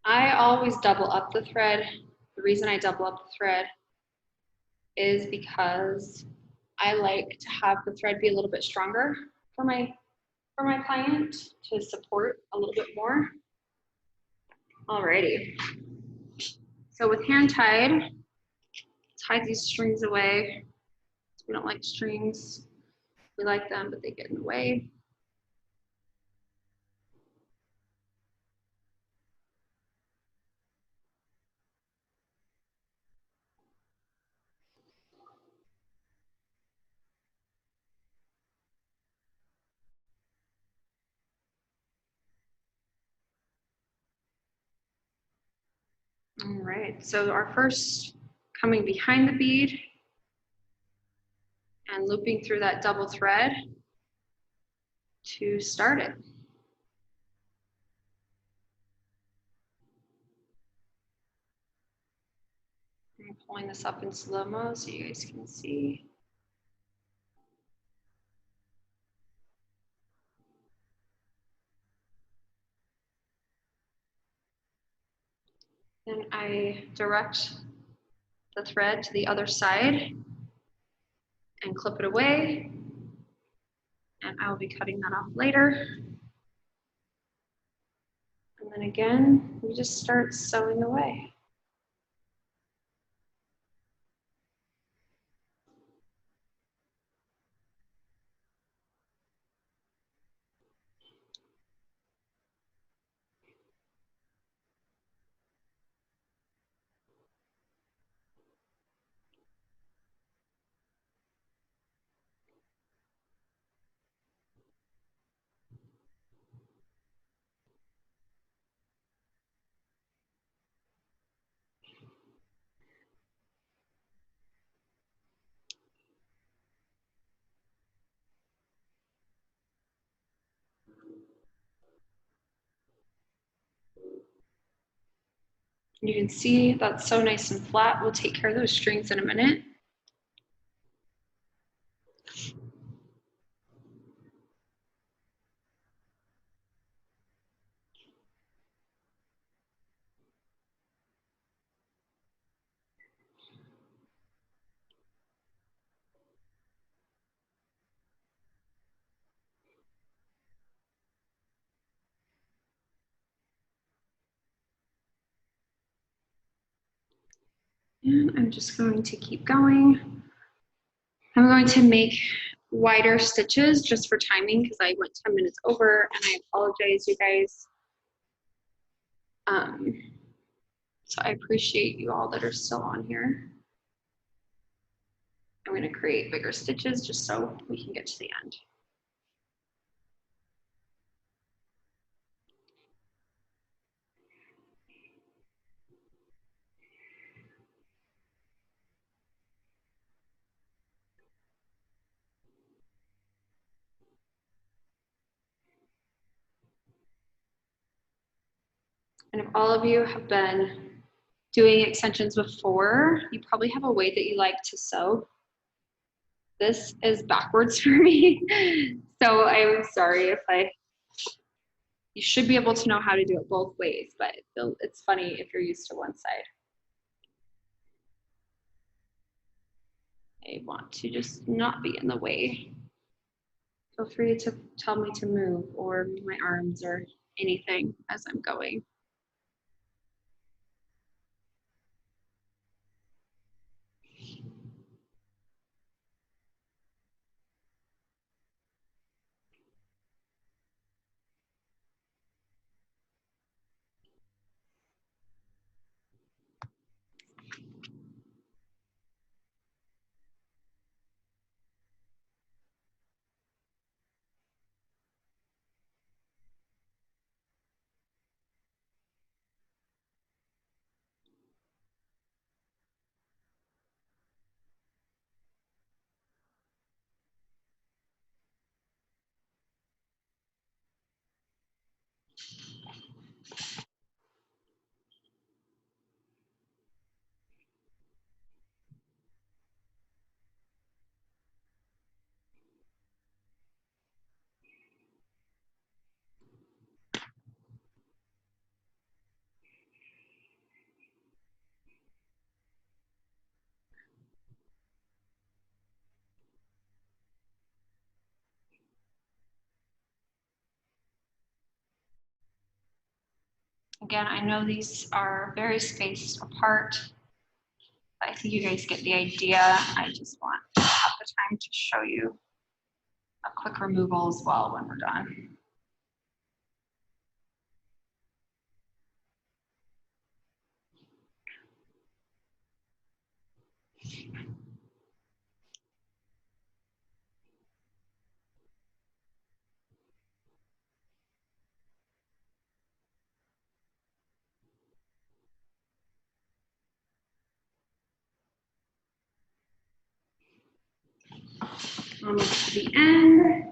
I always double up the thread. The reason I double up the thread is because I like to have the thread be a little bit stronger for my client to support a little bit more. Alrighty. So with hand tied, tie these strings away. We don't like strings. We like them, but they get in the way. All right, so our first coming behind the bead and looping through that double thread to start it. I'm pulling this up in slow-mo so you guys can see. Then I direct the thread to the other side and clip it away. And I will be cutting that off later. And then again, we just start sewing away. You can see that's so nice and flat. We'll take care of those strings in a minute. And I'm just going to keep going. I'm going to make wider stitches just for timing because I went 10 minutes over and I apologize, you guys. So I appreciate you all that are still on here. I'm going to create bigger stitches just so we can get to the end. And if all of you have been doing extensions before, you probably have a way that you like to sew. This is backwards for me. So I'm sorry if you should be able to know how to do it both ways, but it's funny if you're used to one side. I want to just not be in the way. Feel free to tell me to move or move my arms or anything as I'm going. Again, I know these are very spaced apart, but I think you guys get the idea. I just want to have the time to show you a quick removal as well when we're done. Almost to the end.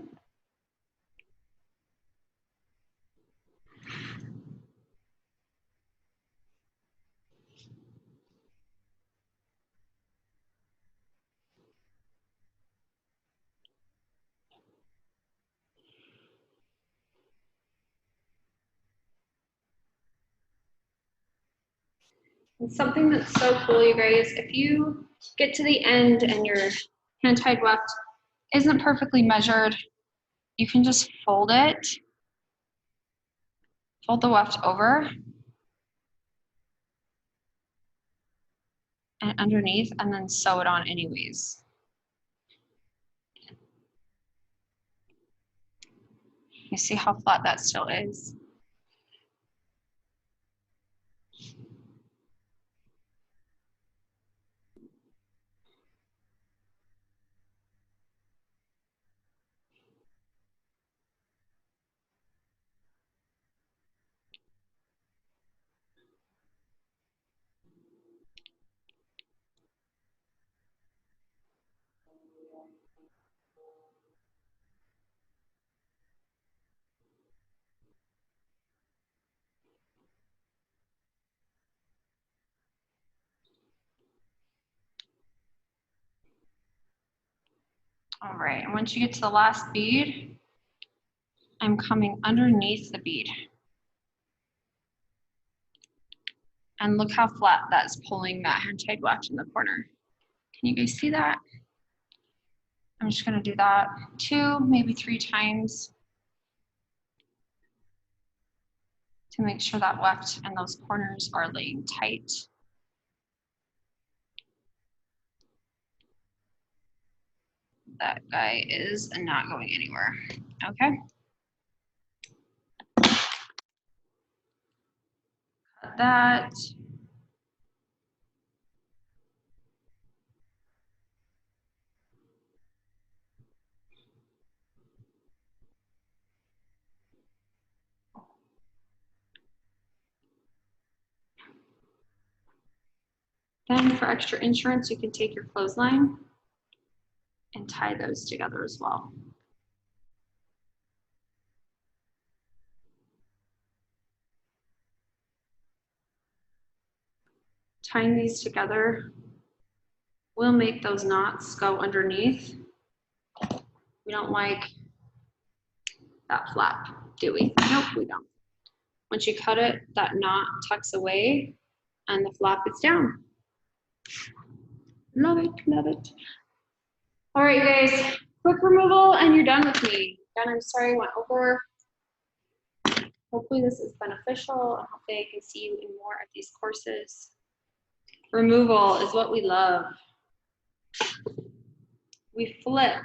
And something that's so cool, you guys, if you get to the end and your hand-tied weft isn't perfectly measured, you can just fold it, fold the weft over and underneath, and then sew it on anyways. You see how flat that still is? All right, and once you get to the last bead, I'm coming underneath the bead. And look how flat that's pulling that hand-tied weft in the corner. Can you guys see that? I'm just gonna do that 2, maybe 3 times to make sure that weft and those corners are laying tight. That guy is not going anywhere, okay? Cut that. Then for extra insurance, you can take your clothesline and tie those together as well. Tying these together will make those knots go underneath. We don't like that flap, do we? Nope, we don't. Once you cut it, that knot tucks away and the flap is down. Love it, love it. All right, guys, quick removal and you're done with me. Again, I'm sorry I went over. Hopefully this is beneficial. I hope I can see you in more of these courses. Removal is what we love. We flip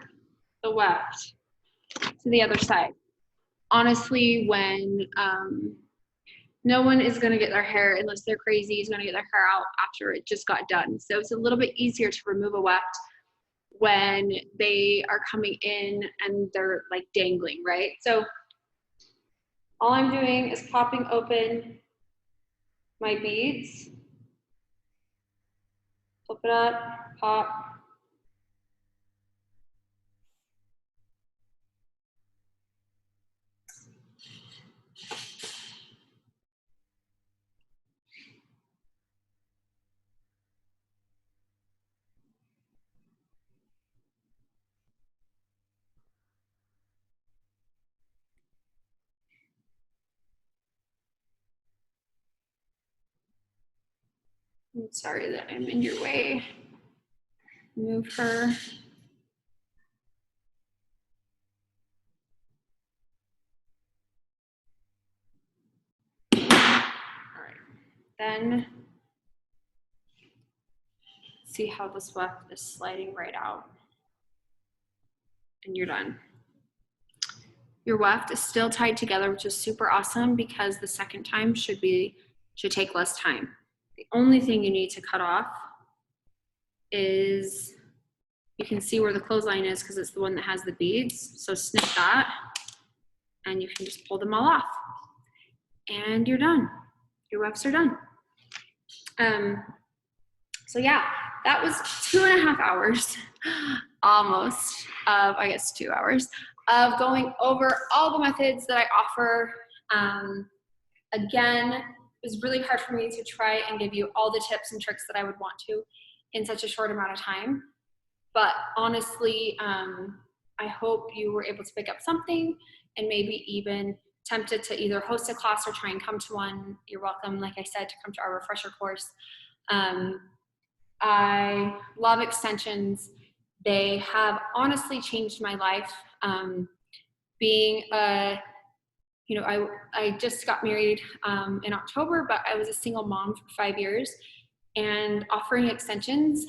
the weft to the other side. Honestly, when no one is going to get their hair, unless they're crazy, is going to get their hair out after it just got done. So it's a little bit easier to remove a weft when they are coming in and they're like dangling, right? So all I'm doing is popping open my beads, flip it up, pop. I'm sorry that I'm in your way. Move her. All right, then see how this weft is sliding right out. And you're done. Your weft is still tied together, which is super awesome because the second time should take less time. The only thing you need to cut off is, you can see where the clothesline is because it's the one that has the beads. So snip that and you can just pull them all off. And you're done. Your wefts are done. So yeah, that was 2.5 hours, almost, of, I guess 2 hours, of going over all the methods that I offer. Again, it was really hard for me to try and give you all the tips and tricks that I would want to in such a short amount of time. But honestly, I hope you were able to pick up something and maybe even tempted to either host a class or try and come to one. You're welcome, like I said, to come to our refresher course. I love extensions. They have honestly changed my life. Being a, you know, I just got married in October, but I was a single mom for 5 years, and offering extensions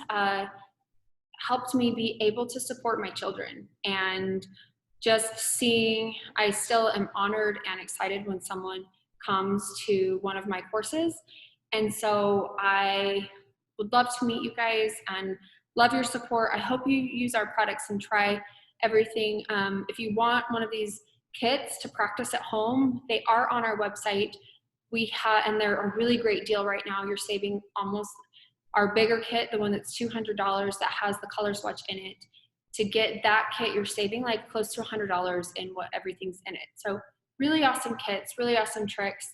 helped me be able to support my children. And just seeing, I still am honored and excited when someone comes to one of my courses. And so I would love to meet you guys and love your support. I hope you use our products and try everything. If you want one of these kits to practice at home, they are on our website. And they're a really great deal right now. You're saving almost, our bigger kit, the one that's $200 that has the color swatch in it. To get that kit, you're saving like close to $100 in what everything's in it. So really awesome kits, really awesome tricks.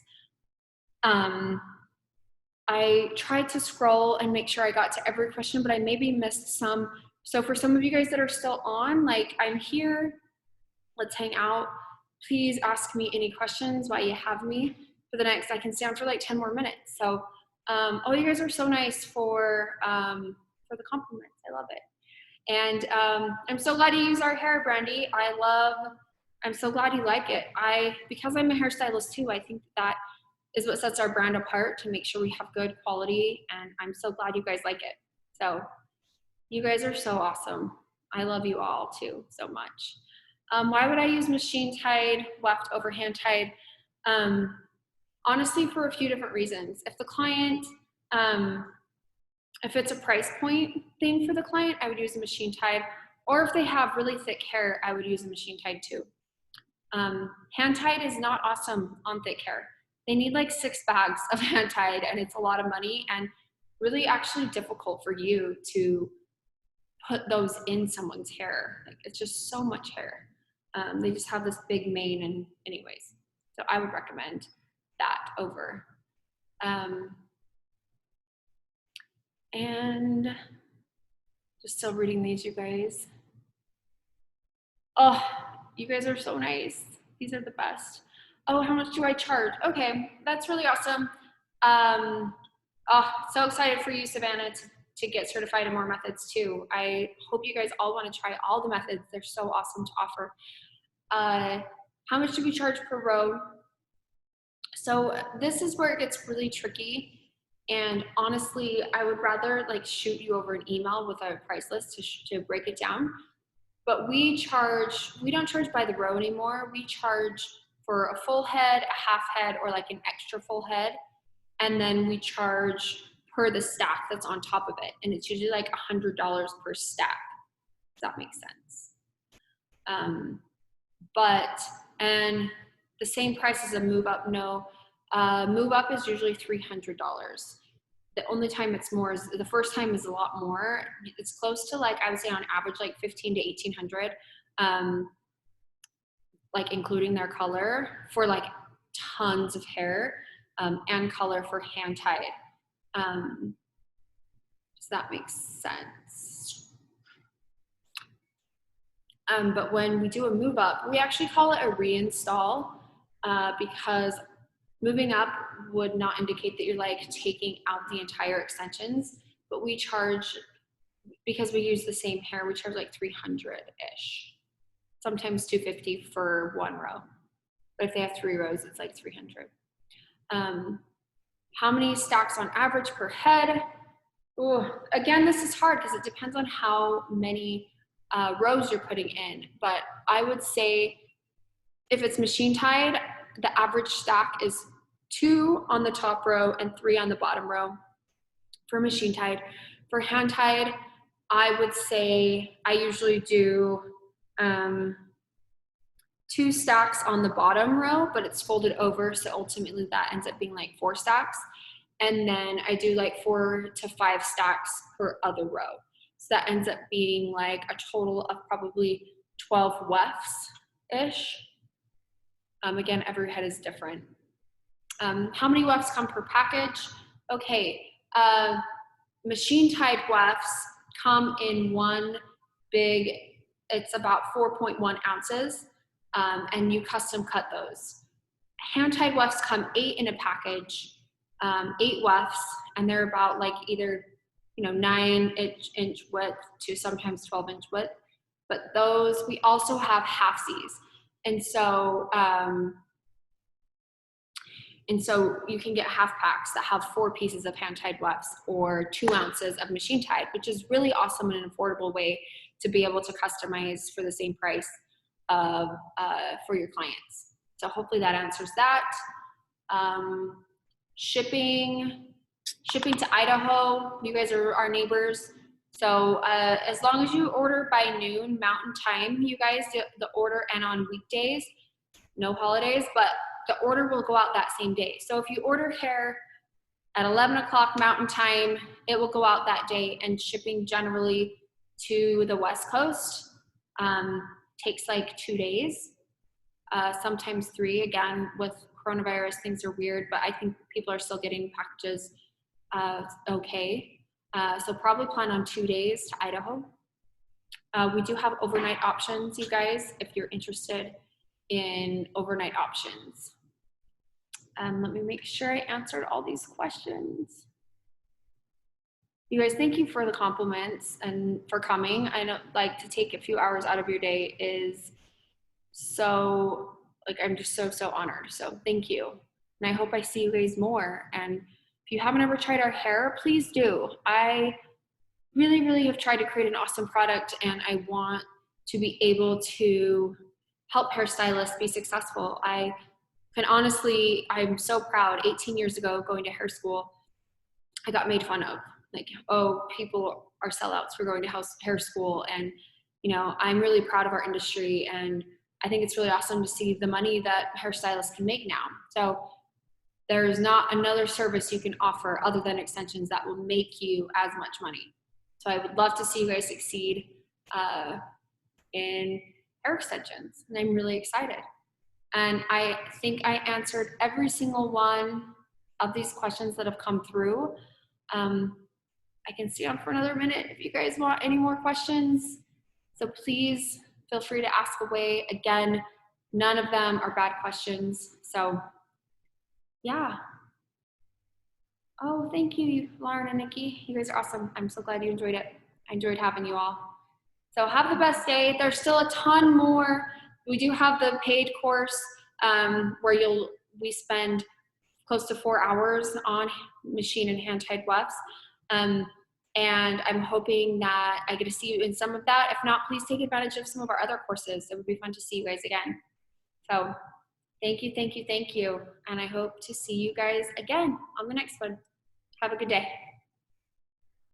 I tried to scroll and make sure I got to every question, but I maybe missed some. So for some of you guys that are still on, like, I'm here, let's hang out. Please ask me any questions while you have me for the next, I can stay on for like 10 more minutes. So, oh, you guys are so nice for the compliments. I love it. And I'm so glad you use our hair, Brandy. I'm so glad you like it. Because I'm a hairstylist too, I think that is what sets our brand apart, to make sure we have good quality, and I'm so glad you guys like it. So you guys are so awesome. I love you all too so much. Why would I use machine tied weft over hand tied? Honestly, for a few different reasons. If the client, if it's a price point thing for the client, I would use a machine tied, or if they have really thick hair, I would use a machine tied too. Hand tied is not awesome on thick hair. They need like 6 bags of hand tied, and it's a lot of money and really actually difficult for you to put those in someone's hair. Like, it's just so much hair. They just have this big mane, and anyways, so I would recommend that over. And just still reading these, you guys. Oh, you guys are so nice. These are the best. Oh, how much do I charge? Okay, that's really awesome. Oh, so excited for you, Savannah, to get certified in more methods too. I hope you guys all want to try all the methods. They're so awesome to offer. How much do we charge per row? So this is where it gets really tricky. And honestly, I would rather like shoot you over an email with a price list to break it down. But we don't charge by the row anymore. We charge for a full head, a half head, or like an extra full head. And then we charge per the stack that's on top of it. And it's usually like $100 per stack, if that makes sense. And the same price as a move up, no. Move up is usually $300. The only time it's more is the first time is a lot more. It's close to like, I would say on average, like 15 to 1800, like including their color for like tons of hair, and color for hand tied. Does that make sense? But when we do a move up, we actually call it a reinstall, because moving up would not indicate that you're like taking out the entire extensions, but we charge, because we use the same hair, we charge like 300-ish, sometimes 250 for one row. But if they have 3 rows, it's like 300. How many stacks on average per head? Ooh, again, this is hard because it depends on how many rows you're putting in. But I would say if it's machine tied, the average stack is 2 on the top row and 3 on the bottom row for machine tied. For hand tied, I would say I usually do 2 stacks on the bottom row, but it's folded over, so ultimately that ends up being like 4 stacks. And then I do like 4 to 5 stacks per other row. So that ends up being like a total of probably 12 wefts-ish. Again, every head is different. How many wefts come per package? Okay, machine tied wefts come in one big, it's about 4.1 ounces, and you custom cut those. Hand tied wefts come 8 in a package, 8 wefts, and they're about like either 9-inch width to sometimes 12-inch width. But those, we also have halfsies. And so you can get half packs that have 4 pieces of hand-tied wefts or 2 ounces of machine-tied, which is really awesome and an affordable way to be able to customize for the same price for your clients. So hopefully that answers that. Shipping to Idaho, you guys are our neighbors. So as long as you order by noon Mountain Time, you guys, the order, and on weekdays, no holidays, but the order will go out that same day. So if you order hair at 11 o'clock Mountain Time, it will go out that day, and shipping generally to the West Coast takes like 2 days, sometimes 3. Again, with coronavirus, things are weird, but I think people are still getting packages okay. So probably plan on 2 days to Idaho. We do have overnight options, you guys, if you're interested in overnight options. Let me make sure I answered all these questions. You guys, thank you for the compliments and for coming. I know, like, to take a few hours out of your day is so, like, I'm just so honored. So thank you. And I hope I see you guys more. And if you haven't ever tried our hair, please do. I really have tried to create an awesome product, and I want to be able to help hairstylists be successful. I can honestly, I'm so proud. 18 years ago, going to hair school, I got made fun of. Like, oh, people are sellouts for going to hair school. And, I'm really proud of our industry. And I think it's really awesome to see the money that hairstylists can make now. So there's not another service you can offer other than extensions that will make you as much money. So I would love to see you guys succeed in hair extensions. And I'm really excited. And I think I answered every single one of these questions that have come through. I can stay on for another minute if you guys want any more questions. So please feel free to ask away. Again, none of them are bad questions. So yeah. Oh, thank you, Lauren and Nikki. You guys are awesome. I'm so glad you enjoyed it. I enjoyed having you all. So have the best day. There's still a ton more. We do have the paid course where we spend close to 4 hours on machine and hand tied wefts. And I'm hoping that I get to see you in some of that. If not, please take advantage of some of our other courses. It would be fun to see you guys again. So thank you, thank you, thank you. And I hope to see you guys again on the next one. Have a good day.